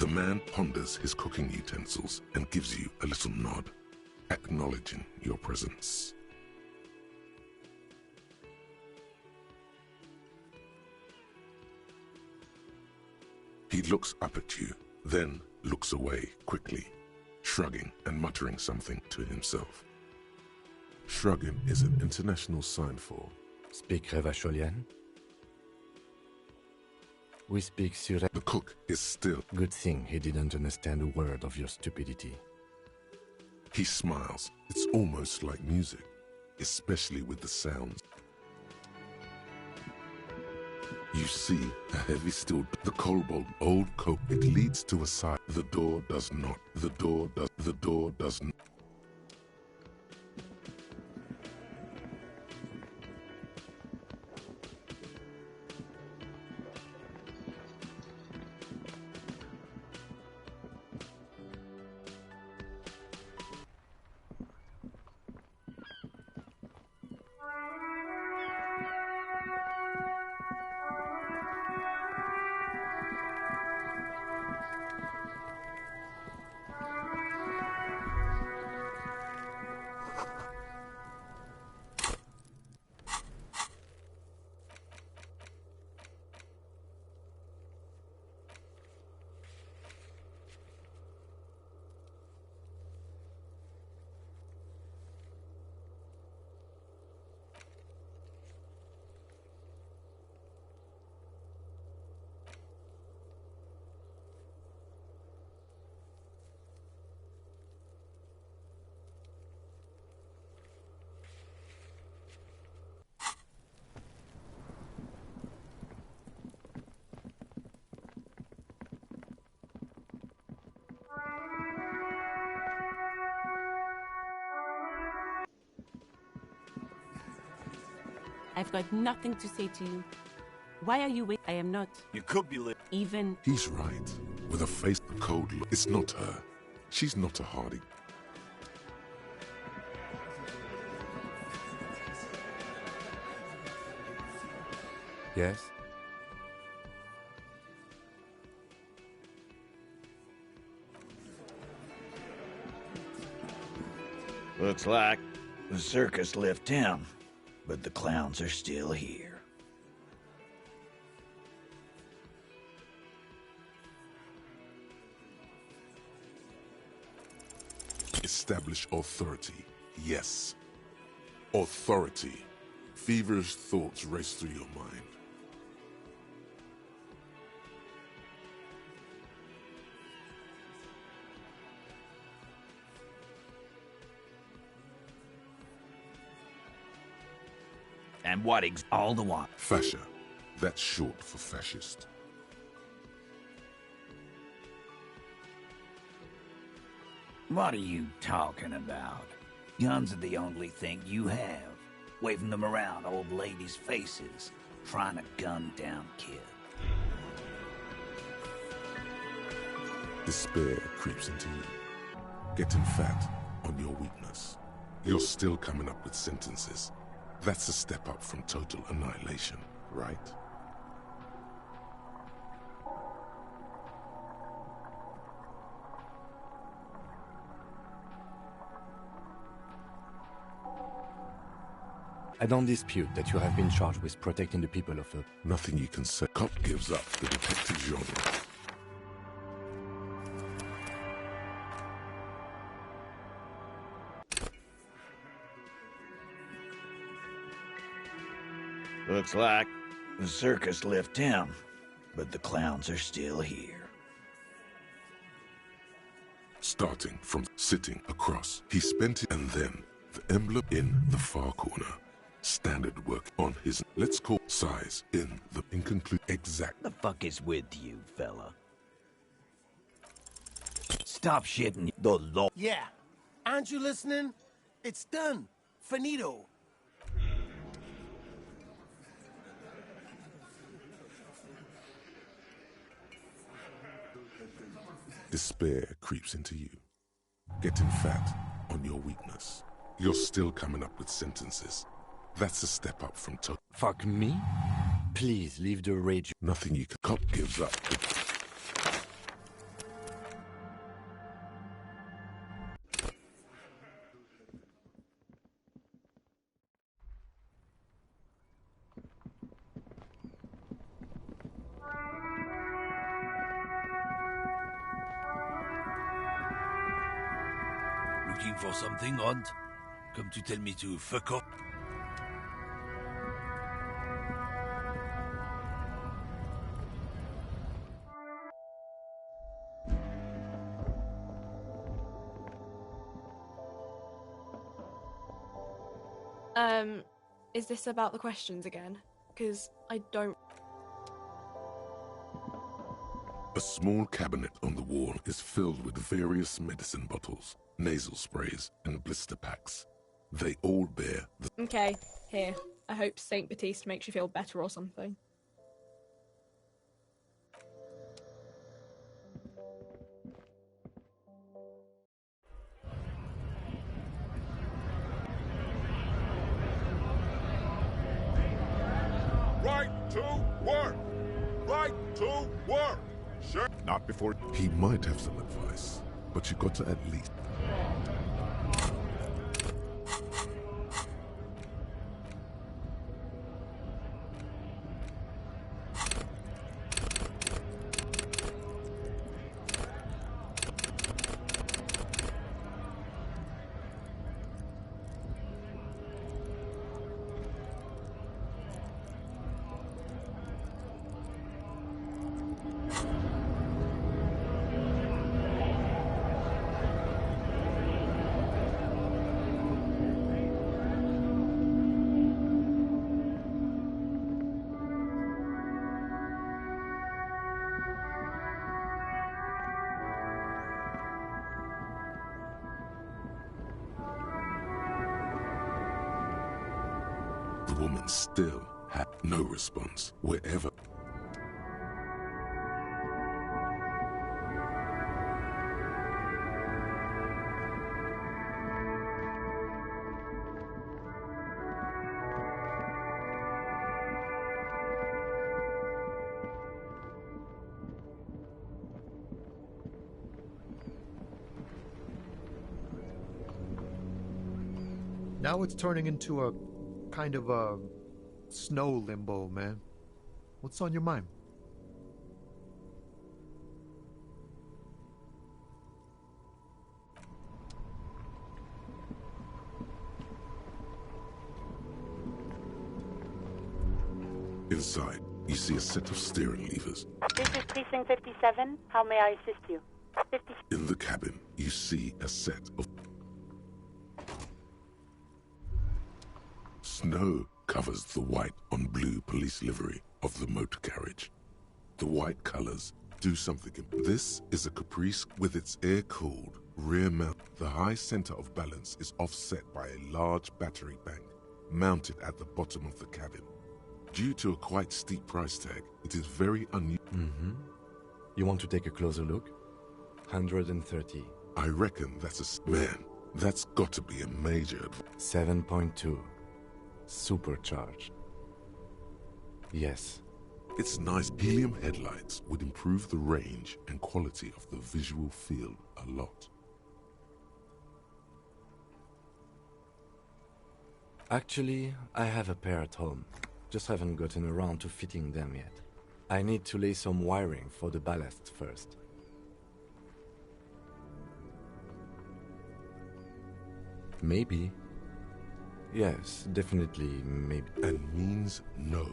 The man ponders his cooking utensils and gives you a little nod, acknowledging your presence. He looks up at you, then looks away quickly, shrugging and muttering something to himself. Shrugging is an international sign for Speak Revacholian? We speak Surek. the cook is still. Good thing he didn't understand a word of your stupidity. He smiles. It's almost like music, especially with the sounds. You see a heavy steel, the cobalt old coat. It leads to a side. The door does not. The door does not. I've got nothing to say to you. Why are you waiting? I am not. You could be lit. Even. He's right. With a face cold look. It's not her. She's not a hardy. Yes? Looks like the circus left town, but the clowns are still here. Establish authority. Yes. Authority. Feverish thoughts race through your mind. And what all the while? Fascia. That's short for fascist. What are you talking about? Guns are the only thing you have. Waving them around old ladies' faces, trying to gun down kids. Despair creeps into you. Getting fat on your weakness. You're still coming up with sentences. That's a step up from total annihilation, right? I don't dispute that you have been charged with protecting the people of a... Nothing you can say. Cop gives up the detective genre. Looks like the circus left town, but the clowns are still here. Starting from sitting across, he spent it, and then the emblem in the far corner. Standard work on his, let's call size in the incomplete exact. The fuck is with you, fella? Stop shitting the law. Yeah. Aren't you listening? It's done. Finito. Despair creeps into you. Getting fat on your weakness. You're still coming up with sentences. That's a step up from total. Fuck me? Please leave the rage. Nothing you can. Cop gives up. Looking for something, Hunt? Come to tell me to fuck off? Is this about the questions again? Because I don't... A small cabinet on the wall is filled with various medicine bottles, nasal sprays, and blister packs. They all bear the... Okay, here. I hope Saint Baptiste makes you feel better or something. Right to work! Right to work! Sure. Not before... He might have some advice, but you got to at least... The woman still had no response wherever. Now it's turning into a kind of a snow limbo, man. What's on your mind? Inside, you see a set of steering levers. This is Precinct 57. How may I assist you? In the cabin, you see a set of... Snow covers the white on blue police livery of the motor carriage. The white colors do something. This is a Caprice with its air-cooled rear mount. The high center of balance is offset by a large battery bank mounted at the bottom of the cabin. Due to a quite steep price tag, it is very unusual. You want to take a closer look? 130. I reckon that's a... Man, that's got to be a major... 7.2. Supercharged. Yes. It's nice. Helium headlights would improve the range and quality of the visual field a lot. Actually, I have a pair at home. Just haven't gotten around to fitting them yet. I need to lay some wiring for the ballast first. Maybe. Yes, definitely, maybe. And means no.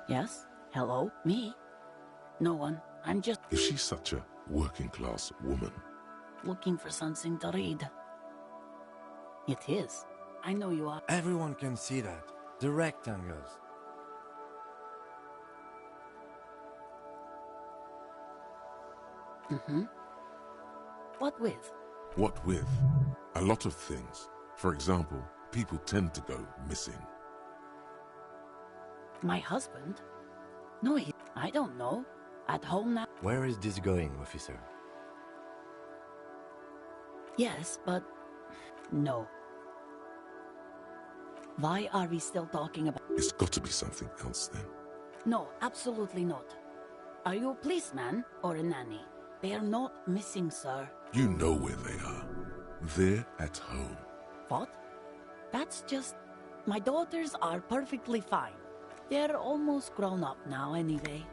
Yes? Hello? Me? No one. I'm just Is she such a working-class woman? looking for something to read. It is. I know you are. Everyone can see that. The rectangles. Mm-hmm. What with? What with? A lot of things. For example, people tend to go missing. My husband? No, I don't know. At home now? Where is this going, officer? Yes, but... no. Why are we still talking about... It's got to be something else then. No, absolutely not. Are you a policeman or a nanny? They are not missing, sir. You know where they are. They're at home. What? That's just... My daughters are perfectly fine. They're almost grown up now anyway.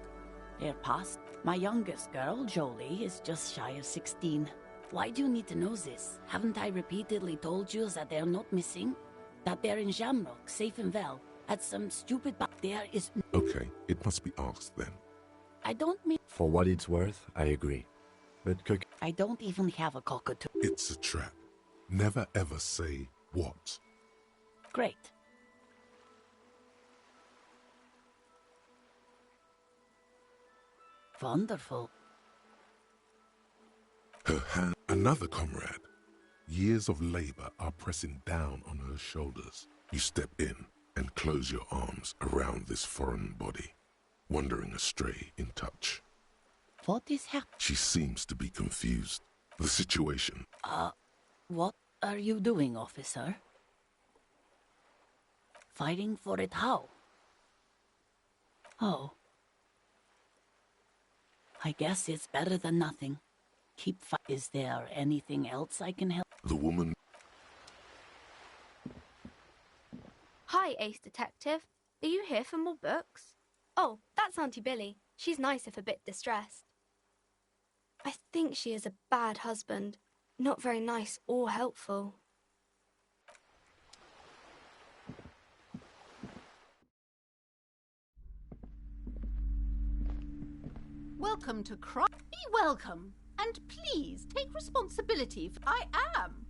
They're past. My youngest girl, Jolie, is just shy of 16. Why do you need to know this? Haven't I repeatedly told you that they're not missing? That they're in Jamrock, safe and well. At some stupid... There is... Okay, it must be asked then. I don't mean... For what it's worth, I agree. But I don't even have a cockatoo. It's a trap. Never ever say what. Great. Wonderful. Her hand, another comrade. Years of labor are pressing down on her shoulders. You step in and close your arms around this foreign body, wandering astray in touch. What is happening? She seems to be confused. The situation. What are you doing, officer? Fighting for it how? Oh. I guess it's better than nothing. Keep Is there anything else I can help? The woman. Hi, Ace Detective. Are you here for more books? Oh, that's Auntie Billy. She's nice if a bit distressed. I think she is a bad husband. Not very nice or helpful. Welcome to Be welcome, and please take responsibility for... I am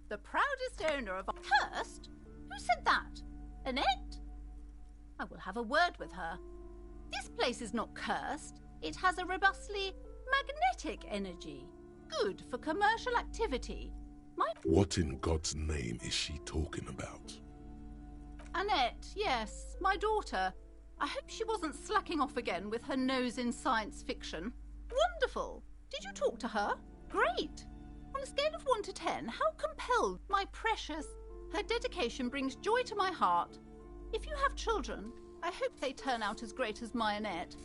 the proudest owner of... Cursed? Who said that? Annette? I will have a word with her. This place is not cursed. It has a robustly magnetic energy. Good for commercial activity. What in God's name is she talking about? Annette, yes, my daughter. I hope she wasn't slacking off again with her nose in science fiction. Wonderful! Did you talk to her? Great! On a scale of 1 to 10, how compelled, my precious... Her dedication brings joy to my heart. If you have children, I hope they turn out as great as my Annette.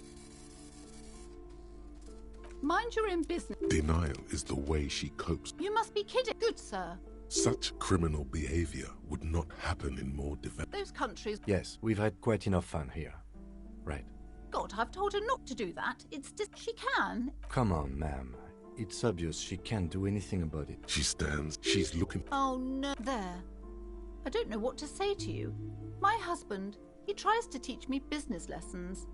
Mind your own business. Denial is the way she copes. You must be kidding. Good, sir. Such criminal behavior would not happen in more developed... Those countries... Yes, we've had quite enough fun here. Right. God, I've told her not to do that. It's just... She can. Come on, ma'am. It's obvious she can't do anything about it. She stands. She's looking... Oh, no. There. I don't know what to say to you. My husband, he tries to teach me business lessons.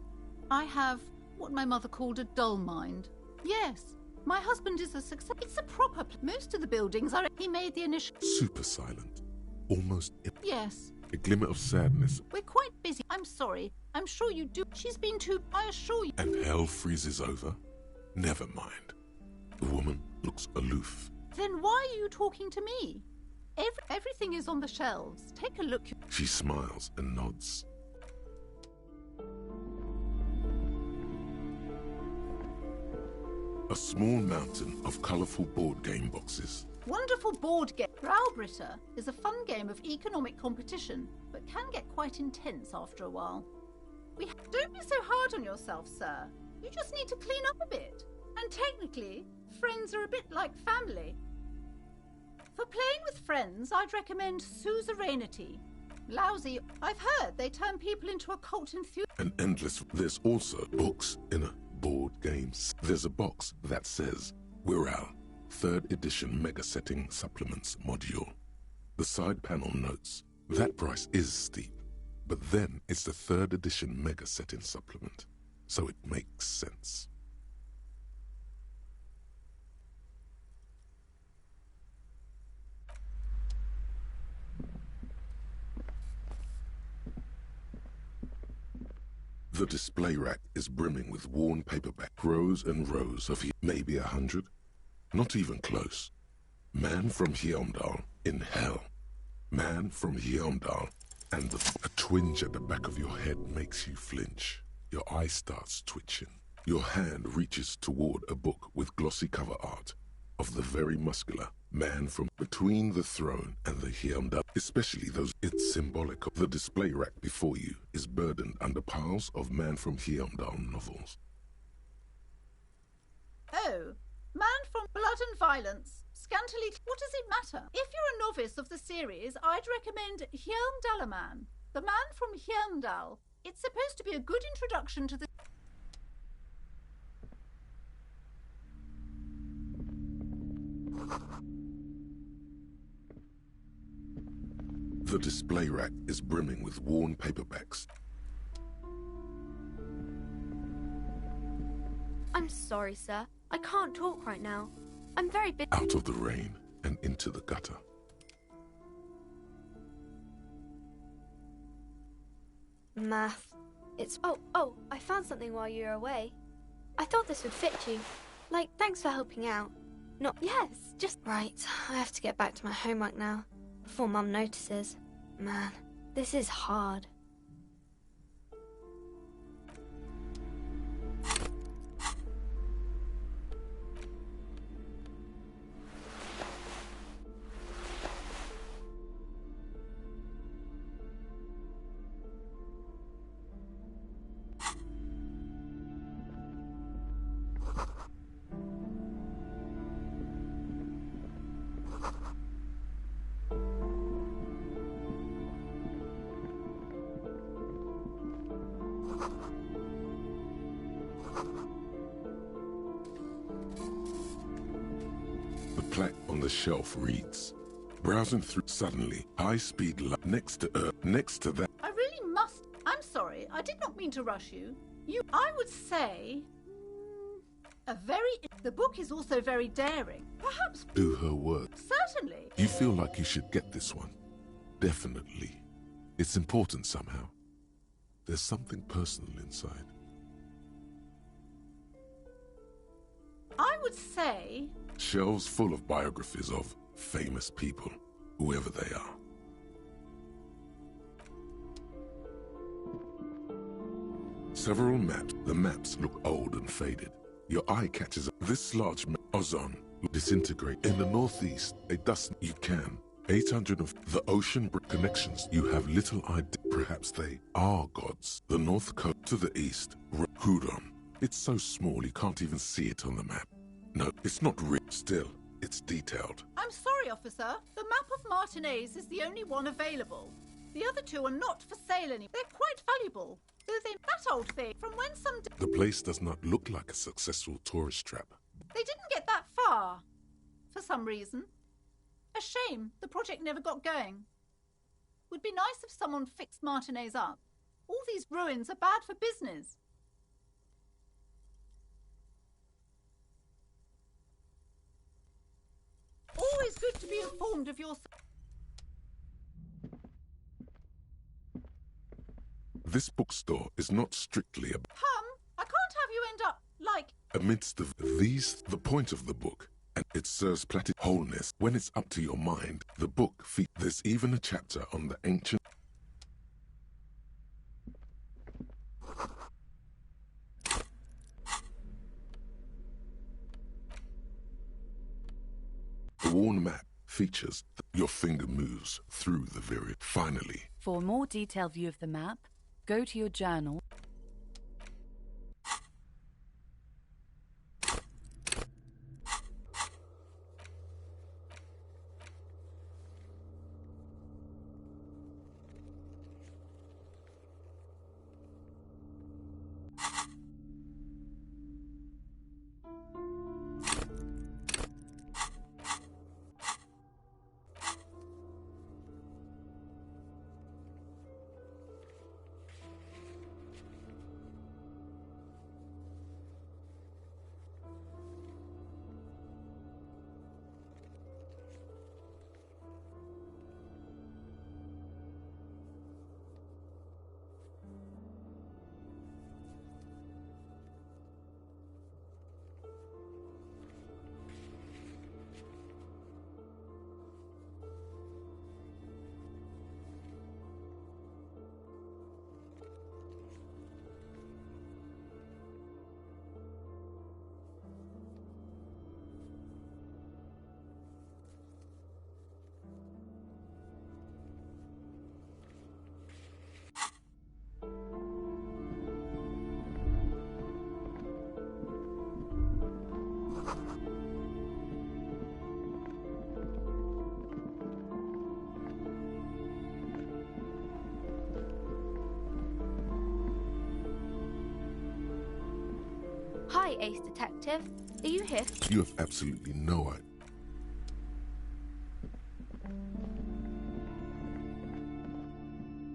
I have what my mother called a dull mind. Yes, my husband is a success. It's a proper... Most of the buildings are... He made the initial... Super silent. Almost... Yes. A glimmer of sadness. We're quite busy. I'm sorry. I'm sure you do. She's been too... I assure you... And hell freezes over? Never mind. The woman looks aloof. Then why are you talking to me? Everything is on the shelves. Take a look. She smiles and nods. A small mountain of colourful board game boxes. Wonderful board game. Browbritter is a fun game of economic competition, but can get quite intense after a while. Don't be so hard on yourself, sir. You just need to clean up a bit. And technically, friends are a bit like family. For playing with friends, I'd recommend suzerainty. Lousy. I've heard they turn people into a cult enthusiast. An endless... There's also books in a board games. There's a box that says Wirral 3rd edition mega setting supplements module. The side panel notes that price is steep, but then it's the 3rd edition mega setting supplement, so it makes sense. The display rack is brimming with worn paperback, rows and rows of maybe 100. Not even close. Man from Heimdall in hell. Man from Heimdall, and a twinge at the back of your head makes you flinch. Your eye starts twitching. Your hand reaches toward a book with glossy cover art of the very muscular man from between the throne and the Heimdall, especially those. It's symbolic of the display rack before you is burdened under piles of Man from Heimdall novels. Oh, Man from Blood and Violence. Scantily. What does it matter? If you're a novice of the series, I'd recommend Heimdallaman, the man from Heimdall. It's supposed to be a good introduction to the. The display rack is brimming with worn paperbacks. I'm sorry, sir. I can't talk right now. I'm very busy. Out of the rain and into the gutter. Math. It's... Oh, I found something while you were away. I thought this would fit you. Like, thanks for helping out. Not... Yes, just... Right, I have to get back to my homework now. Before Mum notices. Man, this is hard. The plaque on the shelf reads, browsing through suddenly, high-speed next to that. I really must. I'm sorry. I did not mean to rush you. I would say... The book is also very daring. Perhaps... Do her work. Certainly. You feel like you should get this one. Definitely. It's important somehow. There's something personal inside. I would say... Shelves full of biographies of famous people, whoever they are. Several maps. The maps look old and faded. Your eye catches this large ozone disintegrate in the northeast. A dust you can. 800 of the ocean connections. You have little idea. Perhaps they are gods. The north coast to the east. Hudon. It's so small you can't even see it on the map. No, it's not real. Still, it's detailed. I'm sorry, officer. The map of Martinez is the only one available. The other two are not for sale anymore. They're quite valuable. Though that old thing from when some... The place does not look like a successful tourist trap. They didn't get that far. For some reason. A shame the project never got going. Would be nice if someone fixed Martinez up. All these ruins are bad for business. Always good to be informed of your... This bookstore is not strictly a... I can't have you end up like... Amidst the point of the book, and it serves plated wholeness. When it's up to your mind, the book there's even a chapter on the ancient... The worn map features your finger moves through the very... Finally. For a more detailed view of the map, go to your journal. Hi, Ace Detective. Are you here? You have absolutely no idea.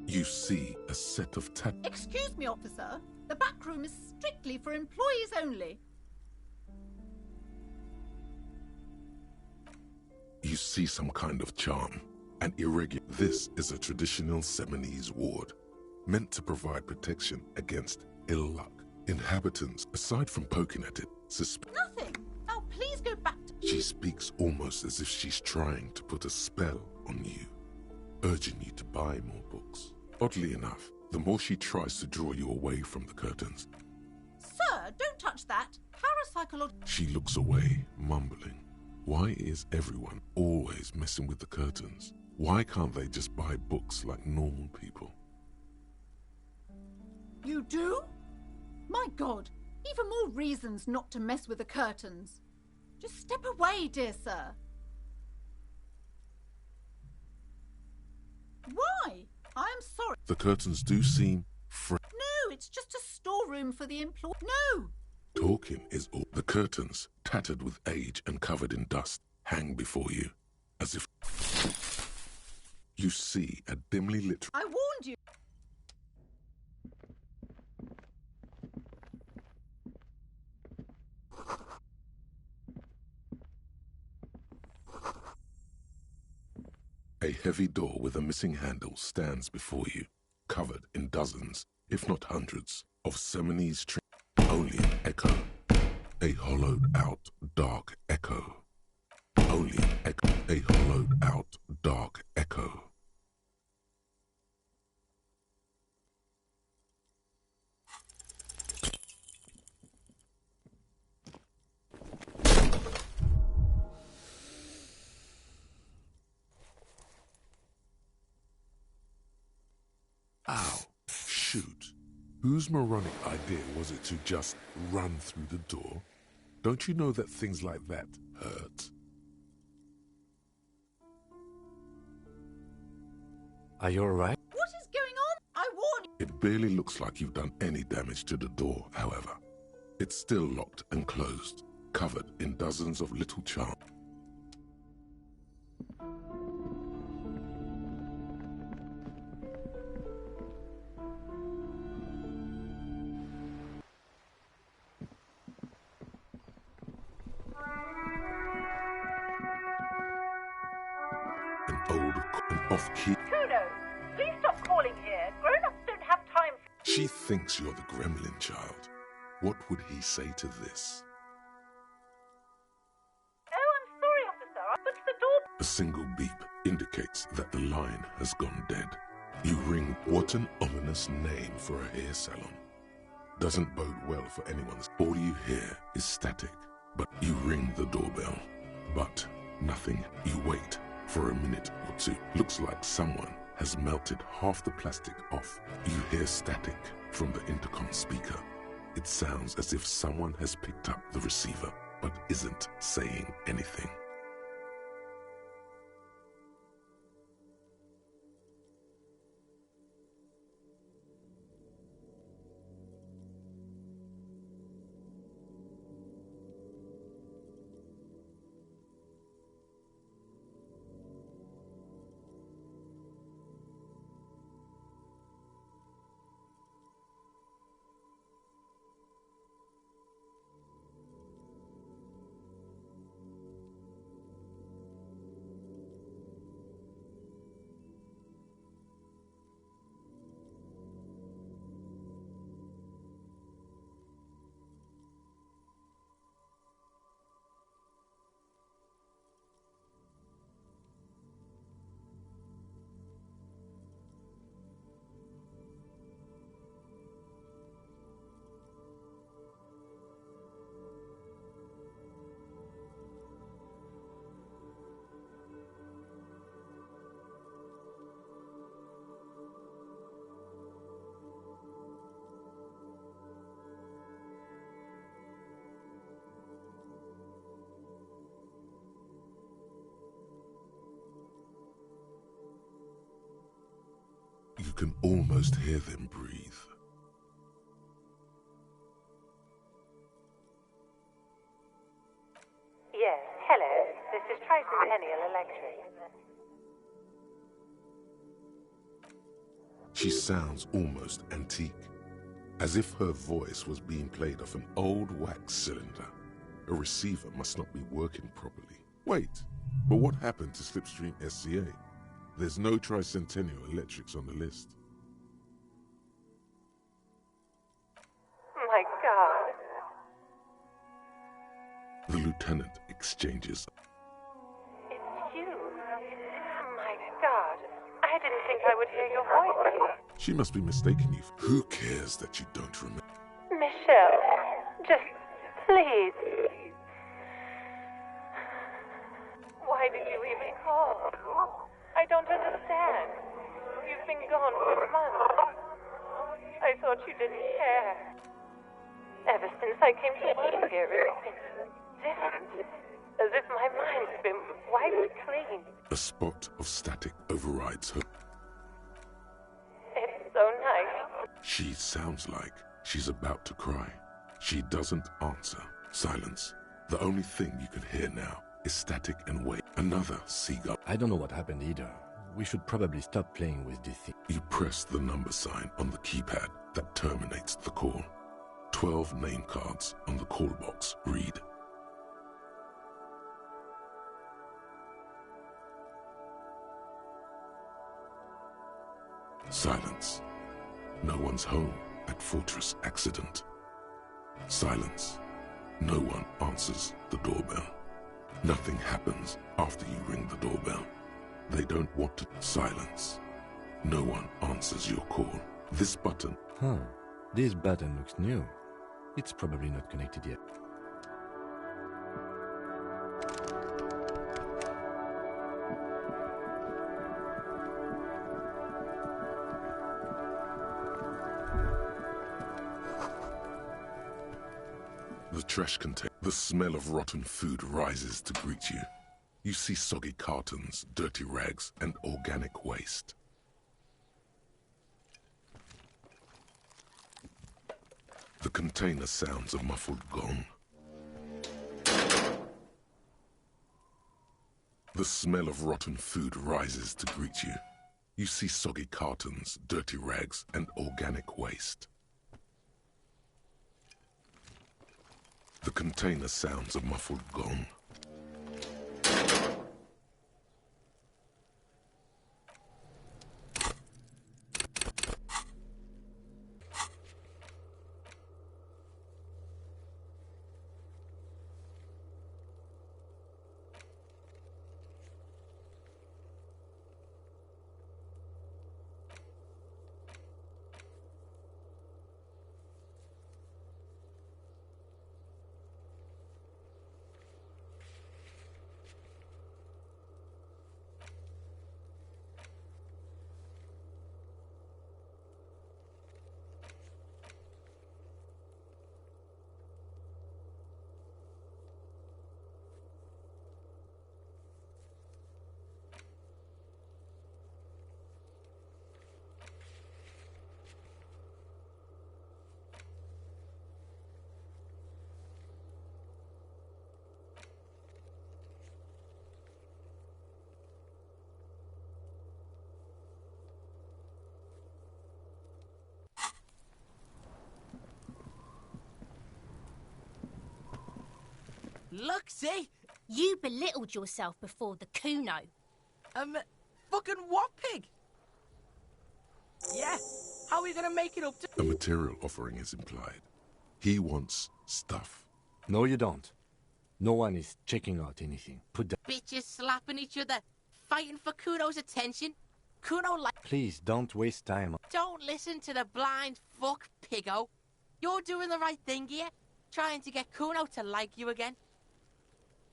You see a set of Excuse me, officer. The back room is strictly for employees only. You see some kind of charm. An irregular. This is a traditional Seminese ward, meant to provide protection against ill luck. Inhabitants, aside from poking at it, Nothing. Now please go back to... She speaks almost as if she's trying to put a spell on you, urging you to buy more books. Oddly enough, the more she tries to draw you away from the curtains, Sir, don't touch that. Parapsychological... she looks away, mumbling. Why is everyone always messing with the curtains? Why can't they just buy books like normal people? You do? My God, even more reasons not to mess with the curtains. Just step away, dear sir. Why? I am sorry. The curtains do seem No, it's just a storeroom for the employee. No! Talking is all. The curtains, tattered with age and covered in dust, hang before you, as if you see a dimly lit. I warned you. A heavy door with a missing handle stands before you, covered in dozens, if not hundreds, of Seminese trees. Only an echo. A hollowed-out, dark echo. Only an echo. A hollowed-out, dark echo. Ow. Shoot. Whose moronic idea was it to just run through the door? Don't you know that things like that hurt? Are you alright? What is going on? I warned you. It barely looks like you've done any damage to the door, however. It's still locked and closed, covered in dozens of little charms. Off-key. Kudos. Please stop calling here. Grown-ups don't have time for... She thinks you're the gremlin child. What would he say to this? Oh, I'm sorry, officer. But the door... A single beep indicates that the line has gone dead. You ring. What an ominous name for a hair salon. Doesn't bode well for anyone's... All you hear is static, but you ring the doorbell. But nothing. You wait. For a minute or two. Looks like someone has melted half the plastic off. You hear static from the intercom speaker. It sounds as if someone has picked up the receiver, but isn't saying anything. You can almost hear them breathe. Tricentennial Electric. She sounds almost antique, as if her voice was being played off an old wax cylinder. A receiver must not be working properly. Wait, but what happened to Slipstream SCA? There's no Tricentennial Electrics on the list. My God. The lieutenant exchanges. It's you. My God. I didn't think I would hear your voice here. She must be mistaken you. Who cares that you don't remember? Michelle, just please. Why did you even call? I don't understand. You've been gone for months. I thought you didn't care. Ever since I came to work here, it's been different. As if my mind's been wiped clean. A spot of static overrides her. It's so nice. She sounds like she's about to cry. She doesn't answer. Silence. The only thing you can hear now is static and wait. Another seagull. I don't know what happened either. We should probably stop playing with this thing. You press the number sign on the keypad that terminates the call. 12 name cards on the call box read. Silence. No one's home at Fortress Accident. Silence. No one answers the doorbell. Nothing happens after you ring the doorbell. They don't want to. Silence. No one answers your call. This button. Huh. This button looks new. It's probably not connected yet. The trash container. The smell of rotten food rises to greet you. You see soggy cartons, dirty rags, and organic waste. The container sounds a muffled gong. The smell of rotten food rises to greet you. You see soggy cartons, dirty rags, and organic waste. The container sounds a muffled gong. Look, see? You belittled yourself before the Kuno. Fucking what pig? Yeah, how are we gonna make it up to... A material offering is implied. He wants stuff. No, you don't. No one is checking out anything. Put that... Bitches slapping each other, fighting for Kuno's attention. Kuno like... Please, don't waste time. Don't listen to the blind fuck, piggo. You're doing the right thing here, trying to get Kuno to like you again.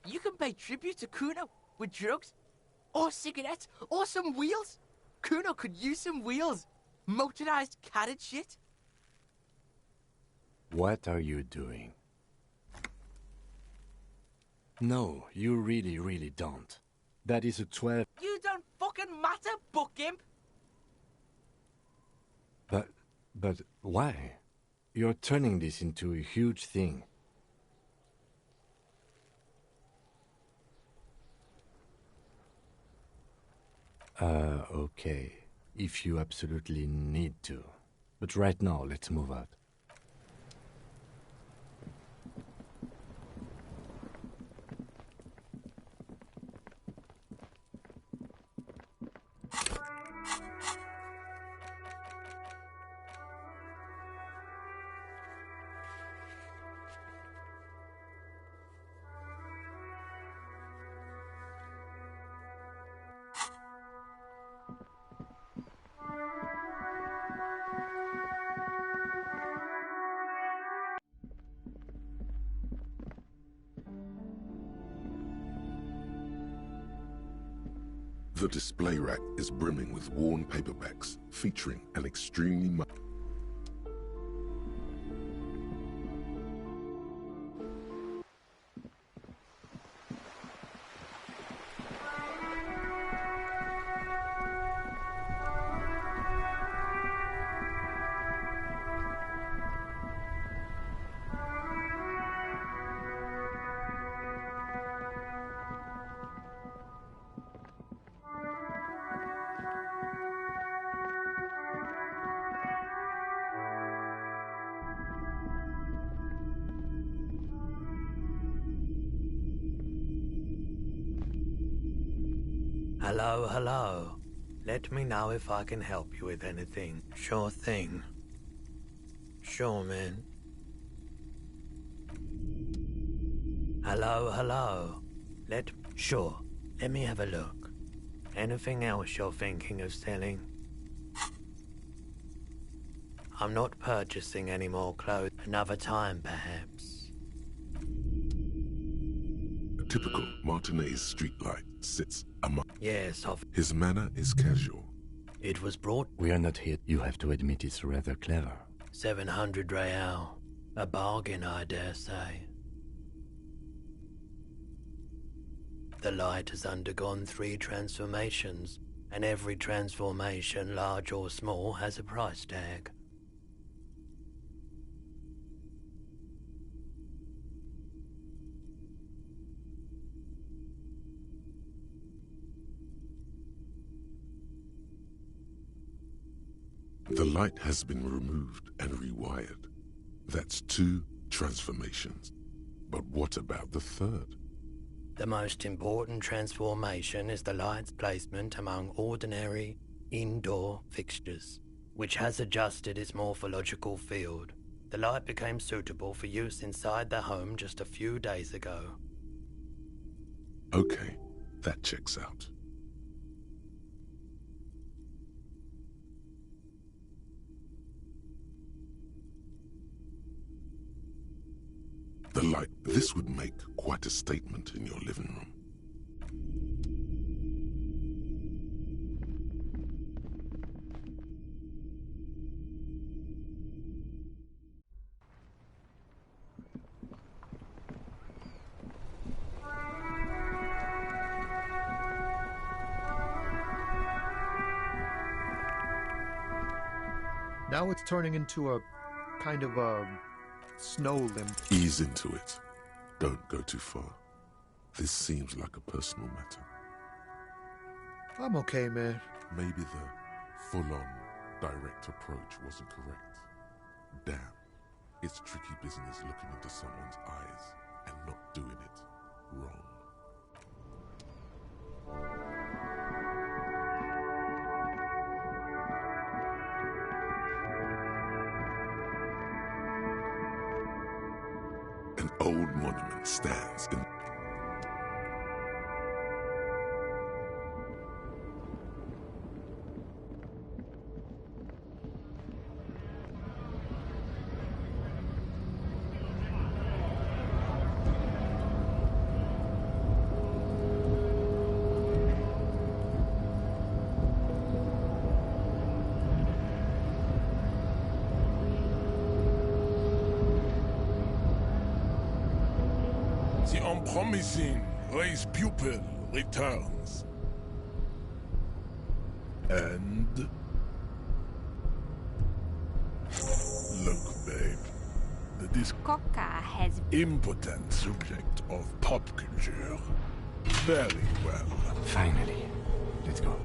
You can pay tribute to Kuno with drugs, or cigarettes, or some wheels. Kuno could use some wheels. Motorized carriage shit. What are you doing? No, you really, really don't. That is a 12... You don't fucking matter, buck imp. But why? You're turning this into a huge thing. Okay. If you absolutely need to. But right now, let's move out. The display rack is brimming with worn paperbacks featuring an extremely Hello, hello. Let me know if I can help you with anything. Sure thing. Sure, man. Hello, hello. Sure. Let me have a look. Anything else you're thinking of selling? I'm not purchasing any more clothes. Another time, perhaps. A typical Martinez streetlight sits among. Yes, His manner is casual. It was brought. We are not here. You have to admit it's rather clever. 700 real. A bargain, I dare say. The light has undergone 3 transformations, and every transformation, large or small, has a price tag. The light has been removed and rewired. That's 2 transformations. But what about the third? The most important transformation is the light's placement among ordinary indoor fixtures, which has adjusted its morphological field. The light became suitable for use inside the home just a few days ago. Okay, that checks out. The light. This would make quite a statement in your living room. Now it's turning into a kind of a snow limb. Ease into it. Don't go too far. This seems like a personal matter. I'm okay, man. Maybe the full-on, direct approach wasn't correct. Damn, it's tricky business looking into someone's eyes and not doing it wrong. An old monument stands in. The unpromising race pupil returns. And... Look, babe. The Coca has... impotent subject of pop culture. Very well. Finally. Let's go.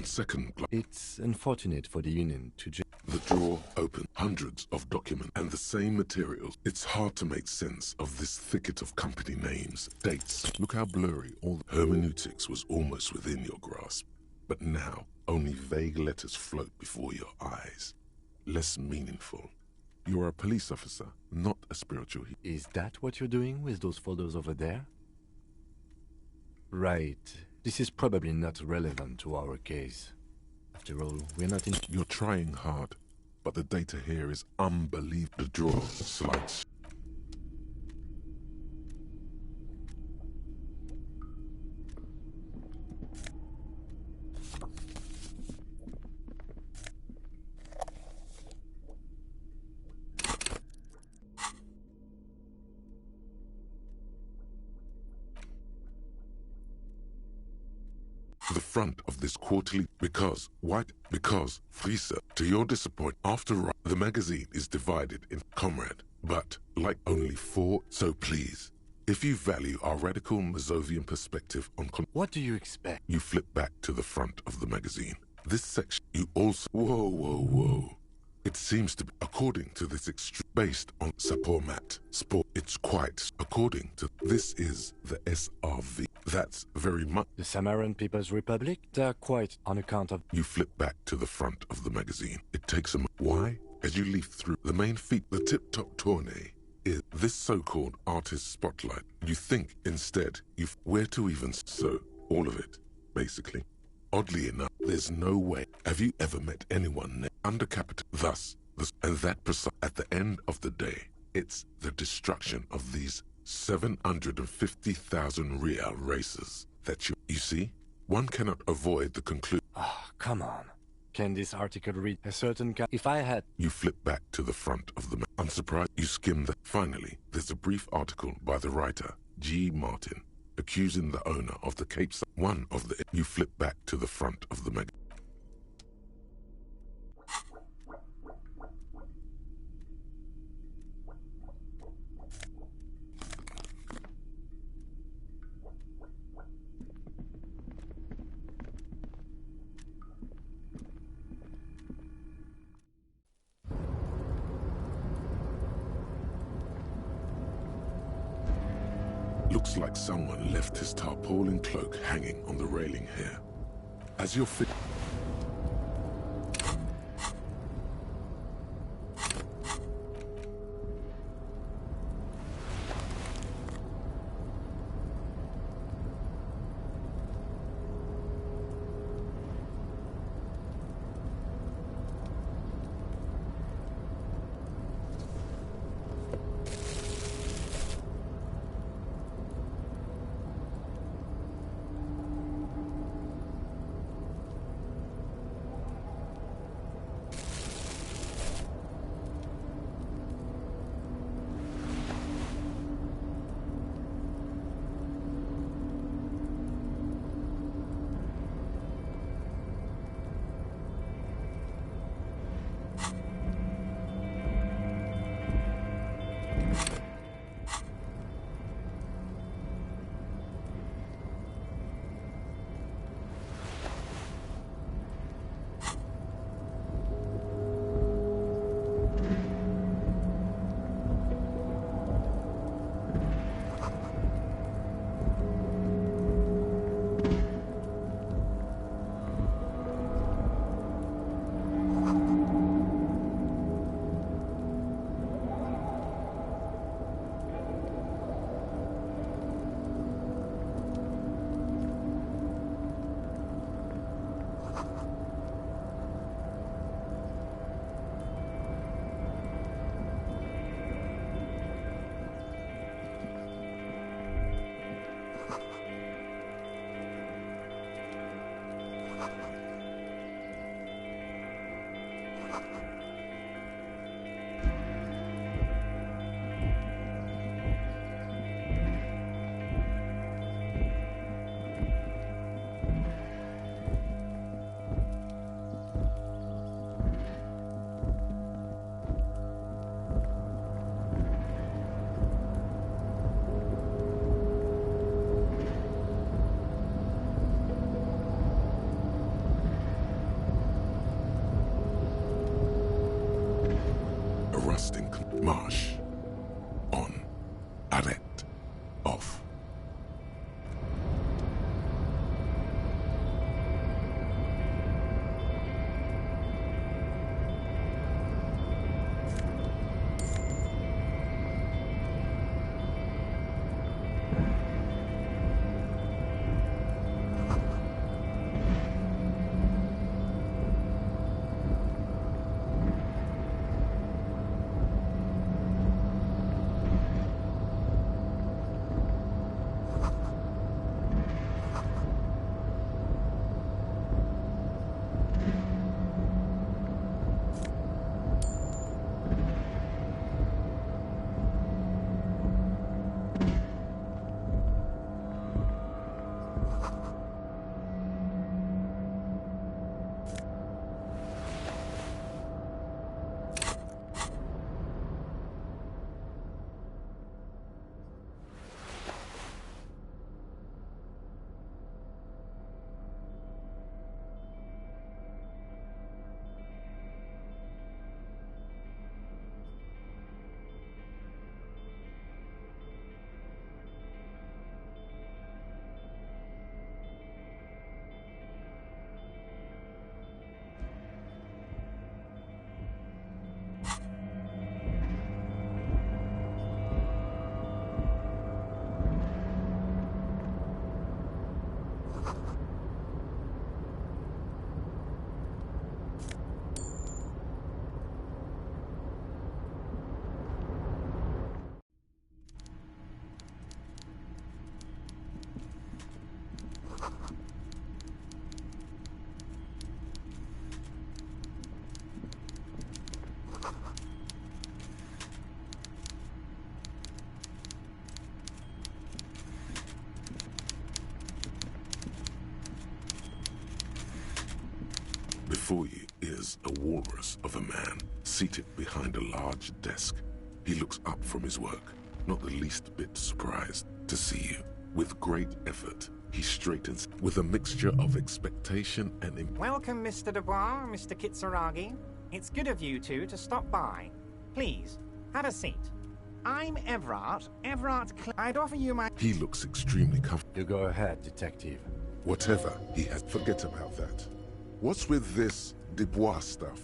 On second glance, It's unfortunate for the Union to the drawer opened hundreds of documents and the same materials. It's hard to make sense of this thicket of company names, dates. Look how blurry all the hermeneutics was almost within your grasp. But now, only vague letters float before your eyes. Less meaningful. You are a police officer, not a spiritual healer. Is that what you're doing with those photos over there? Right. This is probably not relevant to our case. After all, we're not in... You're trying hard, but the data here is unbelievable. The drawer slides. The front of this quarterly because Friesa, to your disappointment, the magazine is divided in comrade, but like only 4. So please, if you value our radical Mazovian perspective on what do you expect? You flip back to the front of the magazine. This section, you also whoa. It seems to be, according to this extreme, based on Sapormat sport. It's quite, according to, this is the SRV. That's very much. The Samaran People's Republic? They're quite on account of... You flip back to the front of the magazine. It takes a why? As you leaf through the main feat, the tip-top tournée is this so-called artist spotlight. You think, instead, where to even... So, all of it, basically. Oddly enough, there's no way. Have you ever met anyone under capital? Thus, and that at the end of the day, it's the destruction of these 750,000 real races that you see? One cannot avoid the conclusion. Oh, come on. Can this article read a certain if I had... You flip back to the front of the... Unsurprised, you skim the... Finally, there's a brief article by the writer, G. Martin, accusing the owner of the Cape Side. One of the... You flip back to the front of the magazine. Looks like someone left his tarpaulin cloak hanging on the railing here. As you're fit... Marsh. On. Arrête. Off. Before you is a walrus of a man, seated behind a large desk. He looks up from his work, not the least bit surprised to see you. With great effort, he straightens with a mixture of expectation and Welcome, Mr. Dubois, Mr. Kitsuragi. It's good of you two to stop by. Please, have a seat. I'm Everard. I'd offer you my... He looks extremely comfortable. You go ahead, detective. Whatever he has, forget about that. What's with this Dubois stuff?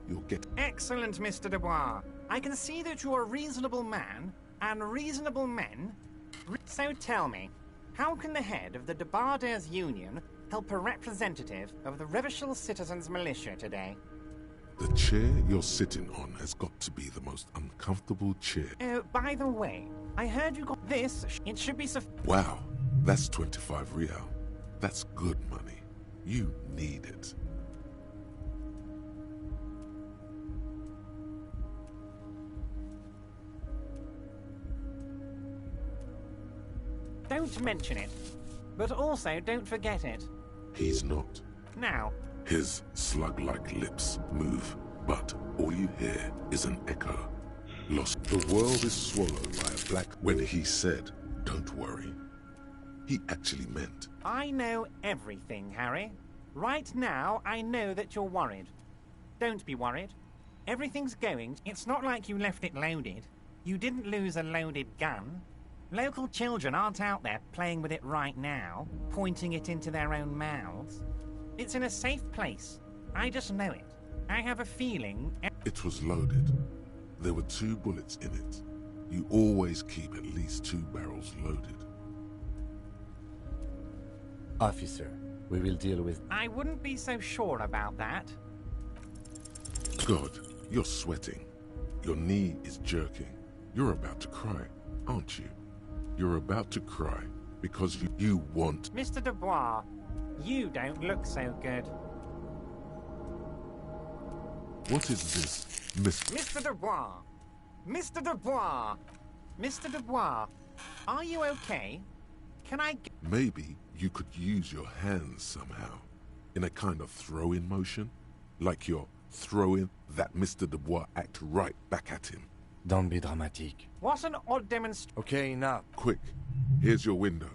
You'll get... Excellent, Mr. Dubois. I can see that you're a reasonable man, and reasonable men... So tell me, how can the head of the Debarders Union help a representative of the Revachol Citizens Militia today? The chair you're sitting on has got to be the most uncomfortable chair. Oh, by the way, I heard you got this. It should be Wow, that's 25 real. That's good money. You need it. Don't mention it, but also don't forget it. He's not. Now. His slug-like lips move, but all you hear is an echo. Lost. The world is swallowed by a black... When he said, don't worry, he actually meant... I know everything, Harry. Right now, I know that you're worried. Don't be worried. Everything's going. It's not like you left it loaded. You didn't lose a loaded gun. Local children aren't out there playing with it right now, pointing it into their own mouths. It's in a safe place. I just know it. I have a feeling... It was loaded. There were 2 bullets in it. You always keep at least 2 barrels loaded. Officer, we will deal with... I wouldn't be so sure about that. God, you're sweating. Your knee is jerking. You're about to cry, aren't you? You're about to cry because you want... Mr. Dubois, you don't look so good. What is this, Mr. Dubois! Mr. Dubois! Mr. Dubois, are you okay? Can I... Maybe you could use your hands somehow, in a kind of throw-in motion, like you're throwing that Mr. Dubois act right back at him. Don't be dramatic. What an odd demonstration. Okay, now. Quick, here's your window.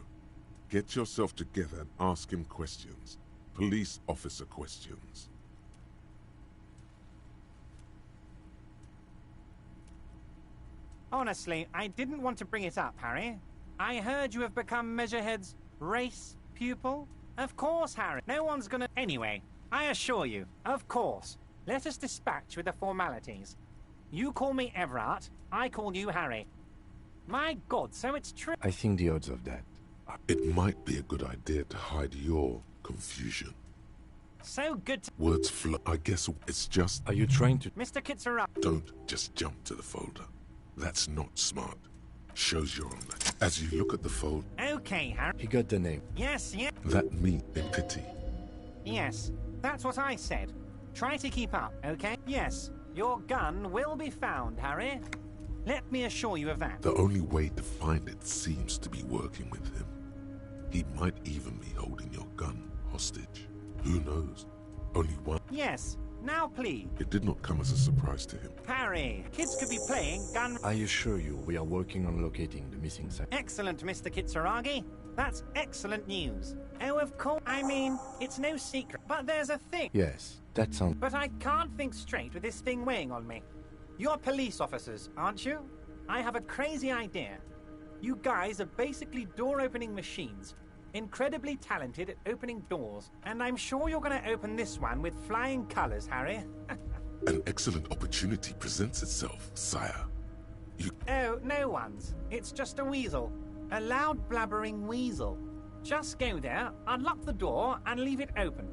Get yourself together and ask him questions. Police officer questions. Honestly, I didn't want to bring it up, Harry. I heard you have become Measurehead's race pupil. Of course, Harry. No one's gonna... Anyway, I assure you, of course. Let us dispatch with the formalities. You call me Everard, I call you Harry. My God, so it's true. I think the odds of that. It might be a good idea to hide your confusion. So good to... Words flow. I guess it's just... Are you trying to... Mr. Kitsura... Don't just jump to the folder. That's not smart. Shows you're on that. As you look at the folder... Okay, Harry. He got the name. Yes, yes. That me in pity. Yes, that's what I said. Try to keep up, okay? Yes, your gun will be found, Harry. Let me assure you of that. The only way to find it seems to be working with him. He might even be holding your gun hostage. Who knows? Only one... Yes, now please. It did not come as a surprise to him. Harry, kids could be playing gun... I assure you, we are working on locating the missing site. Excellent, Mr. Kitsuragi. That's excellent news. Oh, of course. I mean, it's no secret. But there's a thing. Yes, that sounds... But I can't think straight with this thing weighing on me. You're police officers, aren't you? I have a crazy idea. You guys are basically door-opening machines. Incredibly talented at opening doors. And I'm sure you're going to open this one with flying colors, Harry. An excellent opportunity presents itself, sire. You... Oh, no one's. It's just a weasel. A loud blabbering weasel. Just go there, unlock the door, and leave it open.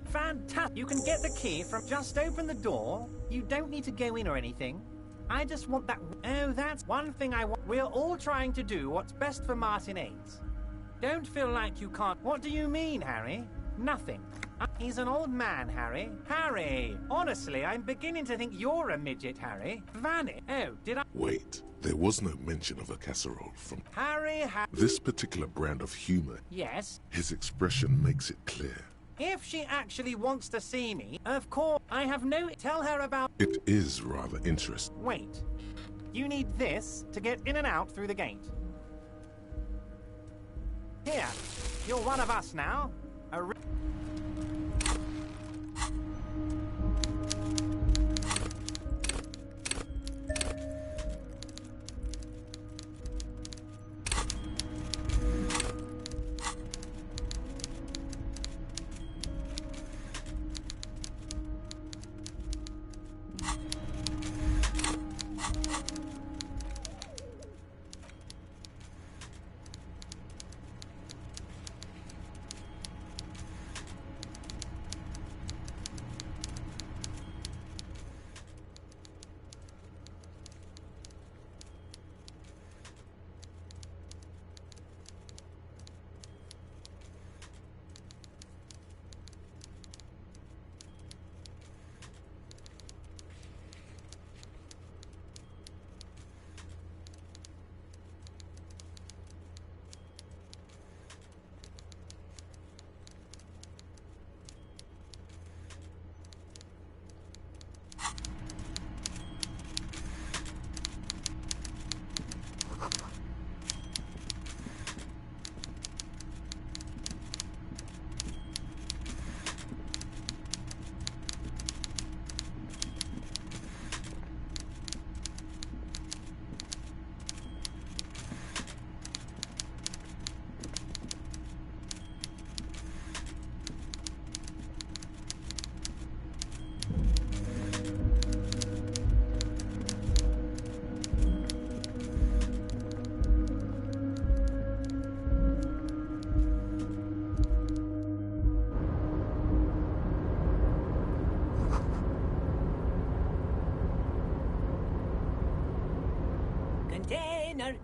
Fantastic. You can get the key from... Just open the door. You don't need to go in or anything. I just want that... Oh, that's one thing I want. We're all trying to do what's best for Martin Ains. Don't feel like you can't... What do you mean, Harry? Nothing. He's an old man, Harry. Harry! Honestly, I'm beginning to think you're a midget, Harry. Vanny. Oh, did I... Wait. There was no mention of a casserole from... Harry, This particular brand of humor... Yes? His expression makes it clear. If she actually wants to see me, of course, I have no... Tell her about... It is rather interesting. Wait. You need this to get in and out through the gate. Here. You're one of us now.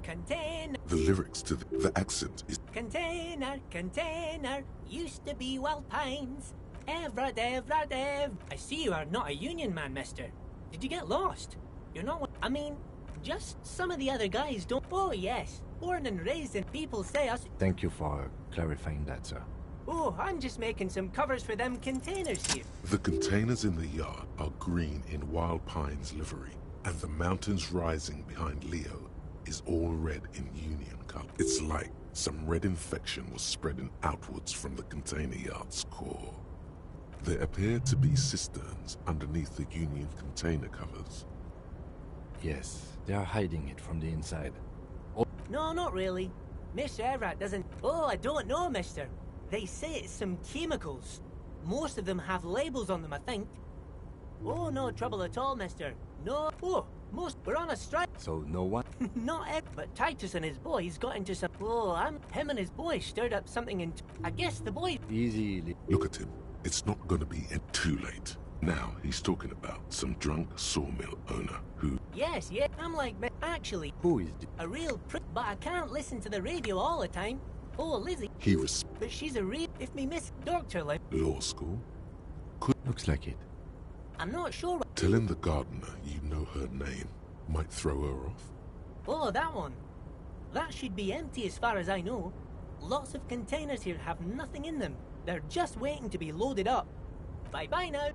Container. The lyrics to the accent is... Container. Used to be Wild Pines. Everard. I see you are not a union man, mister. Did you get lost? You're not one... I mean, just some of the other guys don't... Oh, yes. Born and raised in people say us... Thank you for clarifying that, sir. Oh, I'm just making some covers for them containers here. The containers in the yard are green in Wild Pine's livery, and the mountains rising behind Leo is all red in Union color. It's like some red infection was spreading outwards from the container yard's core. There appear to be cisterns underneath the Union container covers. Yes, they are hiding it from the inside. No, not really. Mr. Everett doesn't... Oh, I don't know, mister. They say it's some chemicals. Most of them have labels on them, I think. Oh, no trouble at all, mister. No... Oh, we're on a strike. So no one? Not Ed, but Titus and his boys got into some... Oh, him and his boys stirred up something in... I guess the boy... Easy. Look at him. It's not gonna be too late. Now he's talking about some drunk sawmill owner who... Yes, I'm like... Actually... Who is... A real prick, but I can't listen to the radio all the time. Oh, Lizzie... He was... But she's a real... If me miss doctor like... Law school? Looks like it. I'm not sure... Telling the gardener you know her name might throw her off. Oh, that one. That should be empty as far as I know. Lots of containers here have nothing in them. They're just waiting to be loaded up. Bye-bye now.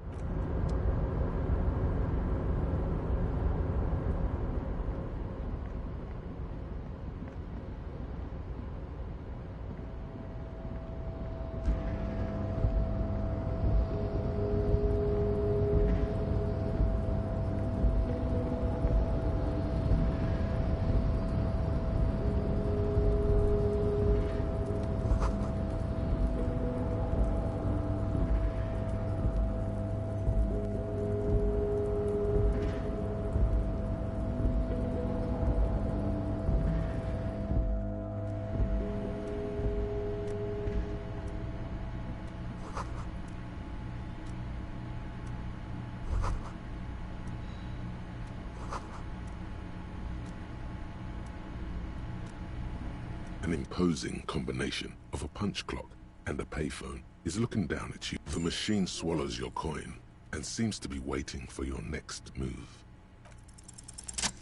An imposing combination of a punch clock and a payphone is looking down at you. The machine swallows your coin and seems to be waiting for your next move.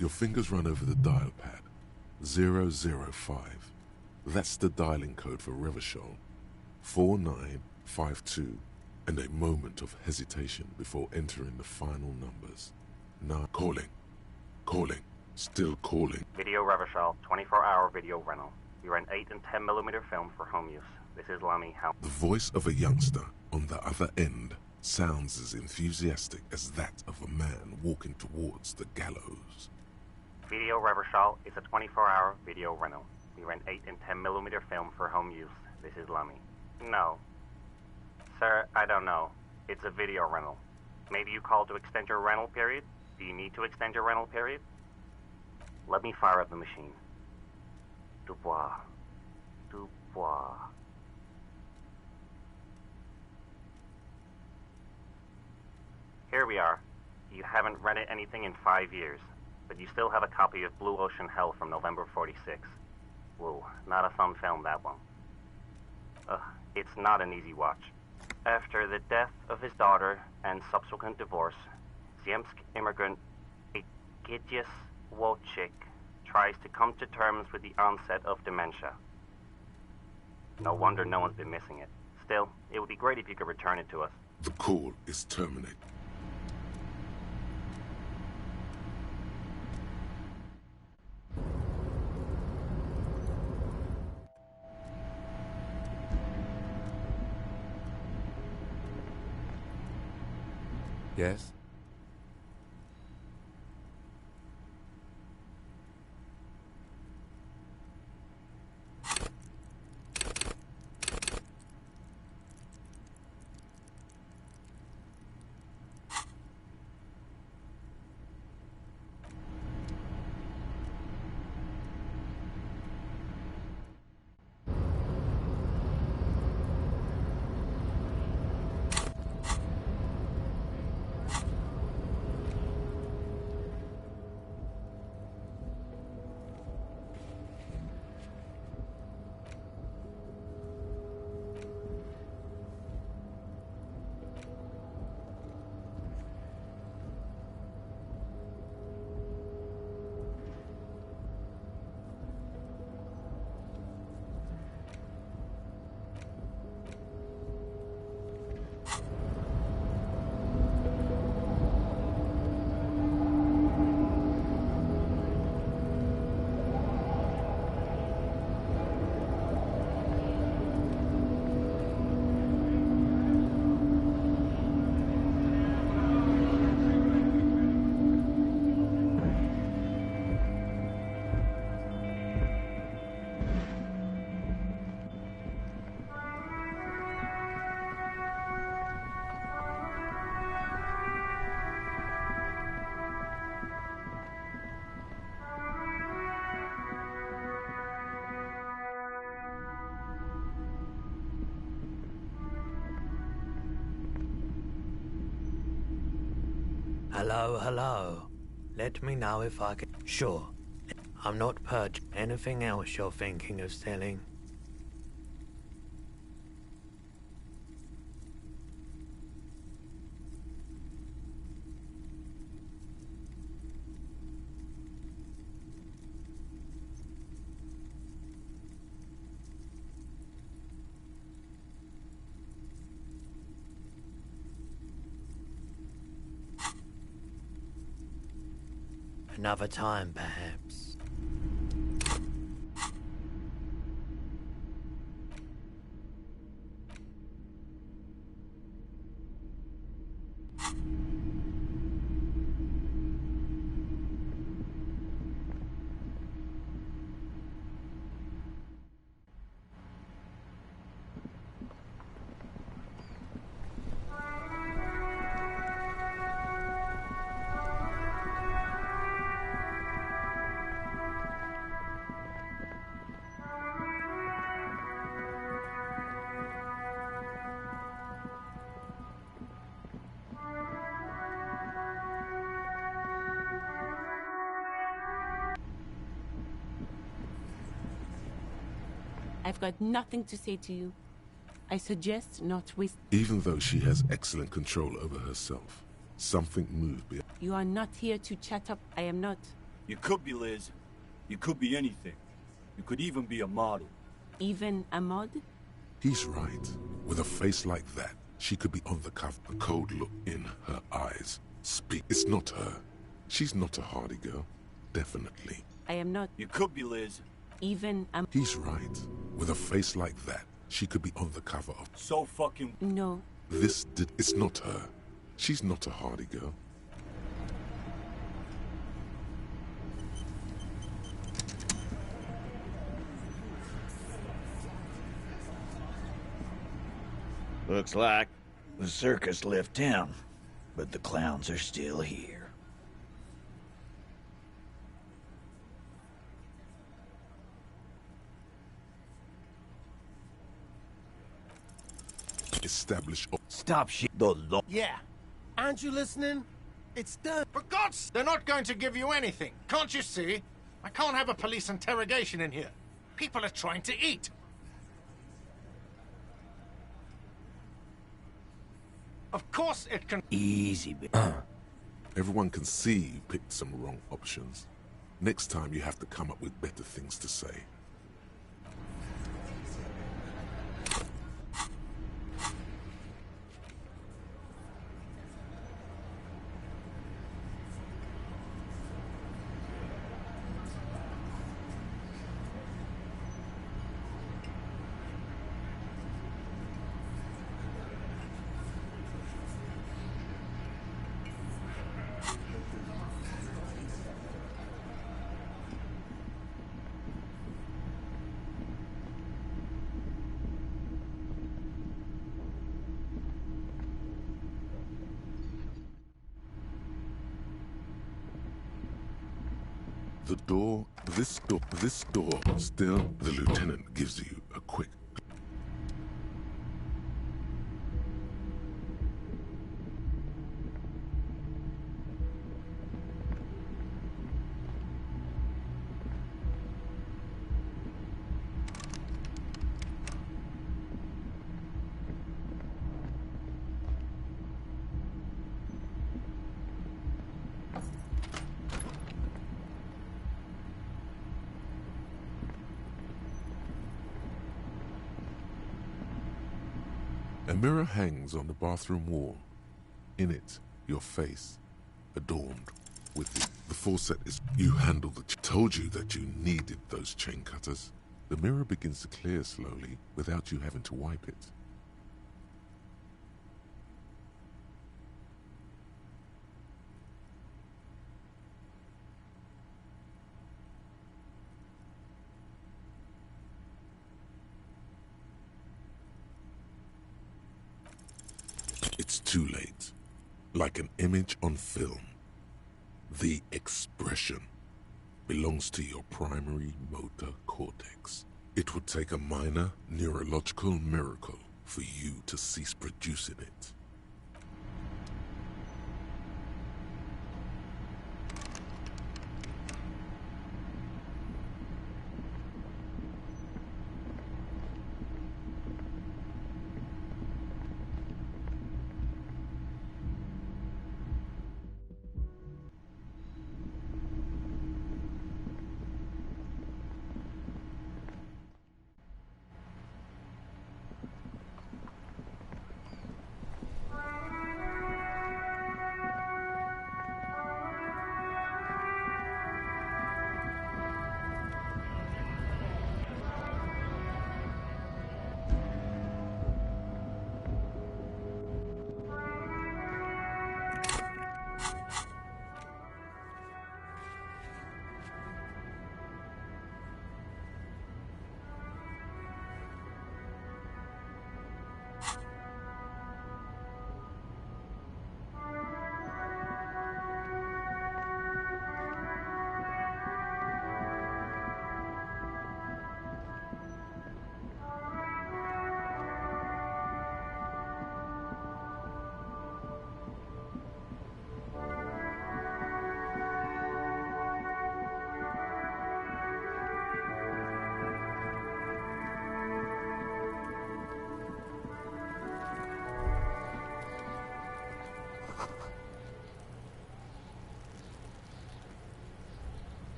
Your fingers run over the dial pad. 005. That's the dialing code for Revachol. 4952. And a moment of hesitation before entering the final numbers. Now calling, still calling. Video Revachol, 24-hour video rental. We rent 8 and 10mm film for home use. This is Lammy. The voice of a youngster on the other end sounds as enthusiastic as that of a man walking towards the gallows. Video Revachol is a 24-hour video rental. We rent 8 and 10mm film for home use. This is Lammy. No. Sir, I don't know. It's a video rental. Maybe you called to extend your rental period? Do you need to extend your rental period? Let me fire up the machine. Dubois. Dubois. Here we are. You haven't rented anything in 5 years, but you still have a copy of Blue Ocean Hell from November 46. Whoa, not a fun film, that one. It's not an easy watch. After the death of his daughter and subsequent divorce, Ziemsk immigrant Egidius Wojcik tries to come to terms with the onset of dementia. No wonder no one's been missing it. Still, it would be great if you could return it to us. The call is terminated. Yes? Hello, hello. Let me know if I can... Sure. I'm not purged. Anything else you're thinking of selling? Another time, perhaps. I've got nothing to say to you. I suggest not waste... Even though she has excellent control over herself, something moved behind. You are not here to chat up. I am not. You could be, Liz. You could be anything. You could even be a model. Even a mod? He's right. With a face like that, she could be on the cover. A cold look in her eyes. Speak. It's not her. She's not a hardy girl. Definitely. I am not. You could be, Liz. Even a... He's right. With a face like that, she could be on the cover of... So fucking... No. It's not her. She's not a hardy girl. Looks like the circus left town, but the clowns are still here. Establish... Stop shit. Yeah. Aren't you listening? It's done. For God's... They're not going to give you anything. Can't you see? I can't have a police interrogation in here. People are trying to eat. Of course it can... Easy, Everyone can see you picked some wrong options. Next time you have to come up with better things to say. This door, still, the lieutenant gives you a quick... A mirror hangs on the bathroom wall. In it, your face, adorned with the faucet is... You handle the... Told you that you needed those chain cutters. The mirror begins to clear slowly without you having to wipe it. It's too late. Like an image on film. The expression belongs to your primary motor cortex. It would take a minor neurological miracle for you to cease producing it.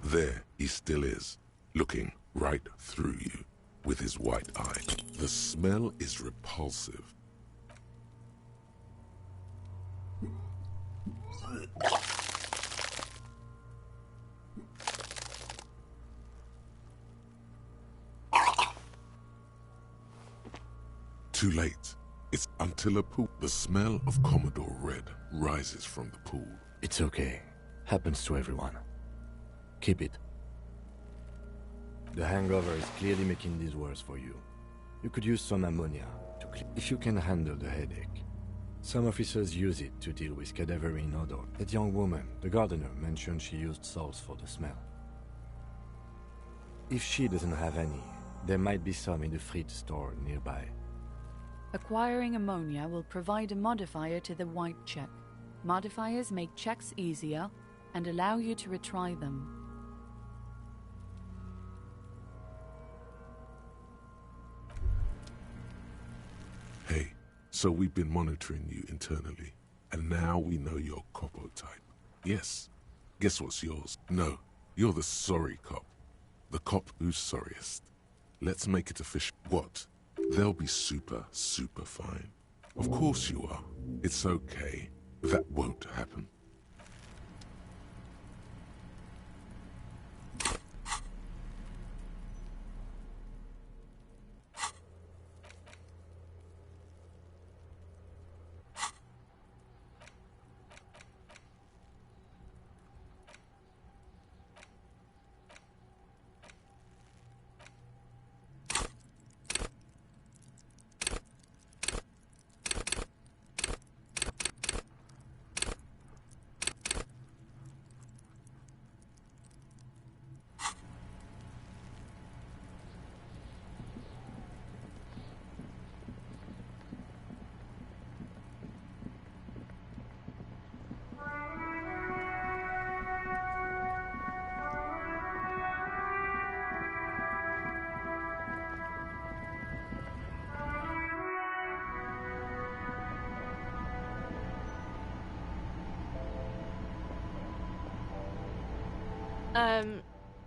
There he still is, looking right through you with his white eye. The smell is repulsive. Too late. It's until a pool. The smell of Commodore Red rises from the pool. It's okay. Happens to everyone. Keep it. The hangover is clearly making these worse for you. You could use some ammonia to clean if you can handle the headache. Some officers use it to deal with cadaverine odor. That young woman, the gardener, mentioned she used salts for the smell. If she doesn't have any, there might be some in the fridge store nearby. Acquiring ammonia will provide a modifier to the white check. Modifiers make checks easier and allow you to retry them. Hey, so we've been monitoring you internally, and now we know your copo type. Yes. Guess what's yours? No, you're the sorry cop. The cop who's sorriest. Let's make it official. What? They'll be super fine. Of course you are. It's okay. That won't happen.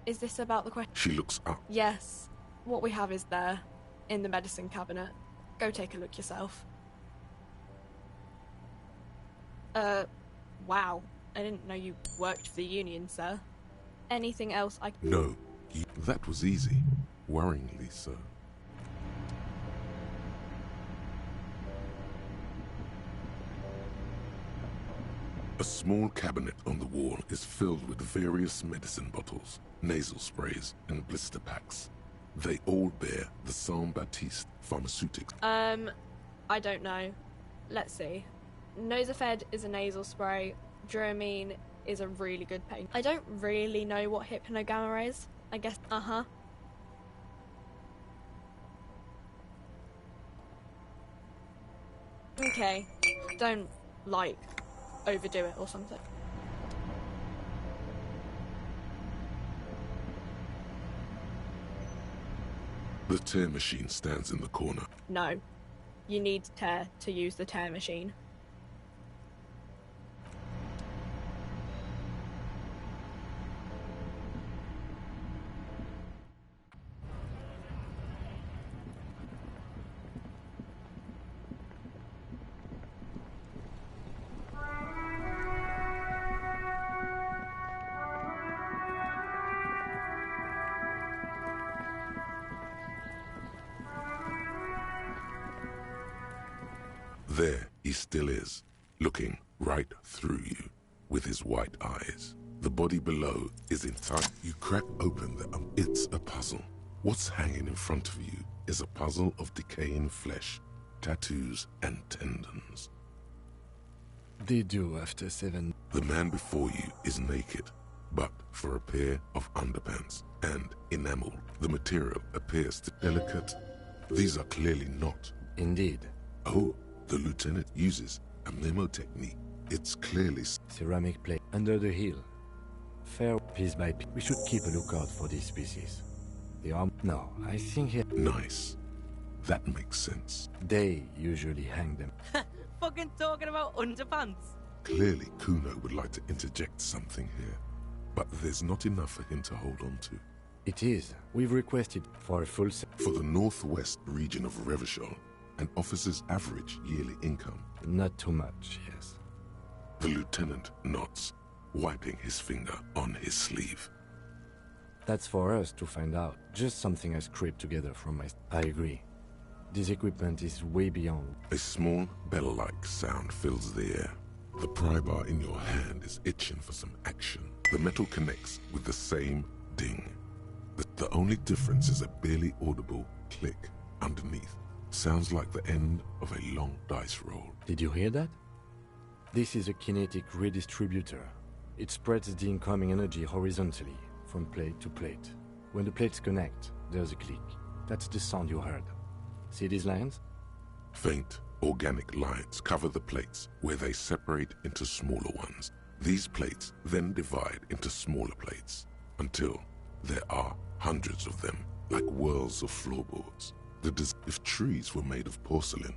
Is this about the question? She looks up. Yes. What we have is there, in the medicine cabinet. Go take a look yourself. Wow. I didn't know you worked for the Union, sir. Anything else I... No. That was easy. Worryingly so. A small cabinet on the wall is filled with various medicine bottles, nasal sprays, and blister packs. They all bear the Saint-Baptiste Pharmaceutics. I don't know. Let's see. Nosafed is a nasal spray. Dramamine is a really good pain. I don't really know what hypnogamma is. I guess, Okay. Don't, overdo it or something. The tear machine stands in the corner. No. You need tear to use the tear machine. There he still is, looking right through you with his white eyes. The body below is intact. You crack open it's a puzzle. What's hanging in front of you is a puzzle of decaying flesh, tattoos, and tendons. They do after 7. The man before you is naked, but for a pair of underpants and enamel. The material appears delicate. These are clearly not. Indeed. Oh. The lieutenant uses a memo technique. It's clearly ceramic plate under the heel. Fair piece by piece. We should keep a lookout for these species. They are... No, I think here... Nice. That makes sense. They usually hang them. Fucking talking about underpants. Clearly, Kuno would like to interject something here. but there's not enough for him to hold on to. It is. We've requested for a full for the northwest region of Revachol, an officer's average yearly income. Not too much, yes. The lieutenant nods, wiping his finger on his sleeve. That's for us to find out. Just something I scraped together from my... I agree. This equipment is way beyond... A small bell-like sound fills the air. The pry bar in your hand is itching for some action. The metal connects with the same ding. The only difference is a barely audible click underneath. Sounds like the end of a long dice roll. Did you hear that? This is a kinetic redistributor. It spreads the incoming energy horizontally, from plate to plate. When the plates connect, there's a click. That's the sound you heard. See these lines? Faint, organic lines cover the plates where they separate into smaller ones. These plates then divide into smaller plates until there are hundreds of them, like whirls of floorboards. If trees were made of porcelain,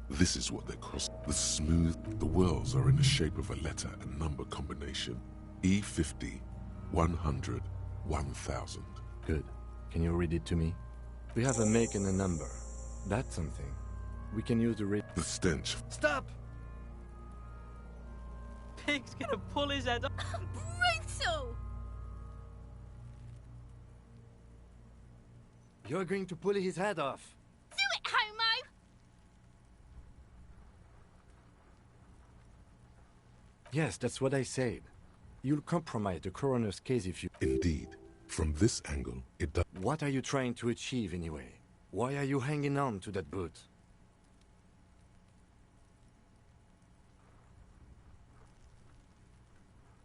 this is what they cross. The whirls are in the shape of a letter and number combination. E50, 100, 1000. Good. Can you read it to me? We have a make and a number. That's something. We can use the stench. Stop! Pig's gonna pull his head off. Brutal! You're going to pull his head off. Do it, homo! Yes, that's what I said. You'll compromise the coroner's case if you... Indeed. From this angle, it does... What are you trying to achieve anyway? Why are you hanging on to that boot?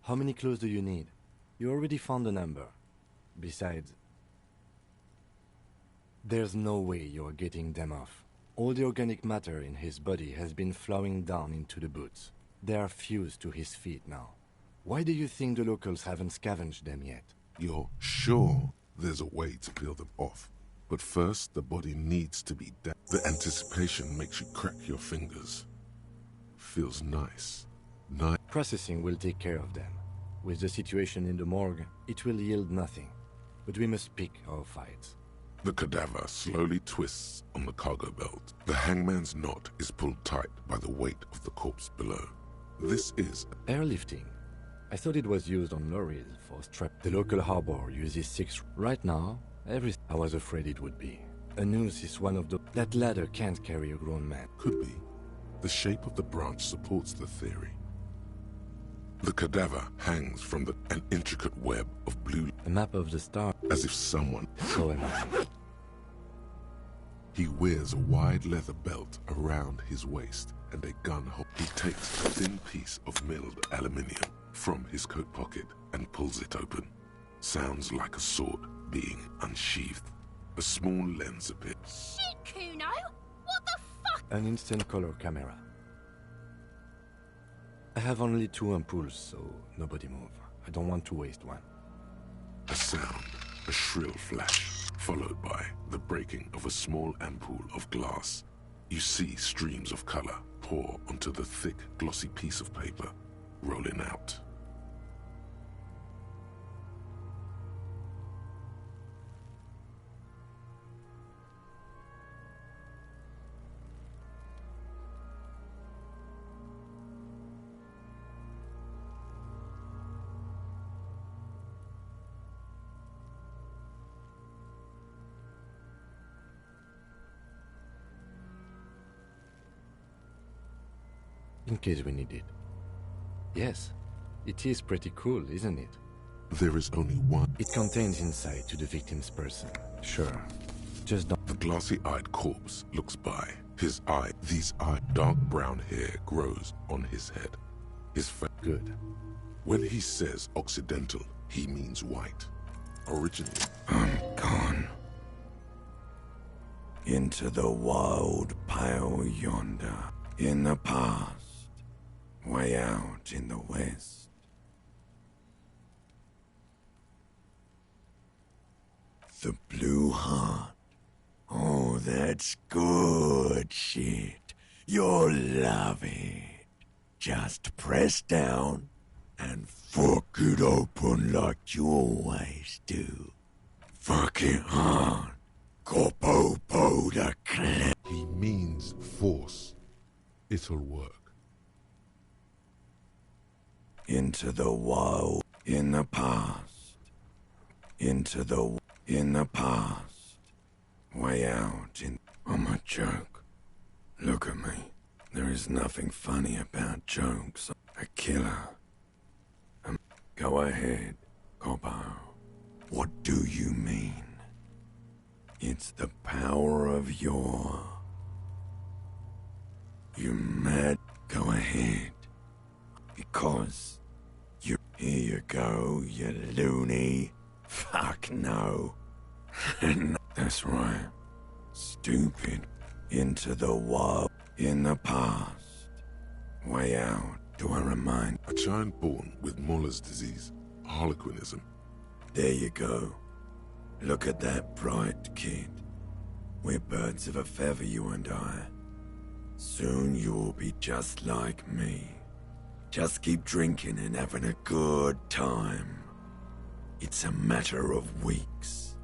How many clues do you need? You already found the number. Besides, there's no way you're getting them off. All the organic matter in his body has been flowing down into the boots. They are fused to his feet now. Why do you think the locals haven't scavenged them yet? You're sure there's a way to peel them off. But first, the body needs to be dead. The anticipation makes you crack your fingers. Feels nice. Processing will take care of them. With the situation in the morgue, it will yield nothing. But we must pick our fights. The cadaver slowly twists on the cargo belt. The hangman's knot is pulled tight by the weight of the corpse below. This is... airlifting. I thought it was used on lorries for strap. The local harbor uses 6... Right now, I was afraid it would be. A noose is one of the... That ladder can't carry a grown man. Could be. The shape of the branch supports the theory. The cadaver hangs from an intricate web of blue... A map of the star. As if someone... So am I. He wears a wide leather belt around his waist and a gun hold. He takes a thin piece of milled aluminium from his coat pocket and pulls it open. Sounds like a sword being unsheathed. A small lens appears. Shit, Kuno! What the fuck? An instant color camera. I have only 2 ampoules, so nobody move. I don't want to waste one. A sound, a shrill flash, followed by the breaking of a small ampoule of glass. You see streams of color pour onto the thick, glossy piece of paper, rolling out. In case we need it. Yes, it is pretty cool, isn't it? There is only one. It contains insight to the victim's person. Sure. Just don't... The glossy-eyed corpse looks by. These dark brown hair grows on his head. His face... Good. When he says Occidental, he means white. Originally... I'm gone. Into the wild pale yonder. In the past. Way out in the west. The blue heart. Oh, that's good shit. You'll love it. Just press down and fuck it open like you always do. Fuck it hard. Copopo the clan. He means force. It'll work. Into the wild, in the past. In the past. Way out in... I'm a joke. Look at me. There is nothing funny about jokes. A killer. Go ahead, Copo. What do you mean? It's the power of your... You mad? Go ahead. Because... Here you go, you loony. Fuck no. That's right. Stupid. Into the wild. In the past. Way out. Do I remind? A giant born with Muller's disease, harlequinism. There you go. Look at that bright kid. We're birds of a feather, you and I. Soon you will be just like me. Just keep drinking and having a good time. It's a matter of weeks.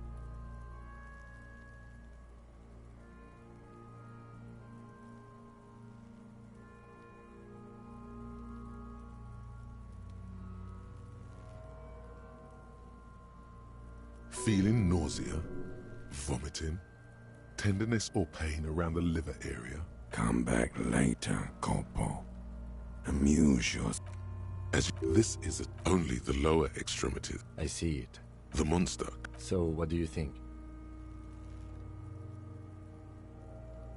Feeling nausea, vomiting, tenderness or pain around the liver area. Come back later, Corpo. Amuse yourself. This is only the lower extremities. I see it. The monster. So, what do you think?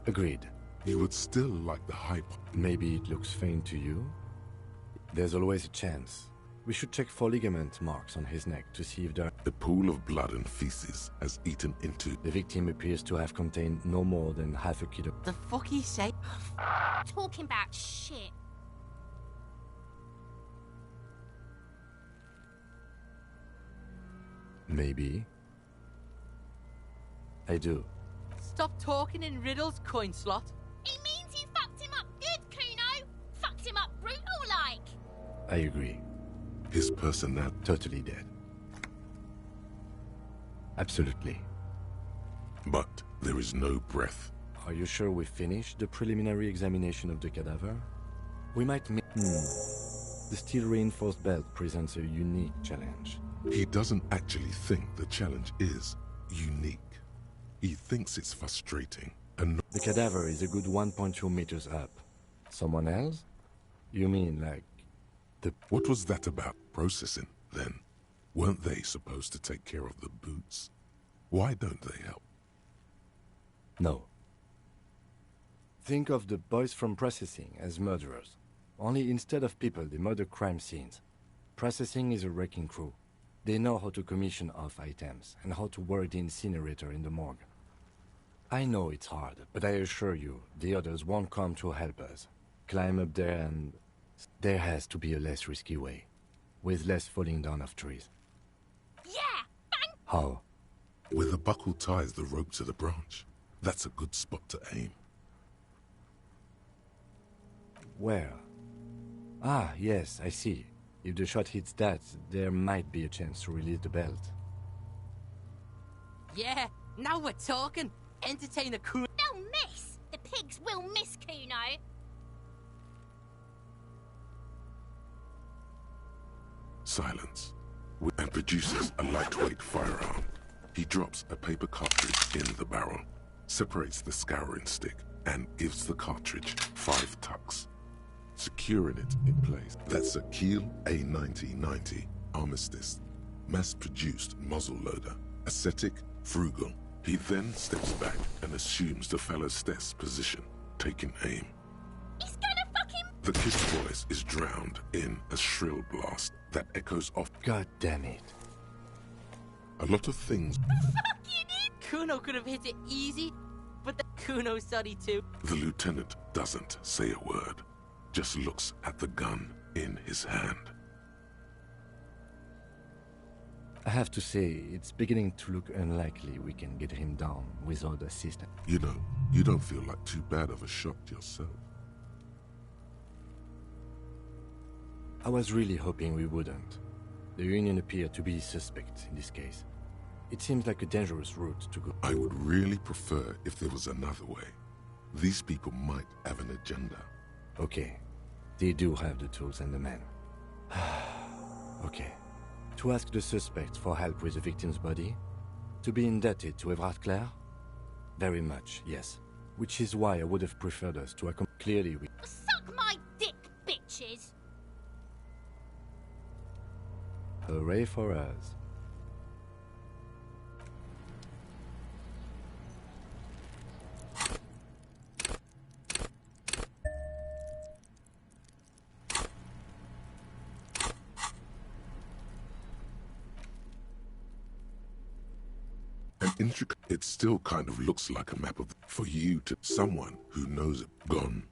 Agreed. You would still like the hype. Maybe it looks faint to you? There's always a chance. We should check for ligament marks on his neck to see if there... The pool of blood and feces has eaten into... The victim appears to have contained no more than half a kilo. The fuck he say? Talking about shit. Maybe. I do. Stop talking in riddles, coin slot. He means you fucked him up good, Kuno. Fucked him up brutal like. I agree. His personality... Totally dead. Absolutely. But there is no breath. Are you sure we finished the preliminary examination of the cadaver? We might... The steel-reinforced belt presents a unique challenge. He doesn't actually think the challenge is unique. He thinks it's frustrating and... The cadaver is a good 1.2 meters up. Someone else? You mean like... What was that about processing, then? Weren't they supposed to take care of the boots? Why don't they help? No. Think of the boys from processing as murderers. Only instead of people, they murder crime scenes. Processing is a wrecking crew. They know how to commission off items and how to work the incinerator in the morgue. I know it's hard, but I assure you, the others won't come to help us. Climb up there and... There has to be a less risky way, with less falling down of trees. Yeah! Bang! How? Where the buckle ties the rope to the branch. That's a good spot to aim. Where? Ah, yes, I see. If the shot hits that, there might be a chance to release the belt. Yeah, now we're talking. Entertain a Kuno. They'll miss! The pigs will miss Kuno. Silence. And produces a lightweight firearm. He drops a paper cartridge in the barrel, separates the scouring stick, and gives the cartridge 5 tucks, securing it in place. That's a Kiel A9090 Armistice, mass-produced muzzle-loader, ascetic, frugal. He then steps back and assumes the fellow's position, taking aim. He's gonna fuck him! The kid's voice is drowned in a shrill blast that echoes off. God damn it. A lot of things. Fuck you did! Kuno could have hit it easy, but the Kuno's sorry too. The lieutenant doesn't say a word, just looks at the gun in his hand. I have to say, it's beginning to look unlikely we can get him down without assistance. You know, you don't feel like too bad of a shot yourself. I was really hoping we wouldn't. The Union appear to be suspect in this case. It seems like a dangerous route to go. I would really prefer if there was another way. These people might have an agenda. Okay. They do have the tools and the men. Okay. To ask the suspect for help with the victim's body? To be indebted to Everard Clare? Very much, yes. Which is why I would have preferred us to accompany. Clearly we... Suck my dick, bitches! Hooray for us. Intricate. It still kind of looks like a map of for you to someone who knows it. Gone.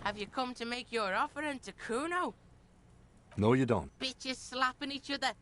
Have you come to make your offering to Kuno? No, you don't. Bitches slapping each other.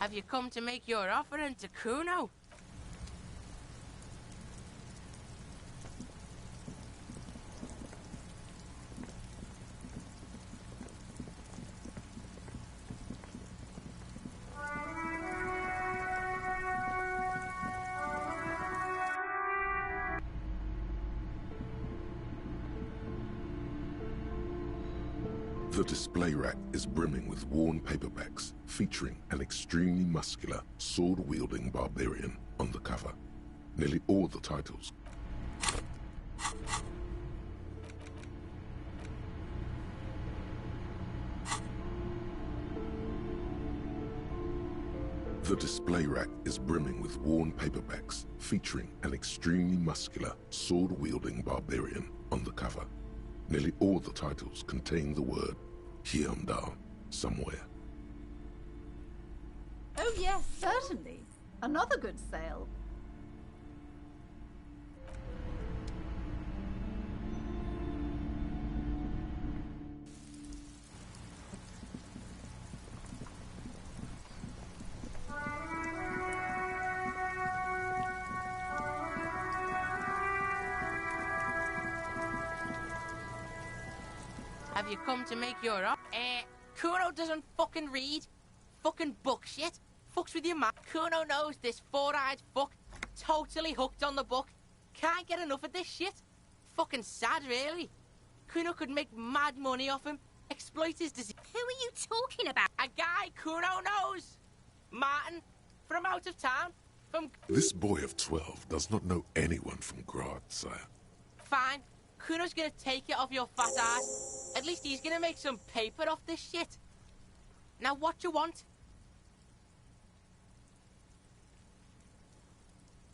Have you come to make your offering to Kuno? The display rack is brimming with worn paperbacks featuring an extremely muscular, sword-wielding barbarian on the cover. Nearly all the titles. The display rack is brimming with worn paperbacks featuring an extremely muscular, sword-wielding barbarian on the cover. Nearly all the titles contain the word Hyundai somewhere. Oh yes, certainly. Another good sale. Have you come to make your up? Kuno doesn't fucking read. Fucking book shit. Fucks with your man. Kuno knows this four-eyed fuck. Totally hooked on the book. Can't get enough of this shit. fucking sad, really. Kuno could make mad money off him, exploit his disease. Who are you talking about? A guy Kuno knows. Martin, from out of town, from... This boy of 12 does not know anyone from Grad, sire. Fine. Kuno's gonna take it off your fat ass. At least he's gonna make some paper off this shit. Now what you want?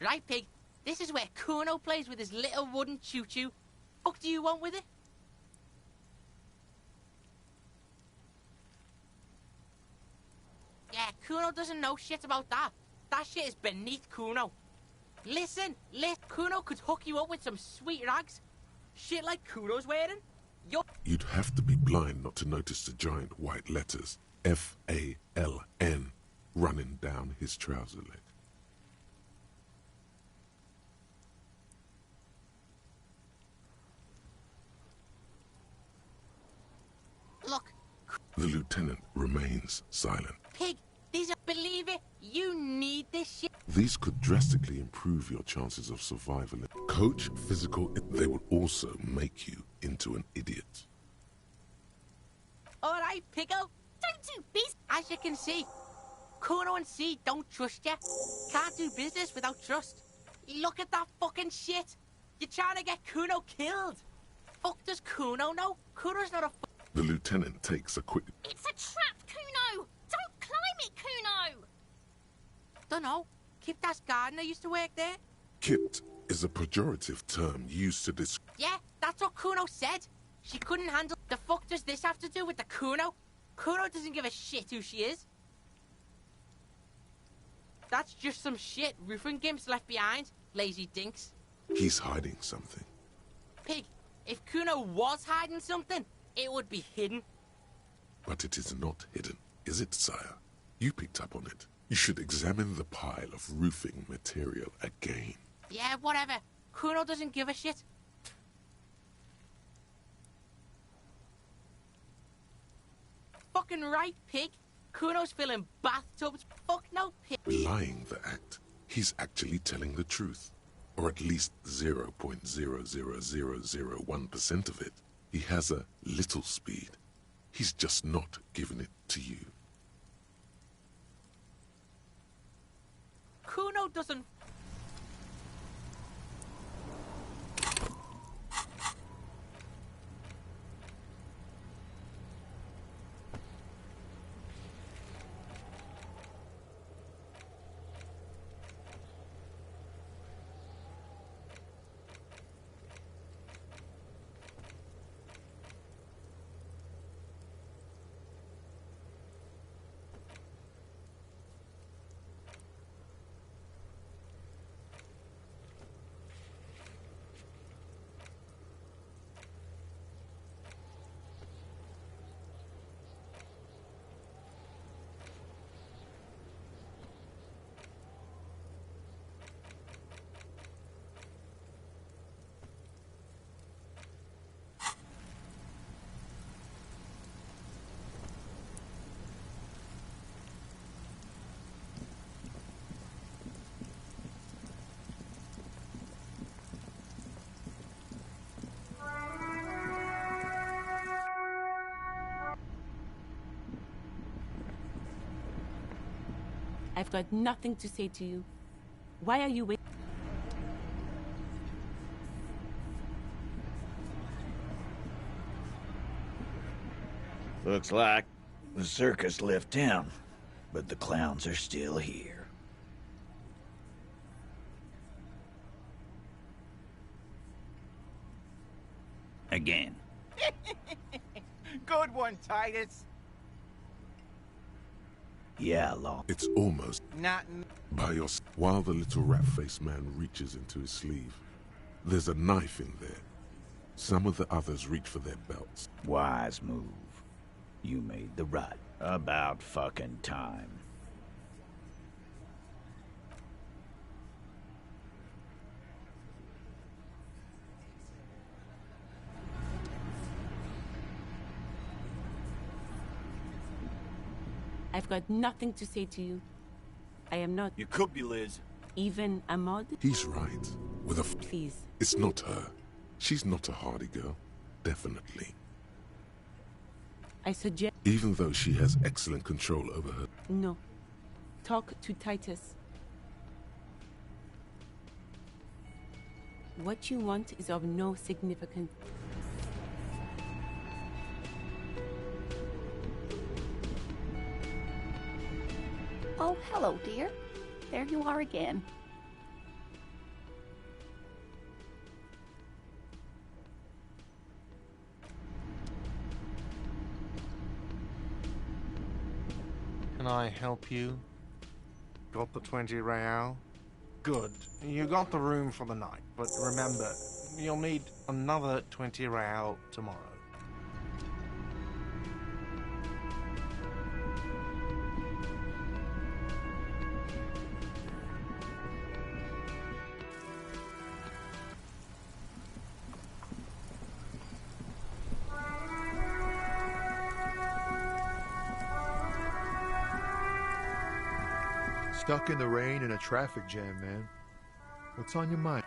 Right, pig. This is where Kuno plays with his little wooden choo-choo. What do you want with it? Yeah, Kuno doesn't know shit about that. That shit is beneath Kuno. Listen, Kuno could hook you up with some sweet rags. Shit like Kuno's wearing. You'd have to be blind not to notice the giant white letters F-A-L-N running down his trouser leg. Look. The lieutenant remains silent. Pig, believe it, you need this shit. These could drastically improve your chances of survival. Coach, physical, they will also make you into an idiot. Alright, Piggo. Don't do business. As you can see, Kuno and C don't trust you. Can't do business without trust. Look at that fucking shit. You're trying to get Kuno killed. Fuck does Kuno know? Kuno's not a The lieutenant takes a quick... It's a trap, Kuno! Don't climb it, Kuno! Dunno. Kiptas gardener used to work there. Kipped is a pejorative term used to describe... Yeah, that's what Kuno said. She couldn't handle... The fuck does this have to do with the Kuno? Kuno doesn't give a shit who she is. That's just some shit roofing gimps left behind, lazy dinks. He's hiding something. Pig, if Kuno was hiding something, it would be hidden. But it is not hidden, is it, sire? You picked up on it. You should examine the pile of roofing material again. Yeah, whatever. Kuno doesn't give a shit. Fucking right, pig. Kuno's filling bathtubs. Fuck no, pig. Lying the act. He's actually telling the truth. Or at least 0.00001% of it. He has a little speed. He's just not giving it to you. Kuno doesn't... I've got nothing to say to you. Why are you waiting? Looks like the circus left town, but the clowns are still here. Again. Good one, Titus. Yeah, Law. It's almost... Not... By your... While the little rat-faced man reaches into his sleeve, there's a knife in there. Some of the others reach for their belts. Wise move. You made the right. About fucking time. I've got nothing to say to you. I am not... You could be, Liz. Even a mod? He's right. With a... Please. It's not her. She's not a hardy girl, definitely. I suggest... Even though she has excellent control over her. No. Talk to Titus. What you want is of no significance. Oh, hello, dear. There you are again. Can I help you? Got the 20 real? Good. You got the room for the night, but remember, you'll need another 20 real tomorrow. Stuck in the rain in a traffic jam, man. What's on your mind?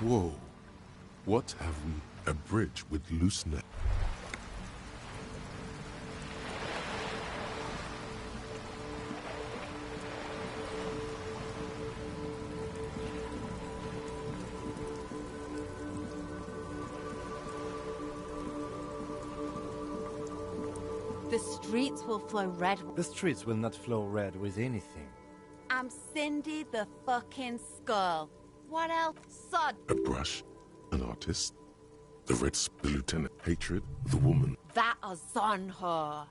Whoa. What have we? A bridge with loose net. The streets will flow red. The streets will not flow red with anything. I'm Cindy the fucking Skull. What else? Sod. A brush. An artist. The the lieutenant. Hatred. The woman. That is on her.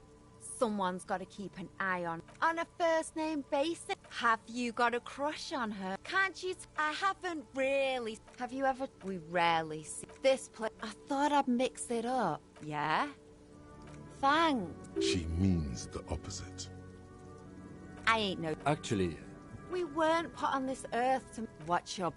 Someone's got to keep an eye on a first name basis. Have you got a crush on her? Can't you? I haven't really. Have you ever? We rarely see this place. I thought I'd mix it up. Yeah? Thanks. She means the opposite. I ain't no. Actually, We weren't put on this earth to watch your.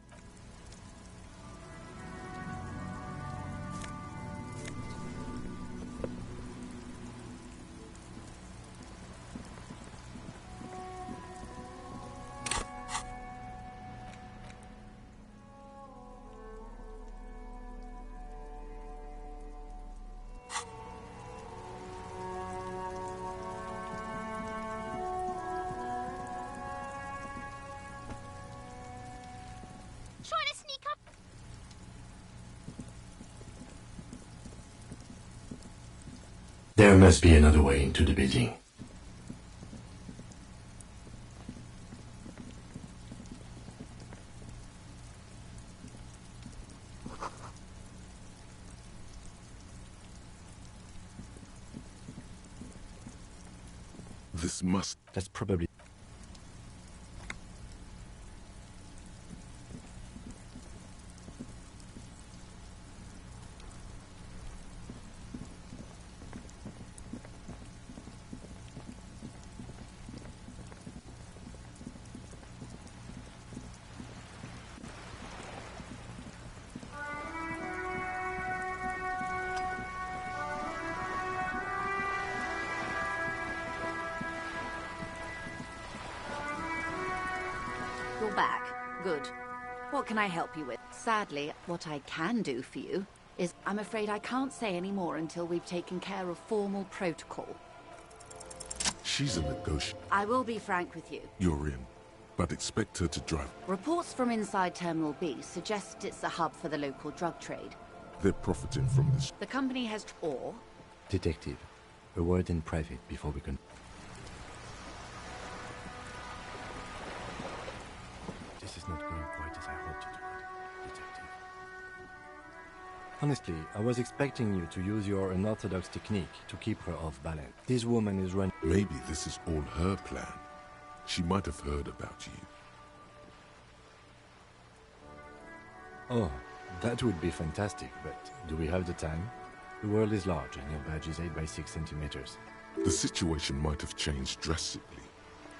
Trying to sneak up. there must be another way into the building. This must... That's probably... You're back. Good. What can I help you with? Sadly, what I can do for you is I'm afraid I can't say any more until we've taken care of formal protocol. She's a negotiator. I will be frank with you. You're in, but expect her to drive. Reports from inside Terminal B suggest it's a hub for the local drug trade. They're profiting from this. The company has... or... Detective, a word in private before we can... This is not going quite as I hoped it would, Detective. Honestly, I was expecting you to use your unorthodox technique to keep her off balance. This woman is running... Maybe this is all her plan. She might have heard about you. Oh, that would be fantastic, but do we have the time? The world is large and your badge is 8 by 6 centimeters. The situation might have changed drastically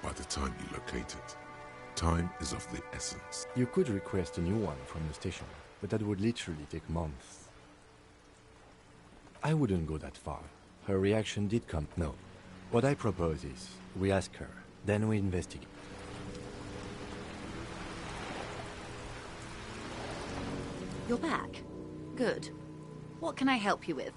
by the time you locate it. Time is of the essence. You could request a new one from the station, but that would literally take months. I wouldn't go that far. Her reaction did come. No. What I propose is, we ask her, then we investigate. You're back. Good. What can I help you with?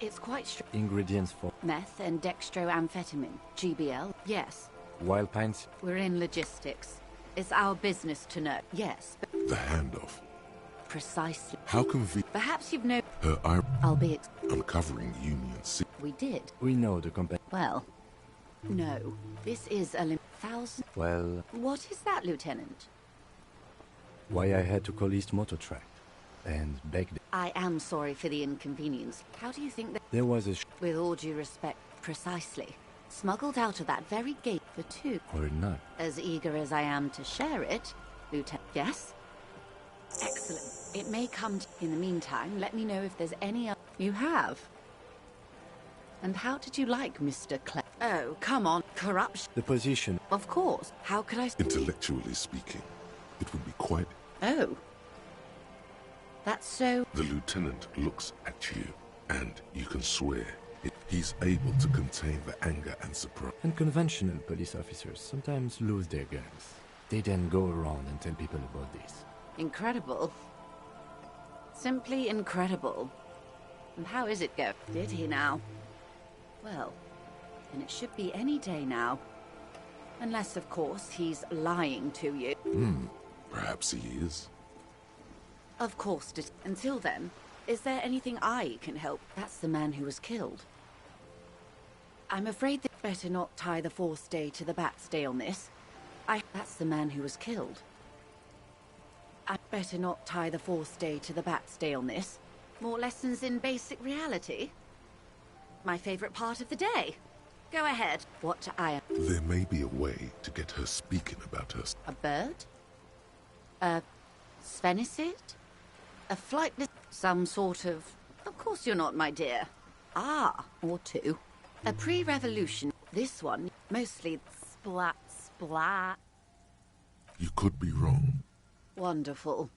It's quite Ingredients for... Meth and dextroamphetamine. GBL? Yes. Wild pines? We're in logistics. It's our business to know. Yes, but... The handoff. Precisely. How convenient. Perhaps you've known... Her Albeit... Uncovering Union C. We did. We know the company... Well... No. This is a thousand... Well... What is that, Lieutenant? Why I had to call East Motor Track. And beg them. I am sorry for the inconvenience. How do you think that... There was a... With all due respect, precisely. Smuggled out of that very gate for two. Or not. As eager as I am to share it, Lieutenant... Yes? Excellent. It may come to... In the meantime, let me know if there's any other... You have? And how did you like Mr. Clay? Oh, come on. Corruption. The position... Of course. How could I... Intellectually speaking, it would be quite... Oh. That's so... The lieutenant looks at you, and you can swear he's able to contain the anger and surprise. And conventional police officers sometimes lose their guns. They then go around and tell people about this. Incredible. Simply incredible. And how is it go? Did he now? Well, then it should be any day now. Unless, of course, he's lying to you. Perhaps he is. Of course. Until then, is there anything I can help? That's the man who was killed. I'm afraid they'd better not tie the forestay to the backstay on this. That's the man who was killed. I'd better not tie the forestay to the backstay on this. More lessons in basic reality? My favorite part of the day. Go ahead. What I... There may be a way to get her speaking about her... A bird? A Svenicid? A flightless... Some sort of... Of course you're not, my dear. Ah, or two. A pre-revolution. This one, mostly splat, splat. You could be wrong. Wonderful.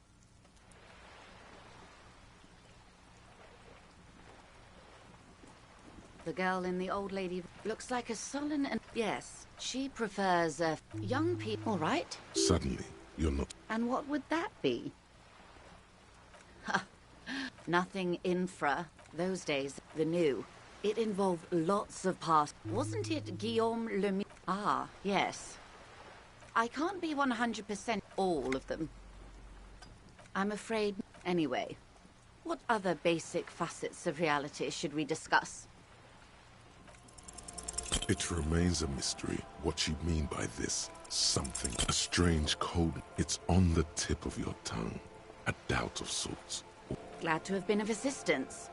The girl in the old lady looks like a sullen and... Yes, she prefers, young people, all right? Suddenly, you're not... And what would that be? Nothing infra. Those days, the new. It involved lots of past. Wasn't it Guillaume Lemire? Ah, yes. I can't be 100% all of them. I'm afraid... Anyway, what other basic facets of reality should we discuss? It remains a mystery what you mean by this something. A strange code. It's on the tip of your tongue. A doubt of sorts. Glad to have been of assistance.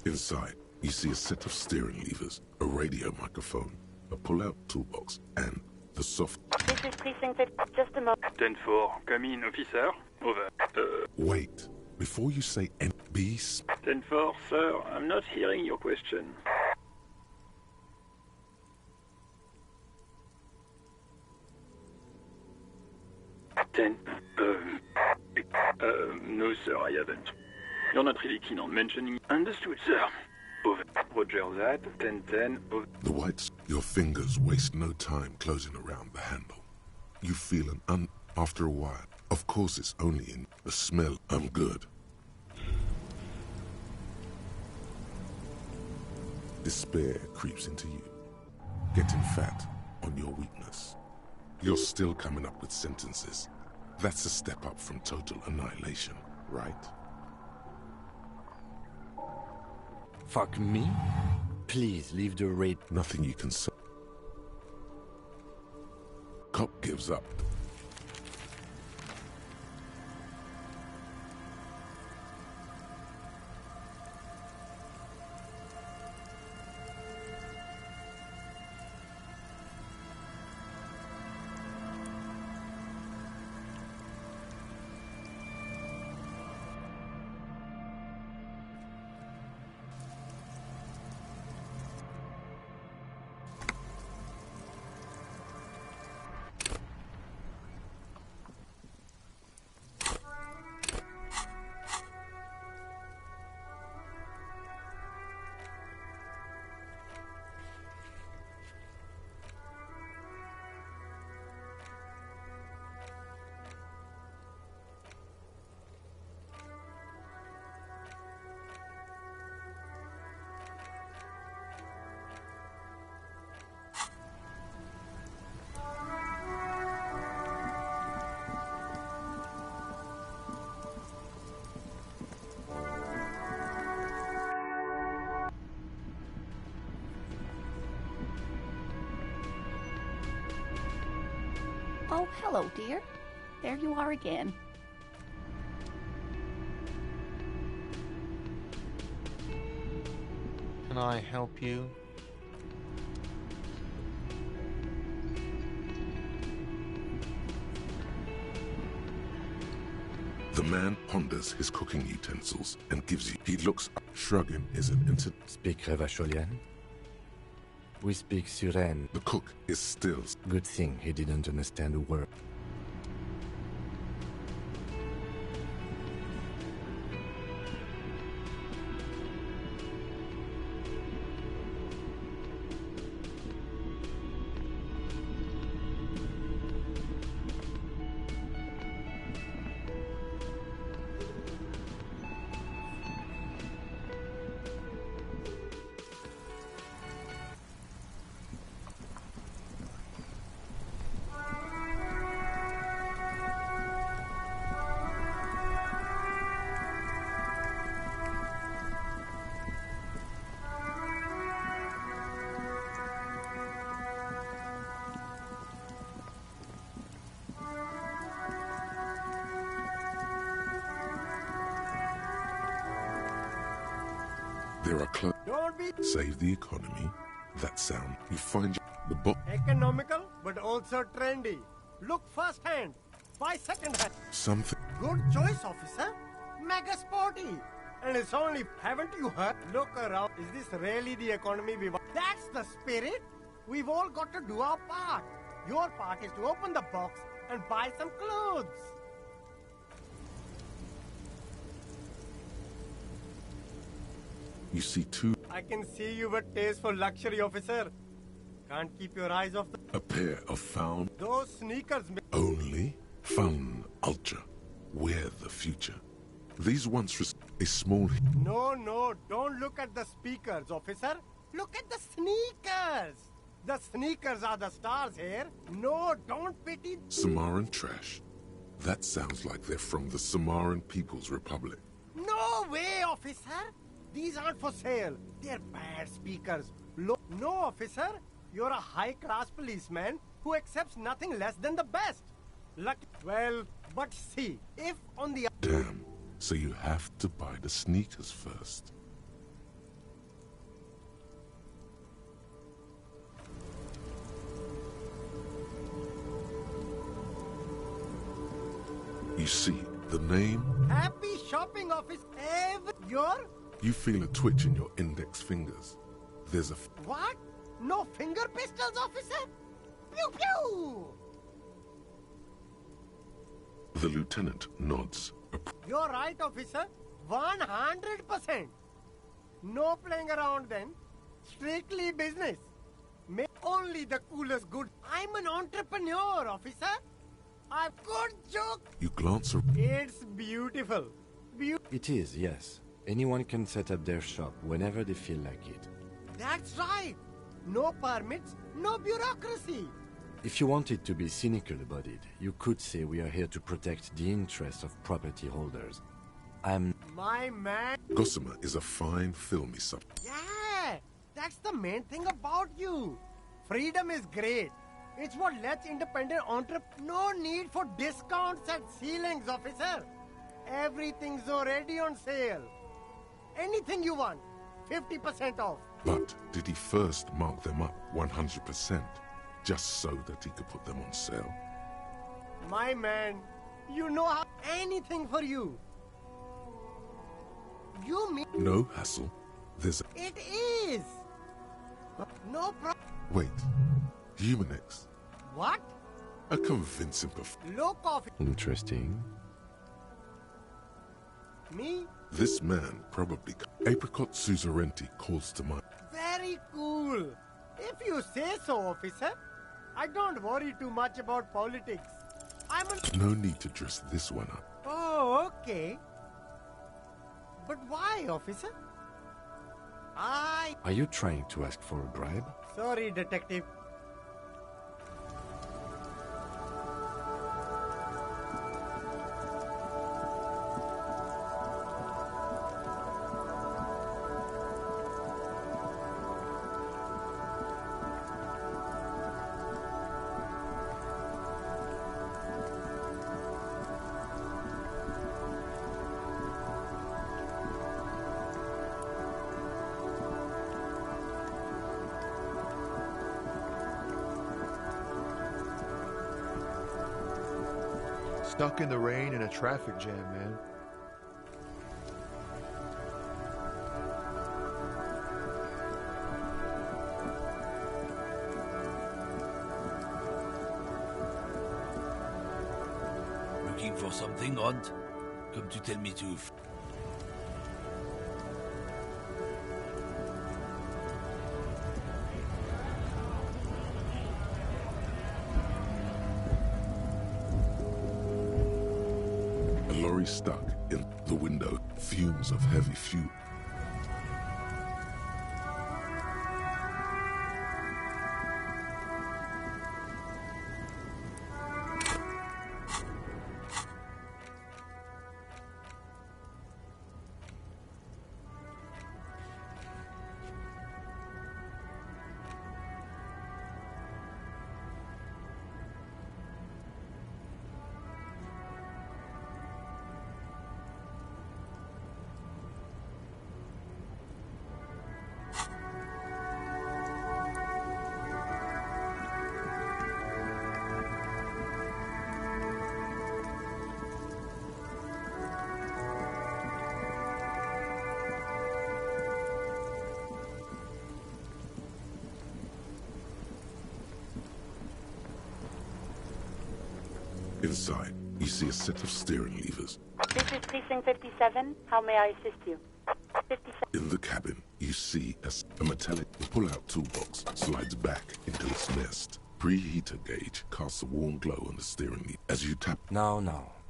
Inside, you see a set of steering levers, a radio microphone, a pull-out toolbox, and the soft... This is Precinct 50. Just a moment. 10-4, come in, officer. Over. Wait. Before you say beast... 10-4, sir, I'm not hearing your question. No, sir, I haven't. You're not really keen on mentioning... Understood, sir. Over. Roger that. 10-10, over. The whites... Your fingers waste no time closing around the handle. You feel after a while. Of course it's only in the smell. I'm good. Despair creeps into you, getting fat on your weakness. You're still coming up with sentences. That's a step up from total annihilation, right? Fuck me? Please leave the raid. Nothing you can say. Cop gives up. Oh, hello, dear. There you are again. Can I help you? The man ponders his cooking utensils and gives you... He looks up, shrugging is an Speak Revacholian? We speak Suren. The cook is still... Good thing he didn't understand a word. There are Don't be... Save the economy. That sound. You find the book. Economical, but also trendy. Look first-hand. Buy second-hand. Something. Good choice, officer. Mega sporty. And it's only... Haven't you heard? Look around. Is this really the economy we want? That's the spirit. We've all got to do our part. Your part is to open the box and buy some clothes. You see two... I can see you've a taste for luxury, officer. Can't keep your eyes off the... A pair of found... Those sneakers... Only found ultra. We're the future. These once... A small... No, don't look at the speakers, officer. Look at the sneakers. The sneakers are the stars here. No, don't pity... Samaran trash. That sounds like they're from the Samaran People's Republic. No way, officer. These aren't for sale. They're bad speakers. No, officer. You're a high-class policeman who accepts nothing less than the best. Lucky. Well, but see, if on the... Damn. So you have to buy the sneakers first. You see the name. Happy shopping office your... You feel a twitch in your index fingers. There's a... What? No finger pistols, officer? Pew pew! The lieutenant nods. You're right, officer. 100%. No playing around then. Strictly business. Make only the coolest good. I'm an entrepreneur, officer. I've good joke. You glance around. It's beautiful. It is, yes. Anyone can set up their shop whenever they feel like it. That's right. No permits, no bureaucracy. If you wanted to be cynical about it, you could say we are here to protect the interests of property holders. My man. Gossamer is a fine, filmy subject. Yeah, that's the main thing about you. Freedom is great. It's what lets independent entrepreneurs. No need for discounts at ceilings, officer. Everything's already on sale. Anything you want, 50% off. But did he first mark them up 100%, just so that he could put them on sale? My man, you know how anything for you. You mean... No hassle. There's a... It is! No problem. Wait. Humanex. What? A convincing Low coffee. Interesting. Me? This man probably... Apricot Suzerainty calls to mind. Very cool. If you say so, officer. I don't worry too much about politics. No need to dress this one up. Oh, okay. But why, officer? Are you trying to ask for a bribe? Sorry, detective. Stuck in the rain in a traffic jam, man. Looking for something, Ront? Come to tell me to... Lorry stuck in the window, fumes of heavy fuel. Inside, you see a set of steering levers. This is Precinct 57. How may I assist you? 57. In the cabin, you see a metallic pull-out toolbox slides back into its nest. Preheater gauge casts a warm glow on the steering lever as you tap. No,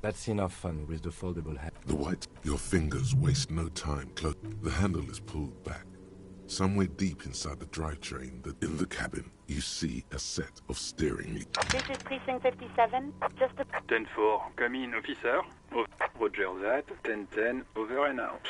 that's enough fun with the foldable hand. The white, your fingers waste no time. The handle is pulled back. Somewhere deep inside the drivetrain, in the cabin, you see a set of steering levers. This is Precinct 57. Just a... 10-4, come in, officer. Roger that. 10-10, over and out.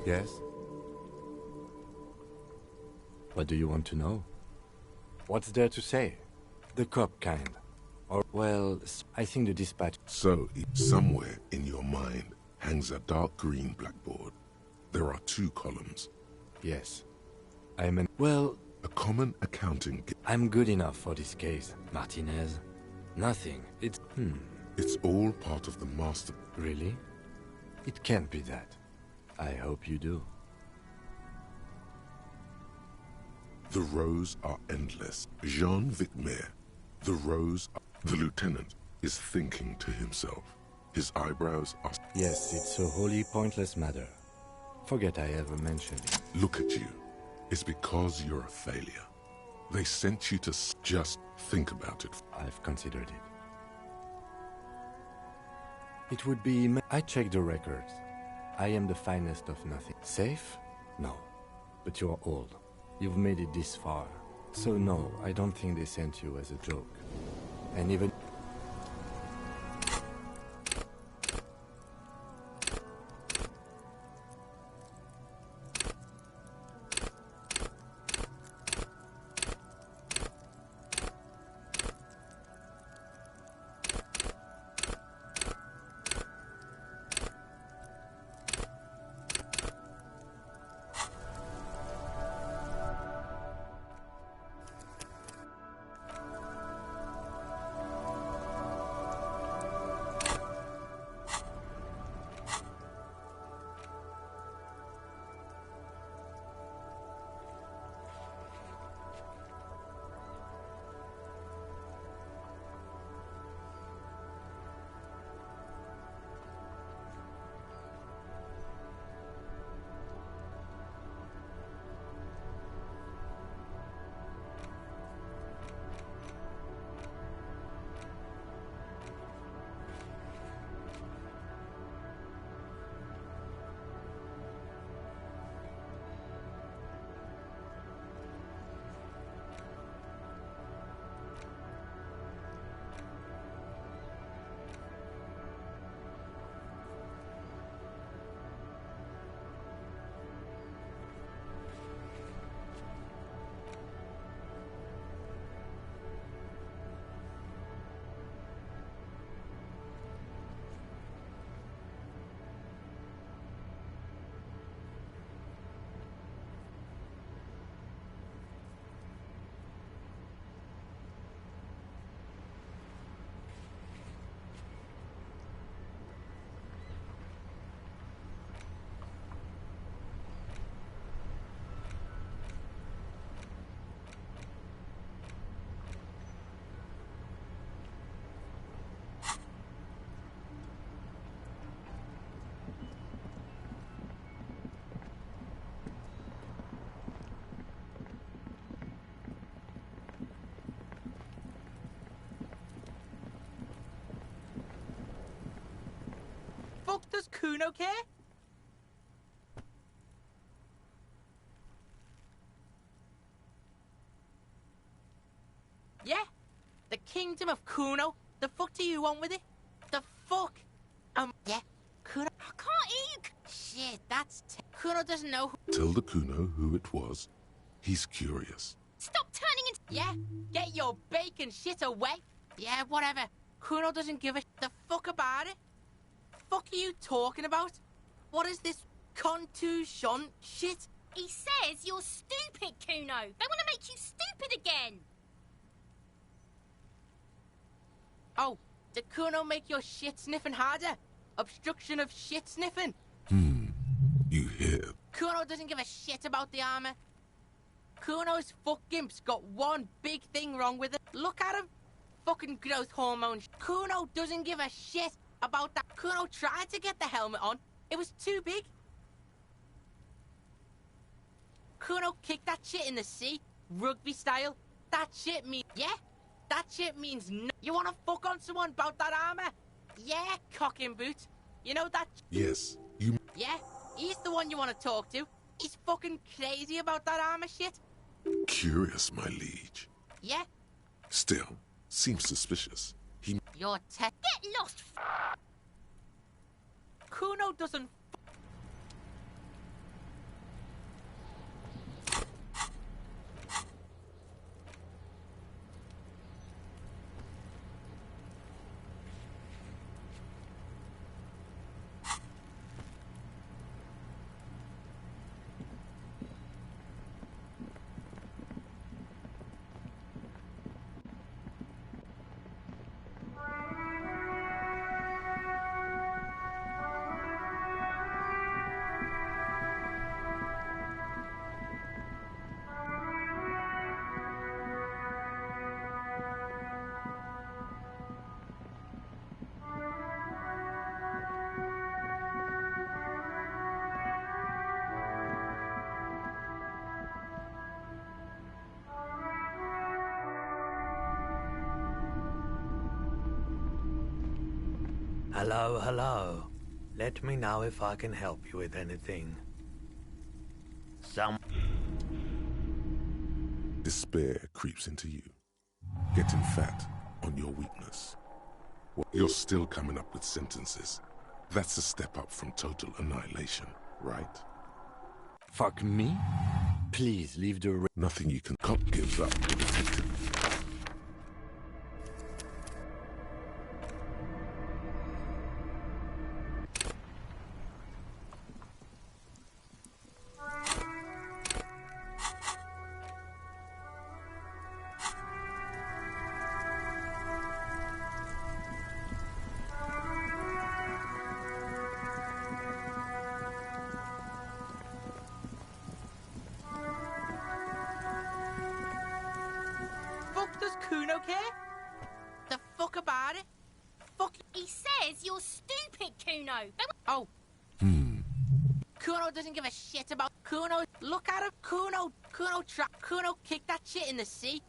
Yes? What do you want to know? What's there to say? The cop kind. Or, well, I think the dispatch... So, somewhere in your mind hangs a dark green blackboard. There are 2 columns. Yes. I'm an... Well... A common accounting... I'm good enough for this case, Martinez. Nothing. It's... It's all part of the master... Really? It can't be that. I hope you do. The rows are endless. Jean Vicmer. The rows are... The lieutenant is thinking to himself. His eyebrows are... Yes, it's a wholly pointless matter. Forget I ever mentioned it. Look at you. It's because you're a failure. They sent you to just think about it. I've considered it. It would be... I checked the records. I am the finest of nothing. Safe? No. But you're old. You've made it this far. So no, I don't think they sent you as a joke. And even... Fuck does Kuno care? Yeah? The kingdom of Kuno? The fuck do you want with it? The fuck? Yeah? Kuno? I can't eat. Shit, that's... Kuno doesn't know who... Tell the Kuno who it was. He's curious. Stop turning into... Yeah? Get your bacon shit away. Yeah, whatever. Kuno doesn't give a... The fuck about it? Fuck are you talking about? What is this contusion shit? He says you're stupid, Kuno. They want to make you stupid again. Oh, did Kuno make your shit sniffing harder? Obstruction of shit sniffing? You hear? Kuno doesn't give a shit about the armor. Kuno's fuck gimp's got one big thing wrong with it. Look at him. Fucking growth hormone. Kuno doesn't give a shit about that. Kuno tried to get the helmet on. It was too big. Kuno kicked that shit in the sea, rugby style. That shit means... Yeah? That shit means no. You wanna fuck on someone about that armor? Yeah, cock and boot. You know that... Yes, you... Yeah? He's the one you wanna talk to. He's fucking crazy about that armor shit. Curious, my liege. Yeah? Still, seems suspicious. He... You're Get lost, Kuno doesn't... Hello, hello. Let me know if I can help you with anything. Despair creeps into you, getting fat on your weakness. Well, you're still coming up with sentences. That's a step up from total annihilation, right? Fuck me? Please leave the... Nothing you can... Cop gives up to detective. Fuck does Kuno care? The fuck about it? Fuck. He says you're stupid, Kuno. Oh. Kuno doesn't give a shit about Kuno. Look at him. Kuno kicked that shit in the sea.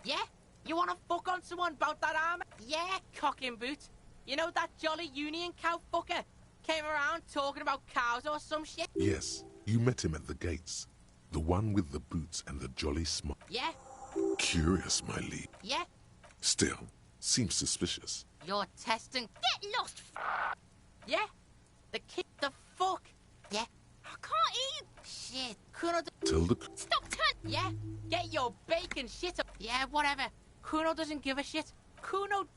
Yeah? You wanna fuck on someone about that armor? Yeah, cock and boot. You know that jolly Union cow fucker came around talking about cows or some shit? Yes, you met him at the gates. The one with the boots and the jolly smile. Yeah? Curious, my lead. Yeah? Still, seems suspicious. You're testing. Get lost. Yeah? The kid. The fuck? Yeah? I can't hear you. Shit. Kuno. Tell the... Stop turning. Yeah? Get your bacon shit up. Yeah, whatever. Kuno doesn't give a shit. Kuno.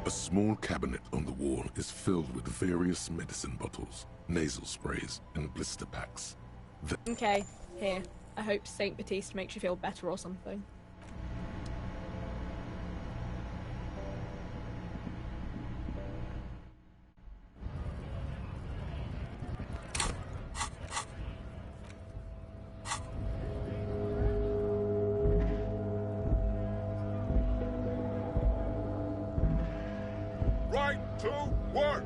A small cabinet on the wall is filled with various medicine bottles, nasal sprays, and blister packs. Okay, here. I hope Saint Baptiste makes you feel better or something. Right to work!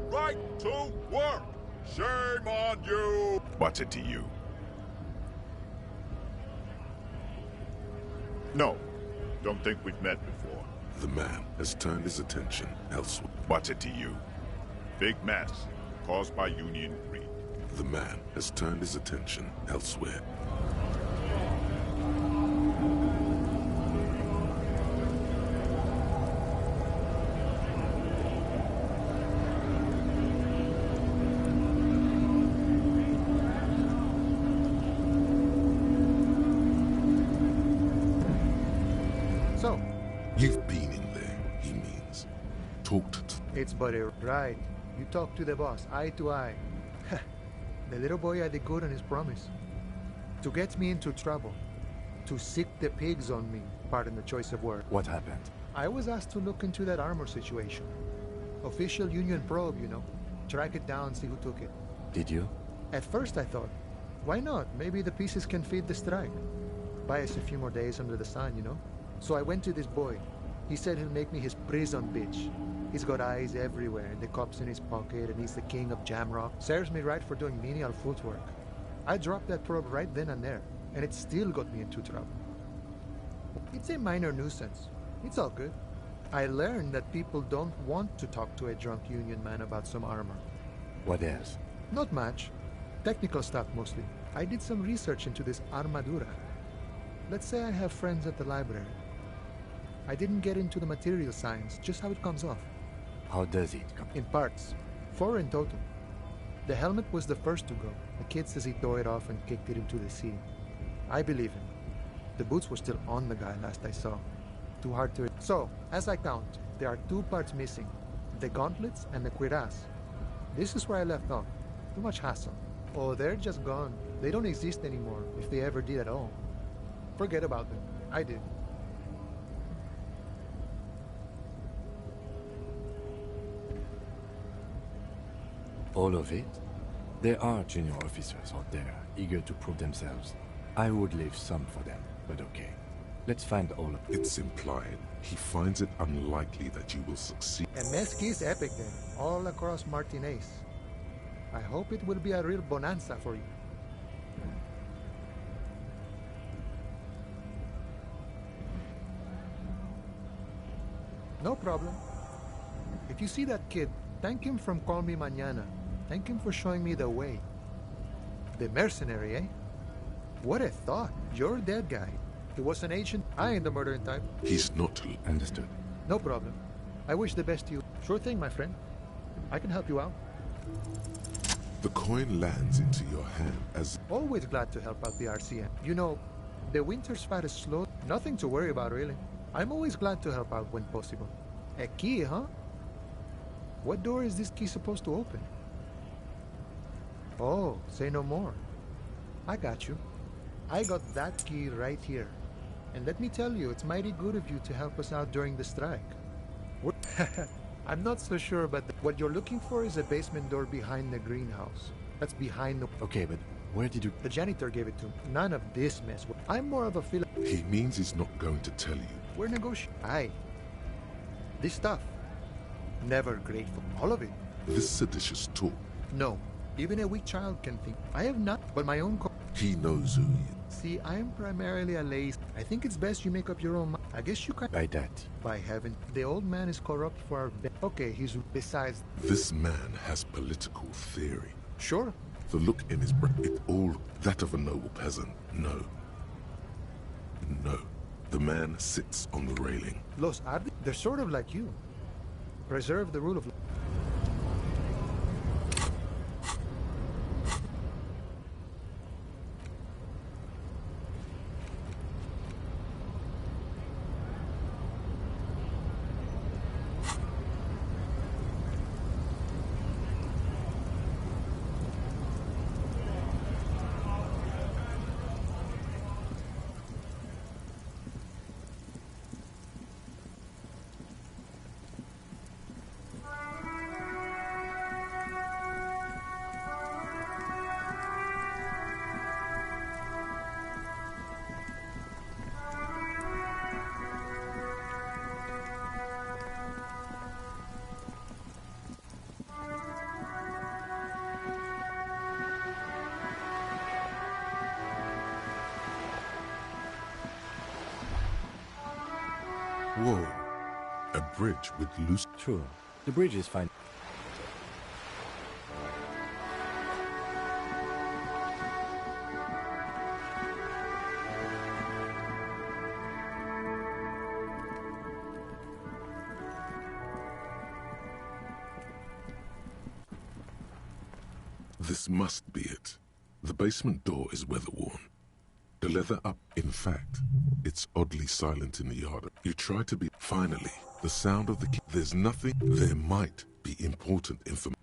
Right to work! Shame on you! What's it to you? No. Don't think we've met before. The man has turned his attention elsewhere. What's it to you? Big mess caused by Union greed. The man has turned his attention elsewhere. So, You've been in there, he means. Talked to... it's buddy, right. You talk to the boss, eye to eye. The little boy had it good on his promise. To get me into trouble. To sick the pigs on me, pardon the choice of word. What happened? I was asked to look into that armor situation. Official Union probe, you know. Track it down, see who took it. Did you? At first I thought, why not? Maybe the pieces can feed the strike. Buy us a few more days under the sun, you know? So I went to this boy. He said he'll make me his prison bitch. He's got eyes everywhere, the cops in his pocket, and he's the king of Jamrock. Serves me right for doing menial footwork. I dropped that probe right then and there, and it still got me into trouble. It's a minor nuisance. It's all good. I learned that people don't want to talk to a drunk Union man about some armor. What else? Not much. Technical stuff mostly. I did some research into this armadura. Let's say I have friends at the library. I didn't get into the material science, just how it comes off. How does it come? In parts. 4 in total. The helmet was the first to go. The kid says he tore it off and kicked it into the sea. I believe him. The boots were still on the guy last I saw. Too hard to... So, as I count, there are 2 parts missing. The gauntlets and the cuirass. This is where I left off. Too much hassle. Oh, they're just gone. They don't exist anymore, if they ever did at all. Forget about them. I did. All of it? There are junior officers out there, eager to prove themselves. I would leave some for them, but okay. Let's find all of it. It's implied. He finds it unlikely that you will succeed. And Mesquite is epic then, all across Martinez. I hope it will be a real bonanza for you. No problem. If you see that kid, thank him from Call Me Mañana. Thank him for showing me the way. The mercenary, eh? What a thought. You're that guy. He was an agent. I ain't the murdering type. He's not. Understood. No problem. I wish the best to you. Sure thing, my friend. I can help you out. The coin lands into your hand as... Always glad to help out the RCM. You know, the winter's fight is slow. Nothing to worry about, really. I'm always glad to help out when possible. A key, huh? What door is this key supposed to open? Oh, say no more. I got you. I got that key right here. And let me tell you, it's mighty good of you to help us out during the strike. I'm not so sure, but what you're looking for is a basement door behind the greenhouse. That's behind the... Okay, but where did you... The janitor gave it to me. None of this mess. I'm more of a feel... He means he's not going to tell you. We're negotiating. Aye. This stuff. Never grateful. All of it. This seditious talk. No. Even a weak child can think. I have not, but my own... He knows who he is. See, I am primarily a lazy. I think it's best you make up your own mind. I guess you can... By that. By heaven. The old man is corrupt for our... Okay, he's... Besides... This man has political theory. Sure. The look in his breath, it all... That of a noble peasant. No. No. The man sits on the railing. Los Ardi... They're sort of like you. Preserve the rule of... Whoa. A bridge with loose... Sure. The bridge is fine. This must be it. The basement door is weather-worn. The leather up, in fact, it's oddly silent in the yard. You try to be... Finally, the sound of the key. There's nothing. There might be important information.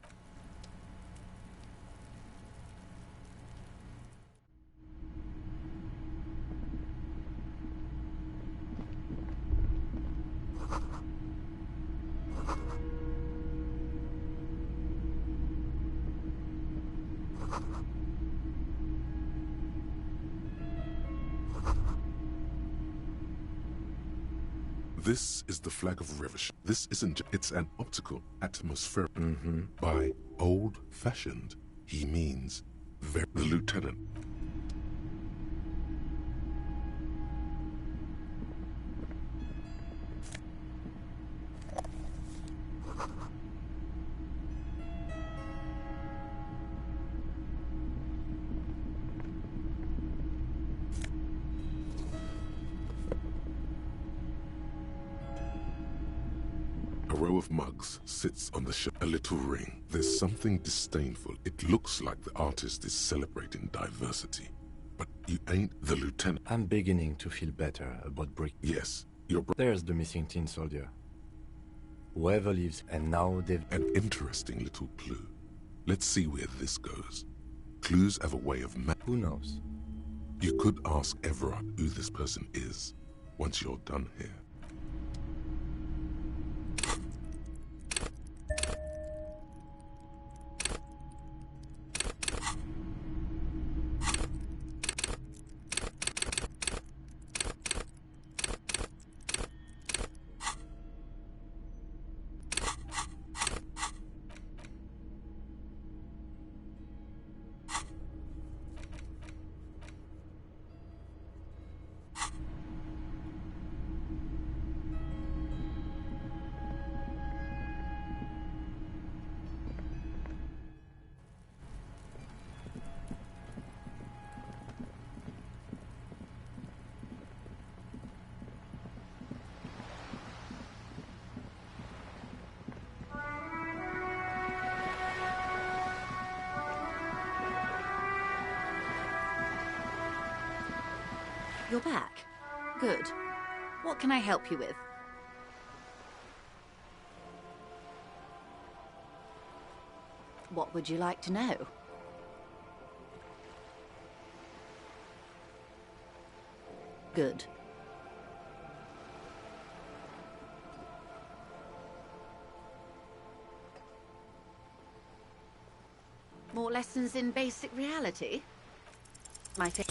This is the flag of Revish. This isn't... It's an optical atmosphere. By old-fashioned, he means the lieutenant. A row of mugs sits on the shelf. A little ring. There's something disdainful. It looks like the artist is celebrating diversity. But you ain't the lieutenant. I'm beginning to feel better about Brick. Yes, you're... There's the missing tin soldier. Whoever lives, and now they've... An interesting little clue. Let's see where this goes. Clues have a way of... Who knows? You could ask Everard who this person is once you're done here. You're back. Good. What can I help you with? What would you like to know? Good. More lessons in basic reality?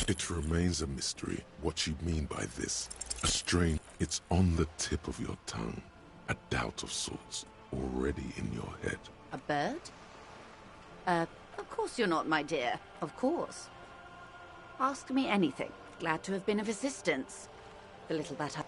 It remains a mystery what you mean by this. A strain, it's on the tip of your tongue. A doubt of sorts, already in your head. A bird? Of course you're not, my dear. Of course. Ask me anything. Glad to have been of assistance. The little that I...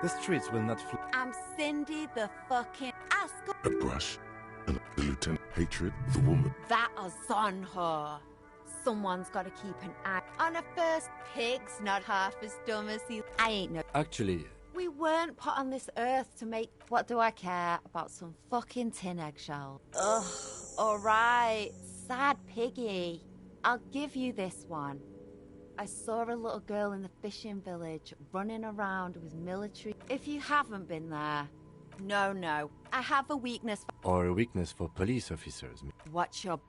The streets will not fly. I'm Cindy the fucking Ascot. A brush, and the lieutenant, hatred, the woman. That is on her. Someone's got to keep an eye on a first. Pig's not half as dumb as he. I ain't no. Actually, we weren't put on this earth to make. What do I care about some fucking tin eggshell? Ugh. All right, sad piggy. I'll give you this one. I saw a little girl in the fishing village running around with military. If you haven't been there, no. I have a weakness for... Or a weakness for police officers. What's your...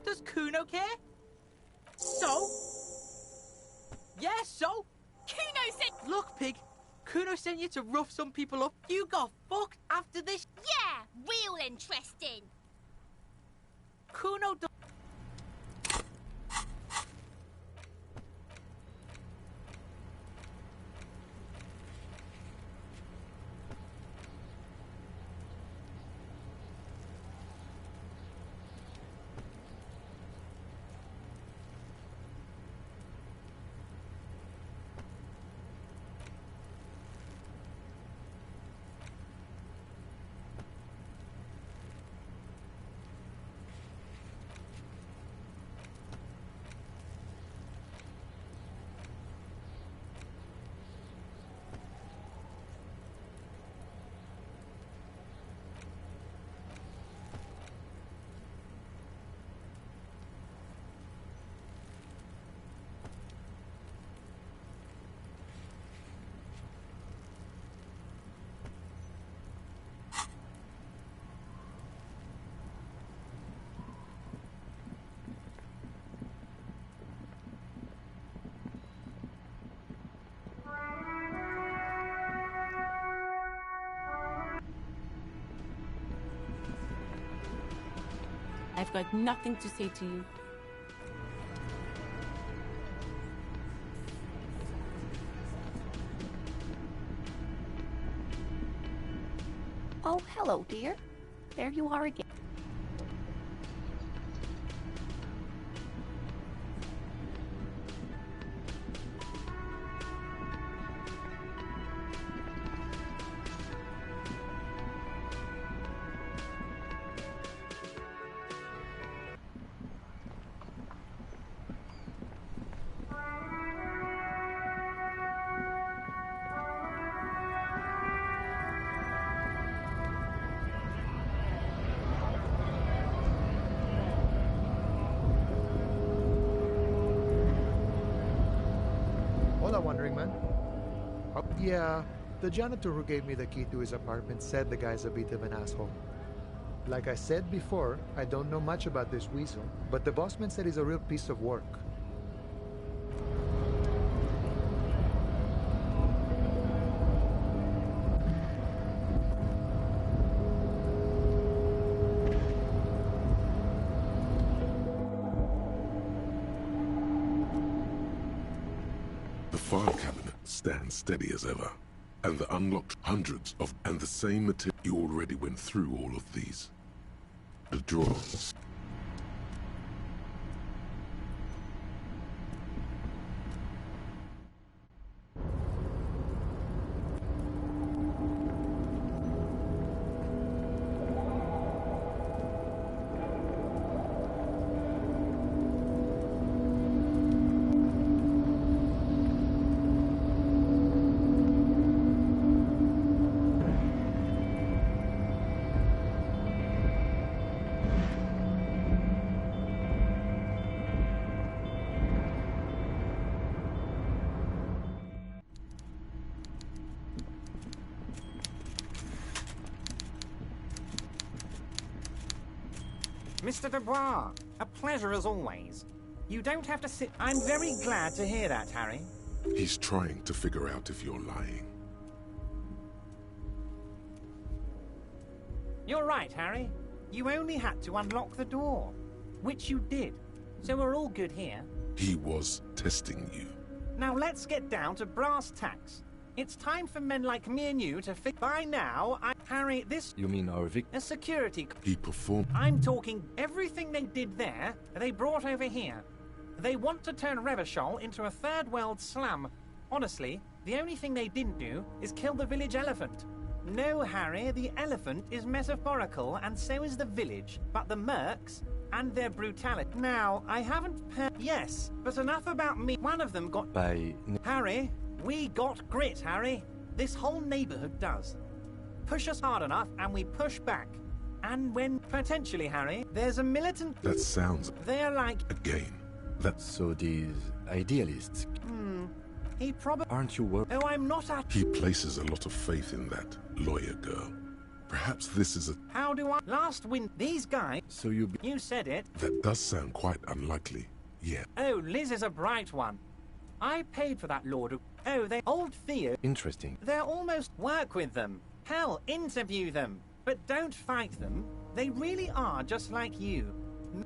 Does Kuno care? So? Yeah, so? Kuno said... Look, pig. Kuno sent you to rough some people up. You got fucked after this. Yeah, real interesting. Kuno do... I've got nothing to say to you. Oh, hello, dear. There you are again. All a wandering man. Oh, yeah, the janitor who gave me the key to his apartment said the guy's a bit of an asshole. Like I said before, I don't know much about this weasel, but the bossman said he's a real piece of work. The file cabinet stands steady as ever, and the unlocked hundreds of and the same material. You already went through all of these. The drawers. Mr. Dubois, a pleasure as always. You don't have to sit... I'm very glad to hear that, Harry. He's trying to figure out if you're lying. You're right, Harry. You only had to unlock the door, which you did. So we're all good here. He was testing you. Now let's get down to brass tacks. It's time for men like me and you to fix... By now, Harry, this... You mean our a security... He performed... I'm talking everything they did there, they brought over here. They want to turn Revachol into a third world slum. Honestly, the only thing they didn't do is kill the village elephant. No, Harry, the elephant is metaphorical, and so is the village. But the mercs and their brutality... Now, I haven't... Yes, but enough about me. One of them got... By... Harry... We got grit, Harry. This whole neighborhood does. Push us hard enough, and we push back. And when, potentially, Harry, there's a militant... That sounds... They're like... Again. That's... So these idealists... He probably... Aren't you worried? Oh, I'm not at... He places a lot of faith in that lawyer girl. Perhaps this is a... How do I... Last win... These guys... So you... You said it. That does sound quite unlikely. Yeah. Oh, Liz is a bright one. I paid for that lord. Oh, they old Theo. Interesting. They're almost work with them. Hell, interview them. But don't fight them. They really are just like you.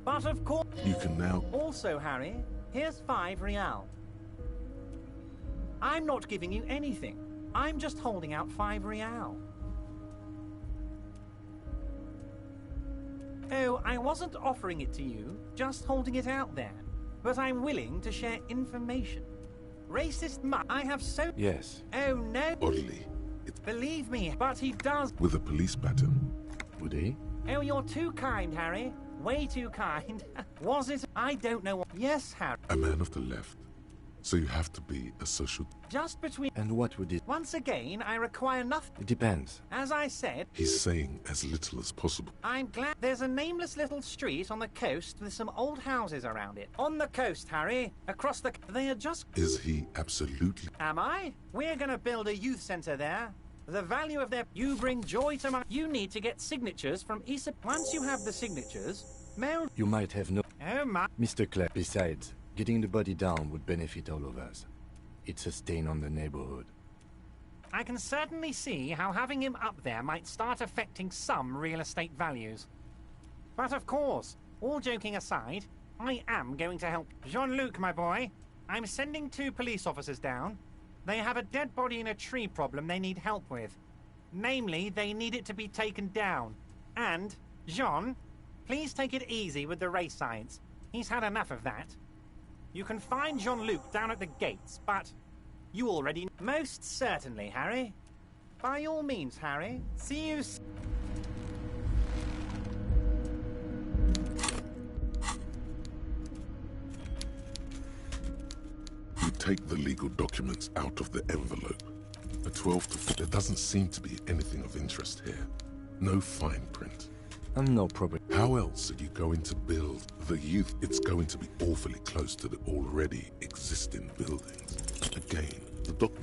But of course... You can now... Also, Harry, here's 5 real. I'm not giving you anything. I'm just holding out 5 real. Oh, I wasn't offering it to you, just holding it out there. But I'm willing to share information. Racist I have so... Yes. Oh, no. Oddly. Believe me, but he does... With a police baton. Would he? Oh, you're too kind, Harry. Way too kind. Was it? I don't know what... Yes, Harry. A man of the left. So you have to be a social... Just between... And what would it... Once again, I require nothing... It depends. As I said... He's saying as little as possible. I'm glad there's a nameless little street on the coast with some old houses around it. On the coast, Harry. Across the... They are just... Is he absolutely... Am I? We're gonna build a youth center there. The value of their... You bring joy to my... You need to get signatures from Issa... Once you have the signatures... Mail... You might have no... Oh, my... Mr. Clare, besides... Getting the body down would benefit all of us. It's a stain on the neighborhood. I can certainly see how having him up there might start affecting some real estate values. But of course, all joking aside, I am going to help. Jean-Luc, my boy, I'm sending 2 police officers down. They have a dead body in a tree problem they need help with. Namely, they need it to be taken down. And, Jean, please take it easy with the race science. He's had enough of that. You can find Jean-Luc down at the gates, but you already... Most certainly, Harry. By all means, Harry. See you... You take the legal documents out of the envelope. A 12 to 4... There doesn't seem to be anything of interest here. No fine print. And no problem. How else are you going to build the youth? It's going to be awfully close to the already existing buildings. Again, the doctor.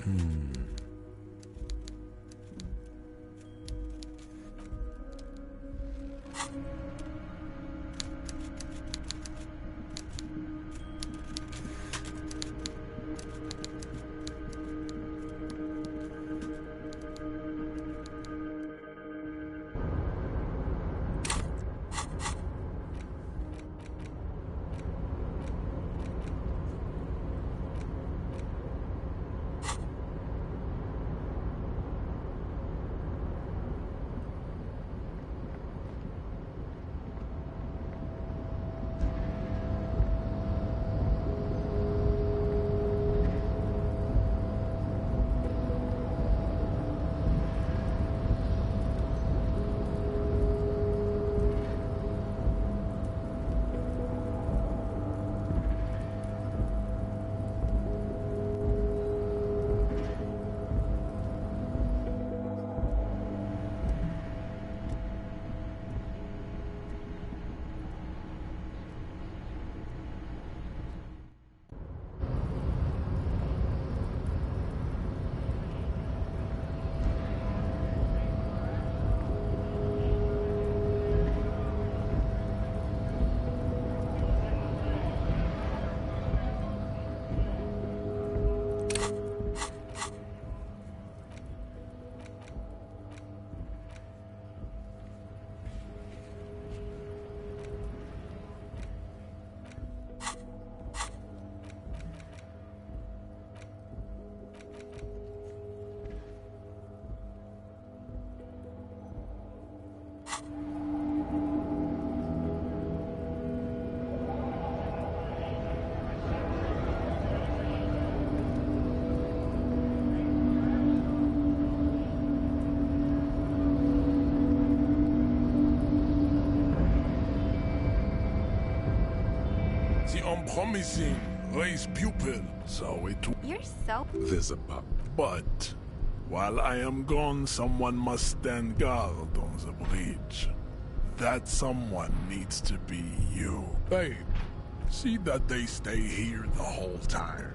Unpromising, raise pupil, so it... You're so... There's a but. But, while I am gone, someone must stand guard on the bridge. That someone needs to be you. Babe, see that they stay here the whole time.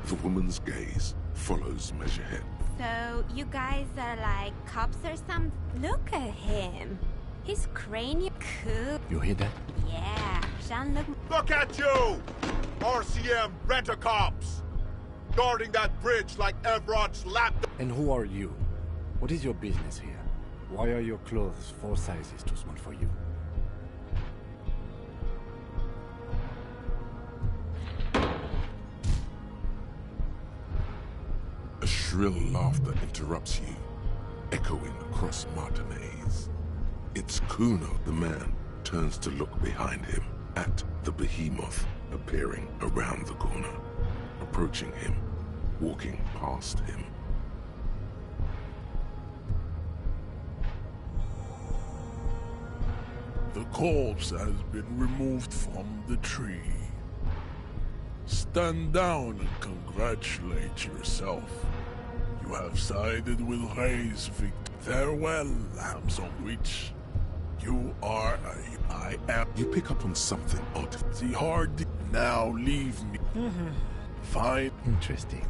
The woman's gaze follows Measurehead. So, you guys are like cops or something? Look at him. His cranium cool. You hear that? Yeah, Jean-Luc... Look at you! RCM rent-a-cops! Guarding that bridge like Everard's laptop. And who are you? What is your business here? Why are your clothes 4 sizes too small for you? A shrill laughter interrupts you, echoing across Martinez. It's Kuno. The man turns to look behind him at the behemoth appearing around the corner, approaching him, walking past him. The corpse has been removed from the tree. Stand down and congratulate yourself. You have sided with Ray's victim. Farewell, Hamson Witch. You are I am. You pick up on something odd. The hard. Now leave me. Fine. Interesting.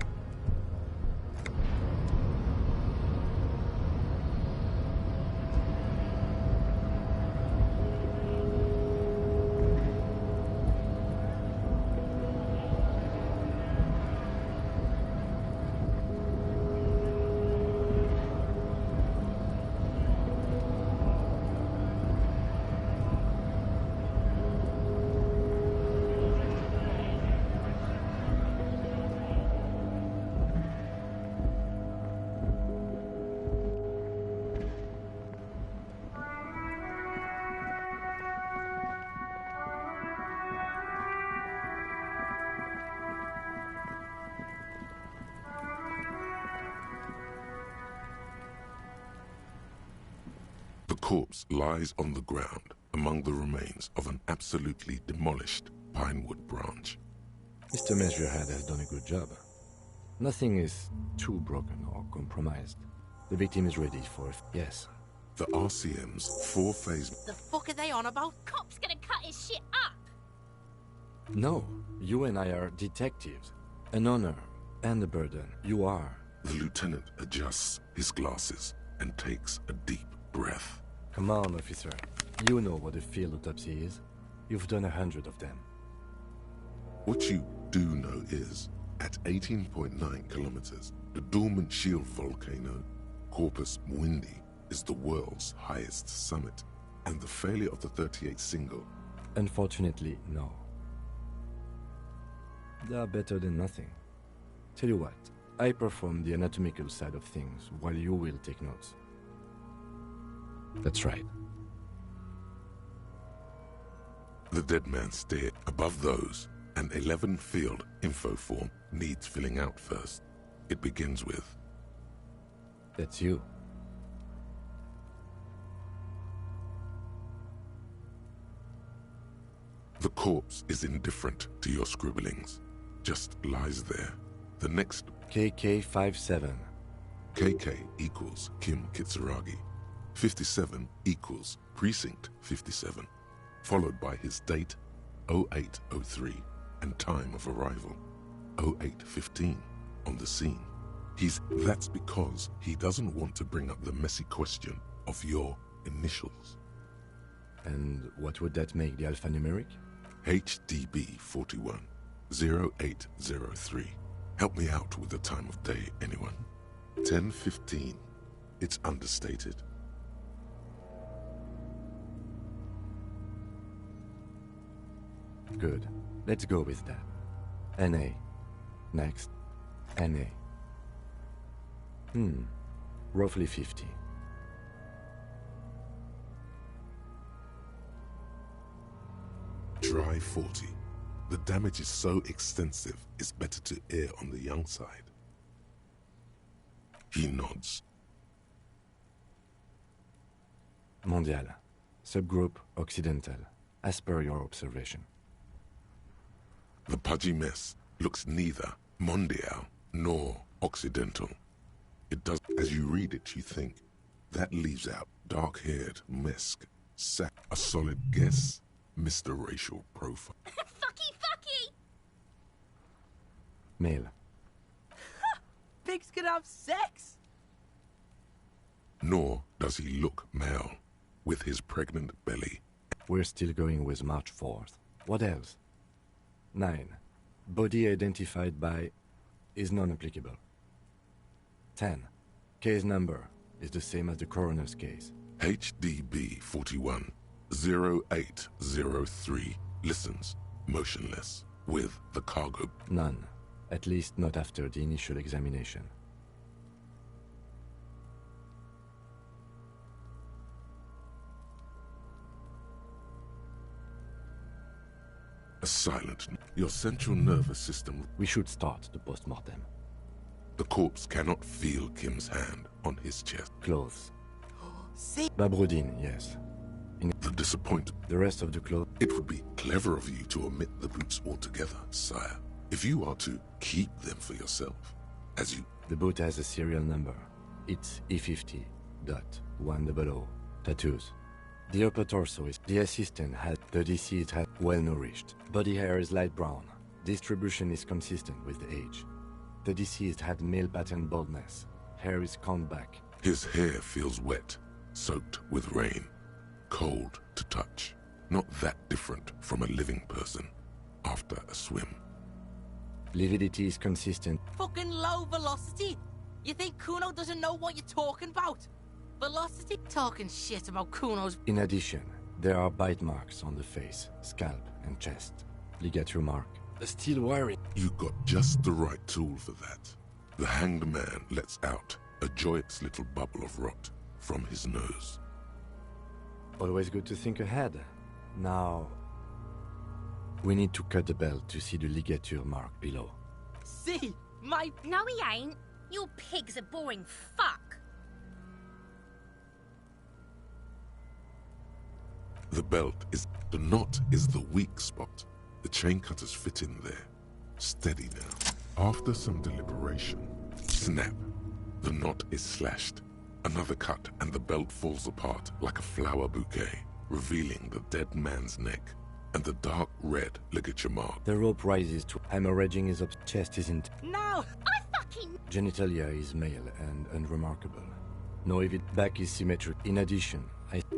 The corpse lies on the ground among the remains of an absolutely demolished pinewood branch. Mr. Measurehead has done a good job. Nothing is too broken or compromised. The victim is ready for yes. The RCM's 4-phase... The fuck are they on about? Cop's gonna cut his shit up. No, you and I are detectives. An honor and a burden. You are. The lieutenant adjusts his glasses and takes a deep breath. Come on, officer. You know what a field autopsy is. You've done 100 of them. What you do know is, at 18.9 kilometers, the dormant shield volcano, Corpus Mundi, is the world's highest summit, and the failure of the 38 single... Unfortunately, no. They are better than nothing. Tell you what, I perform the anatomical side of things while you will take notes. That's right. The dead man stared. Above those, an 11-field info form needs filling out first. It begins with... That's you. The corpse is indifferent to your scribblings. Just lies there. The next... KK57. KK equals Kim Kitsuragi. 57 equals Precinct 57. Followed by his date, 0803, and time of arrival, 0815, on the scene. That's because he doesn't want to bring up the messy question of your initials. And what would that make the alphanumeric? HDB 41, 0803. Help me out with the time of day, anyone? 10:15. It's understated. Good. Let's go with that. NA. Next. NA. Roughly 50. Dry 40. The damage is so extensive, it's better to err on the young side. He nods. Mondial. Subgroup Occidental. As per your observation. The pudgy mess looks neither mondial nor occidental. It does. As you read it, you think, that leaves out dark-haired Mesk. A solid guess, Mr. Racial Profile. Fucky! Male. Pigs can have sex! Nor does he look male, with his pregnant belly. We're still going with March 4th. What else? 9. Body identified by is non-applicable. 10. Case number is the same as the coroner's case. HDB 41 0803 listens, motionless, with the cargo. None. At least not after the initial examination. Silent. Your central nervous system... We should start the post-mortem. The corpse cannot feel Kim's hand on his chest. Clothes. See? Babrodine, yes. The disappointment. The rest of the clothes... It would be clever of you to omit the boots altogether, sire. If you are to keep them for yourself, as you... The boot has a serial number. It's E50.100. Tattoos. The upper torso is... The assistant has... The deceased has... Well-nourished. Body hair is light brown. Distribution is consistent with the age. The deceased had male pattern baldness. Hair is combed back. His hair feels wet, soaked with rain. Cold to touch. Not that different from a living person after a swim. Lividity is consistent. Fucking low velocity! You think Kuno doesn't know what you're talking about? Velocity? Talking shit about Kuno's... In addition, there are bite marks on the face, scalp, and chest. Ligature mark. A steel wiring. You got just the right tool for that. The hanged man lets out a joyous little bubble of rot from his nose. Always good to think ahead. Now, we need to cut the belt to see the ligature mark below. See? My... No, he ain't. Your pig's a boring fuck. The belt is... The knot is the weak spot. The chain cutters fit in there. Steady now. After some deliberation, snap. The knot is slashed. Another cut and the belt falls apart like a flower bouquet, revealing the dead man's neck and the dark red ligature mark. The rope rises to hemorrhaging his chest isn't. No! I fucking... Genitalia is male and unremarkable. No back is symmetric. In addition,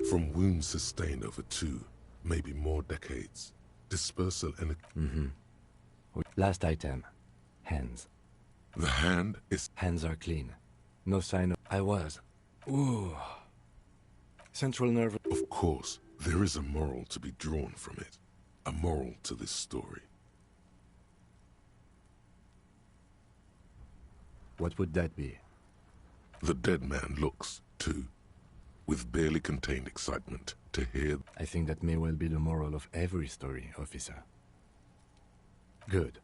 From wounds sustained over 2, maybe more decades, dispersal and... Last item. Hands. The hand is... Hands are clean. No sign of... I was. Ooh. Central nerve... Of course, there is a moral to be drawn from it. A moral to this story. What would that be? The dead man looks, too, with barely contained excitement to hear... I think that may well be the moral of every story, officer. Good.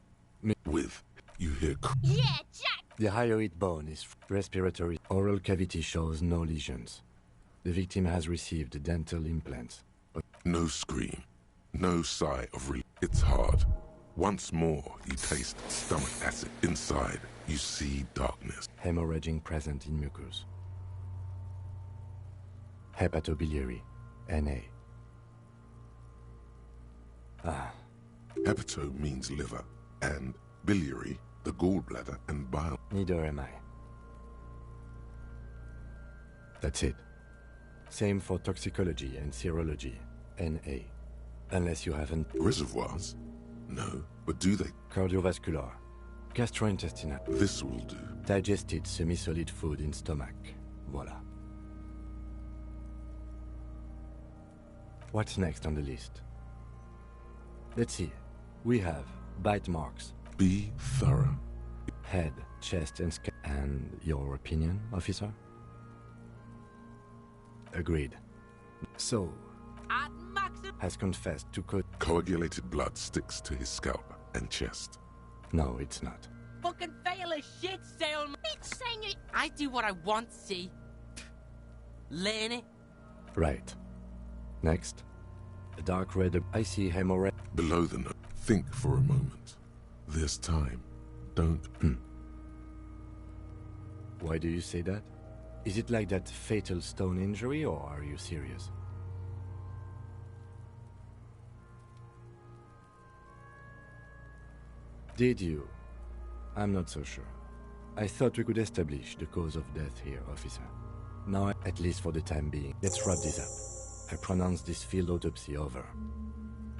With, you hear... Yeah, Jack! The hyoid bone is respiratory. Oral cavity shows no lesions. The victim has received dental implants. No scream. No sigh of relief. It's hard. Once more, you taste stomach acid. Inside, you see darkness. Hemorrhaging present in mucus. Hepatobiliary. Na. Hepato means liver, and biliary, the gallbladder and bile. Neither am I. That's it. Same for toxicology and serology. Na. Unless you haven't... Reservoirs? No, but do they? Cardiovascular. Gastrointestinal. This will do. Digested semi-solid food in stomach. Voila. What's next on the list? Let's see. We have bite marks. Be thorough. Head, chest, and scalp. And your opinion, officer? Agreed. So, has confessed to coagulated blood sticks to his scalp and chest. No, it's not. Fucking fail as shit, Salem. It's saying it. I do what I want, see? Learn it. Right. Next. A dark red, icy hemorrhage. Below the note. Think for a moment. There's time. Don't... Why do you say that? Is it like that fatal stone injury, or are you serious? Did you? I'm not so sure. I thought we could establish the cause of death here, officer. Now, at least for the time being, let's wrap this up. I pronounce this field autopsy over.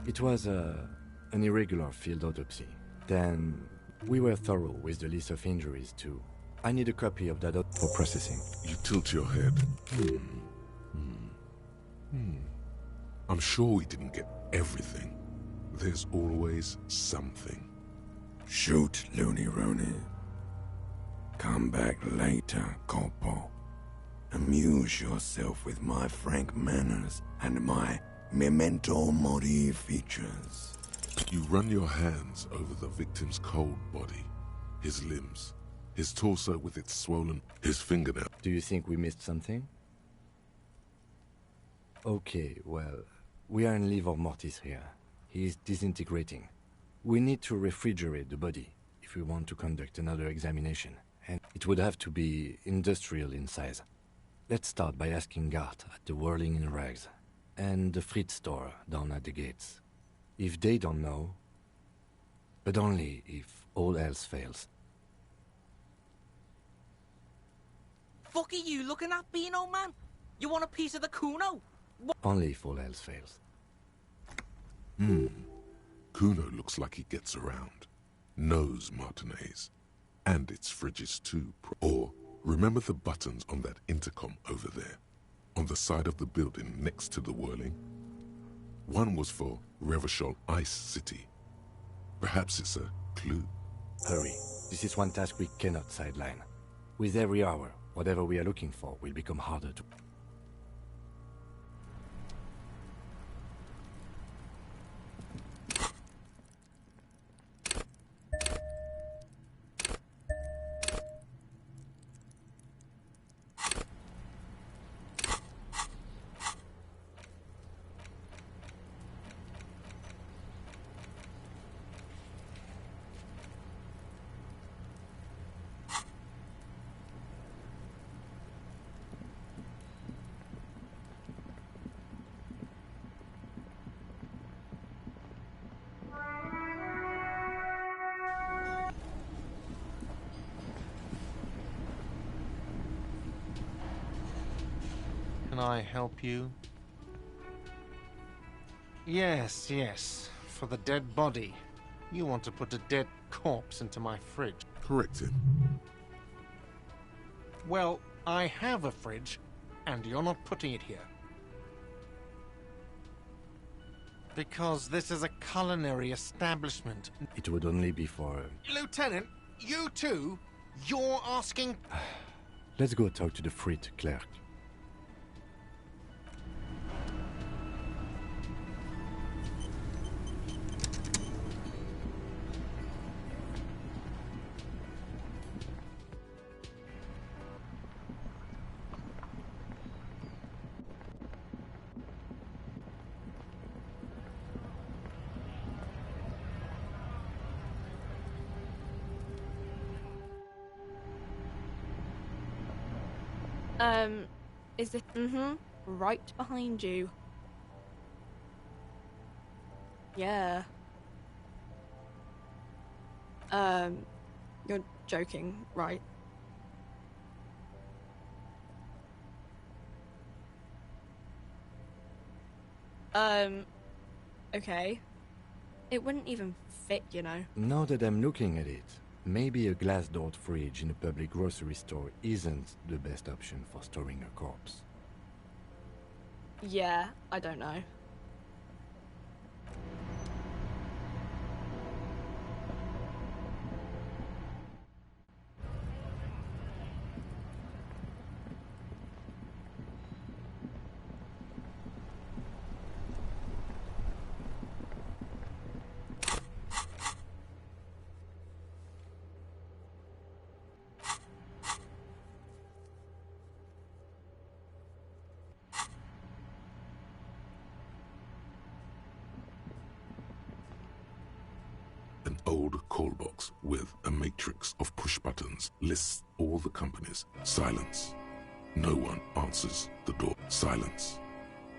It was an irregular field autopsy. Then, we were thorough with the list of injuries too. I need a copy of that for processing. You tilt your head. I'm sure we didn't get everything. There's always something. Shoot, Looney Rooney. Come back later, Corpo. Amuse yourself with my frank manners and my memento mori features. You run your hands over the victim's cold body, his limbs, his torso with its swollen, his fingernail. Do you think we missed something? Okay, well, we are in livor mortis here. He is disintegrating. We need to refrigerate the body if we want to conduct another examination, and it would have to be industrial in size. Let's start by asking Gart at the Whirling in Rags and the Fritz store down at the gates. If they don't know, but only if all else fails. Fuck are you looking at, being old man? You want a piece of the Kuno? Only if all else fails. Kuno looks like he gets around. Knows Martinez. And its fridges too. Or, remember the buttons on that intercom over there? On the side of the building next to the Whirling? One was for Revachol Ice City. Perhaps it's a clue? Hurry. This is one task we cannot sideline. With every hour, whatever we are looking for will become harder to... Can I help you? Yes, yes. For the dead body. You want to put a dead corpse into my fridge. Correct him. Well, I have a fridge, and you're not putting it here. Because this is a culinary establishment. It would only be for... Lieutenant, you too? You're asking... Let's go talk to the frit clerk. Is it? Right behind you. Yeah. You're joking, right? Okay. It wouldn't even fit, you know. Now that I'm looking at it, maybe a glass-doored fridge in a public grocery store isn't the best option for storing a corpse. Yeah, I don't know. An old call box with a matrix of push buttons lists all the companies. Silence. No one answers the door. Silence.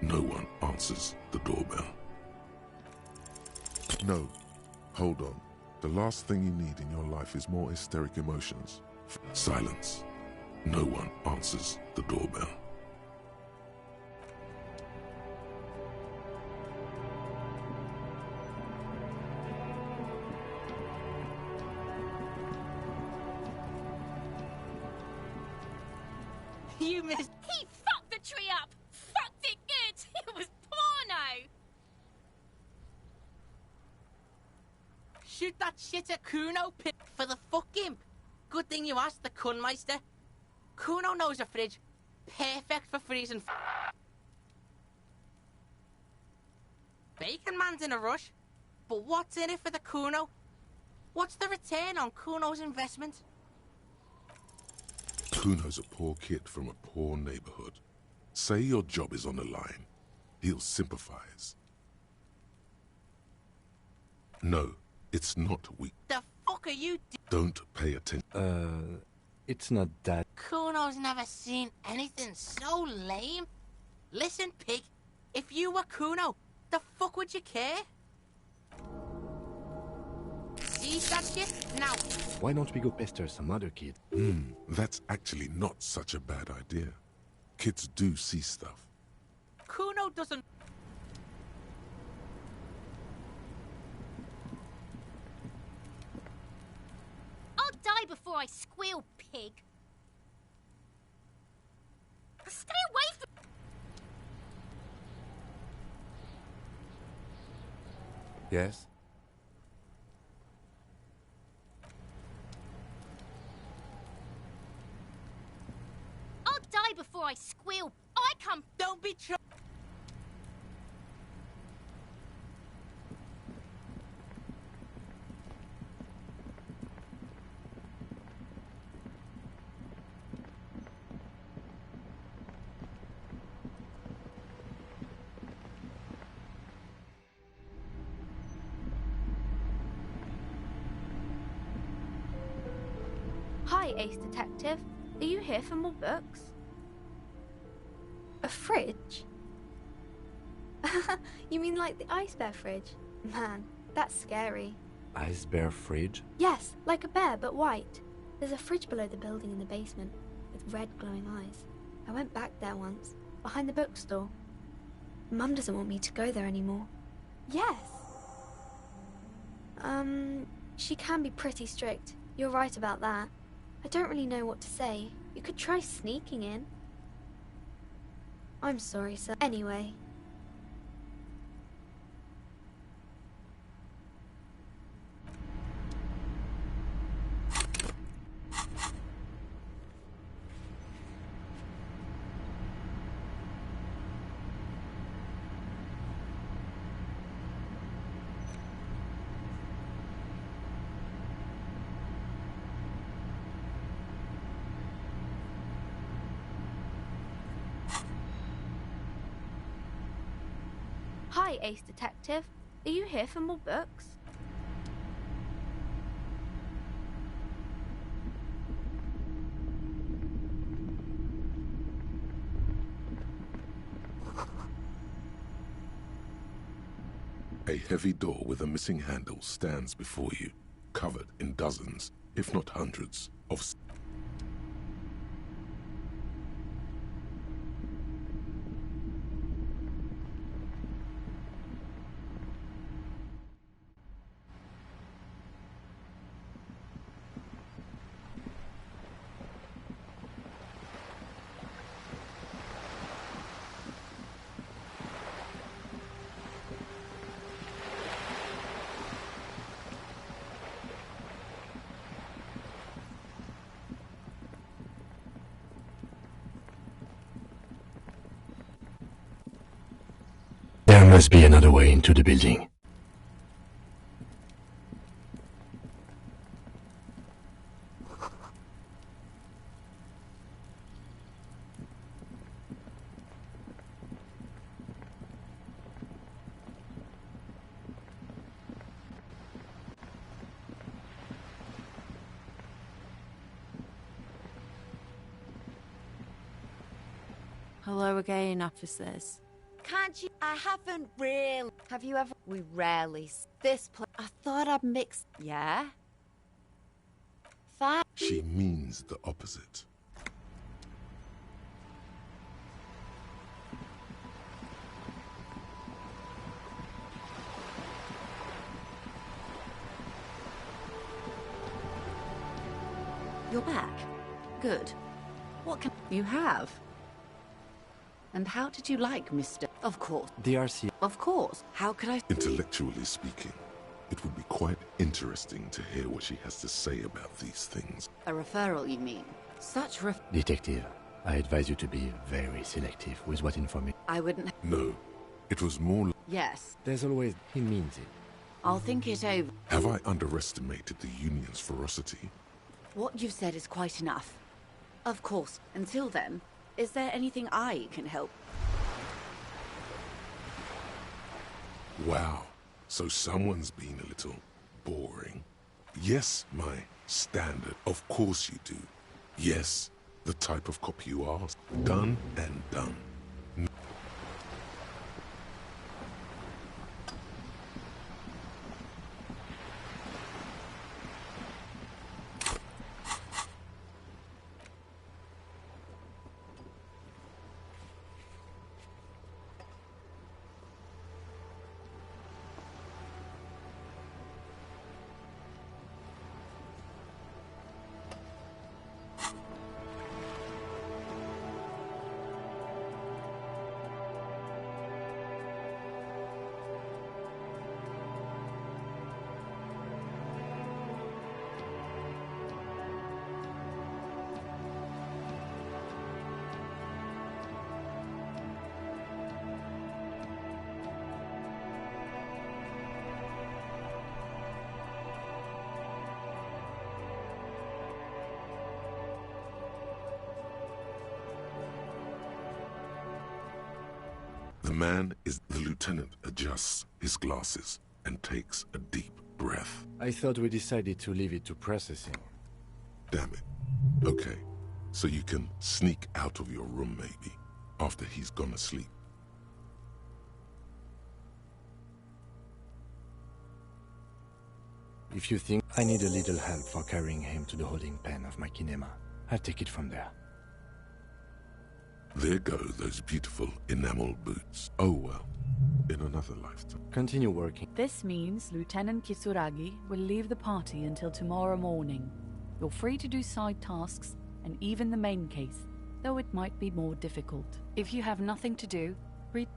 No one answers the doorbell. No. Hold on. The last thing you need in your life is more hysteric emotions. Silence. No one answers the doorbell. You missed. He fucked the tree up! Fucked it good! It was porno! Shoot that shit at Kuno, pit for the fuck imp. Good thing you asked the Kunmeister. Kuno knows a fridge. Perfect for freezing. Bacon Man's in a rush. But what's in it for the Kuno? What's the return on Kuno's investment? Kuno's a poor kid from a poor neighborhood. Say your job is on the line. He'll sympathize. No, it's not weak. The fuck are you Don't pay attention. It's not that... Kuno's never seen anything so lame. Listen, pig. If you were Kuno, the fuck would you care? See that shit? Now. Why don't we go pester some other kid? That's actually not such a bad idea. Kids do see stuff. Kuno doesn't... I'll die before I squeal, pig. Stay away from... Yes? I'll die before I squeal. I come... Don't be tr... Hi, Ace Detective. Are you here for more books? A fridge? You mean like the ice bear fridge? Man, that's scary. Ice bear fridge? Yes, like a bear, but white. There's a fridge below the building in the basement, with red glowing eyes. I went back there once, behind the bookstore. Mum doesn't want me to go there anymore. Yes. She can be pretty strict. You're right about that. I don't really know what to say. You could try sneaking in. I'm sorry, sir. Anyway. Hi, Ace Detective. Are you here for more books? A heavy door with a missing handle stands before you, covered in dozens, if not hundreds, of... There must be another way into the building. Hello again, officers. Can't you? I haven't really. Have you ever? We rarely. This place. I thought I'd mix. Yeah? Fine. She means the opposite. You're back. Good. What can you have? And how did you like Mr. Of course. DRC. Of course. How could I... Intellectually speaking, it would be quite interesting to hear what she has to say about these things. A referral, you mean? Such Detective, I advise you to be very selective with what information. I wouldn't... No, it was more... Yes. There's always... He means it. I'll think it over. Have I underestimated the Union's ferocity? What you've said is quite enough. Of course. Until then, is there anything I can help? Wow, so someone's been a little boring. Yes, my standard. Of course you do. Yes, the type of cop you are. Done and done. The man is... The lieutenant adjusts his glasses and takes a deep breath. I thought we decided to leave it to processing. Damn it. Okay, so you can sneak out of your room maybe, after he's gone to sleep. If you think I need a little help for carrying him to the holding pen of my kinema, I'll take it from there. There go those beautiful enamel boots. Oh well, in another lifetime. Continue working. This means Lieutenant Kisuragi will leave the party until tomorrow morning. You're free to do side tasks and even the main case, though it might be more difficult. If you have nothing to do, read.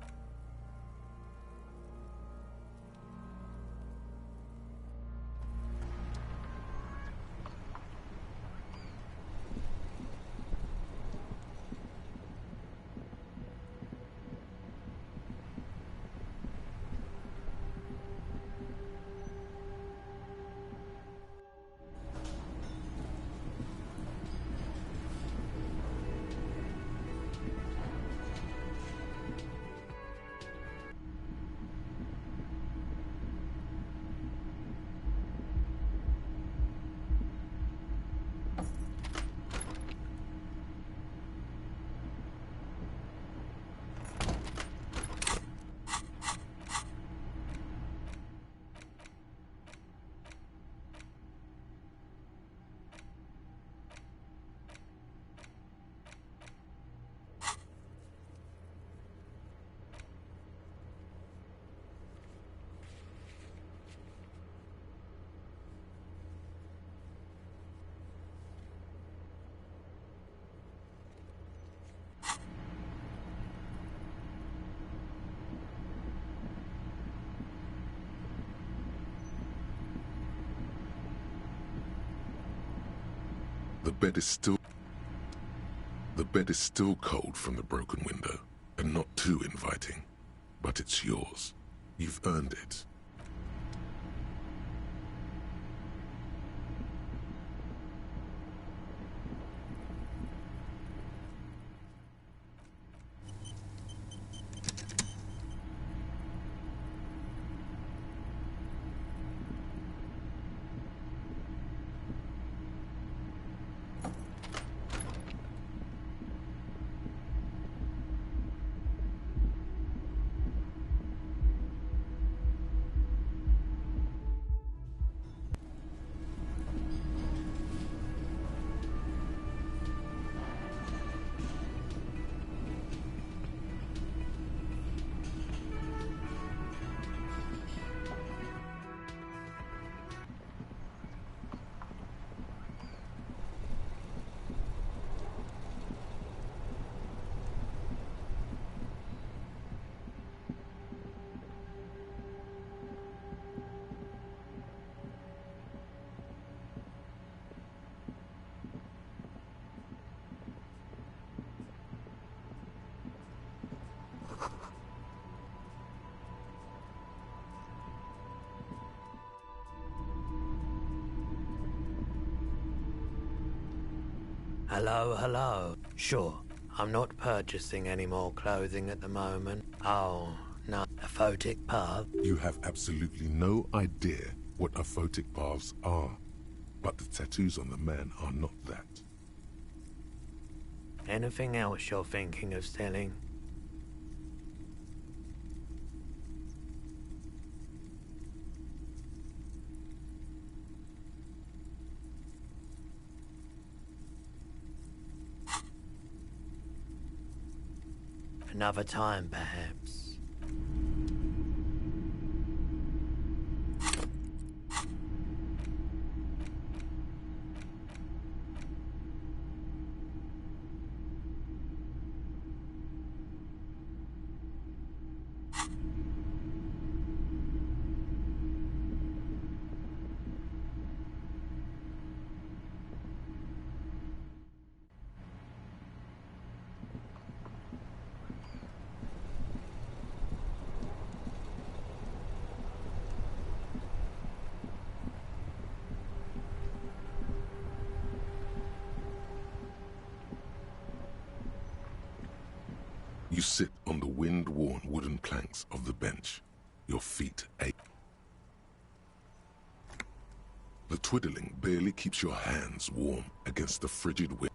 The bed is still cold from the broken window, and not too inviting. But it's yours. You've earned it. Hello, hello. Sure, I'm not purchasing any more clothing at the moment. Oh, no. A photic path? You have absolutely no idea what aphotic paths are, but the tattoos on the man are not that. Anything else you're thinking of selling? Another time, perhaps. You sit on the wind-worn wooden planks of the bench. Your feet ache. The twiddling barely keeps your hands warm against the frigid wind.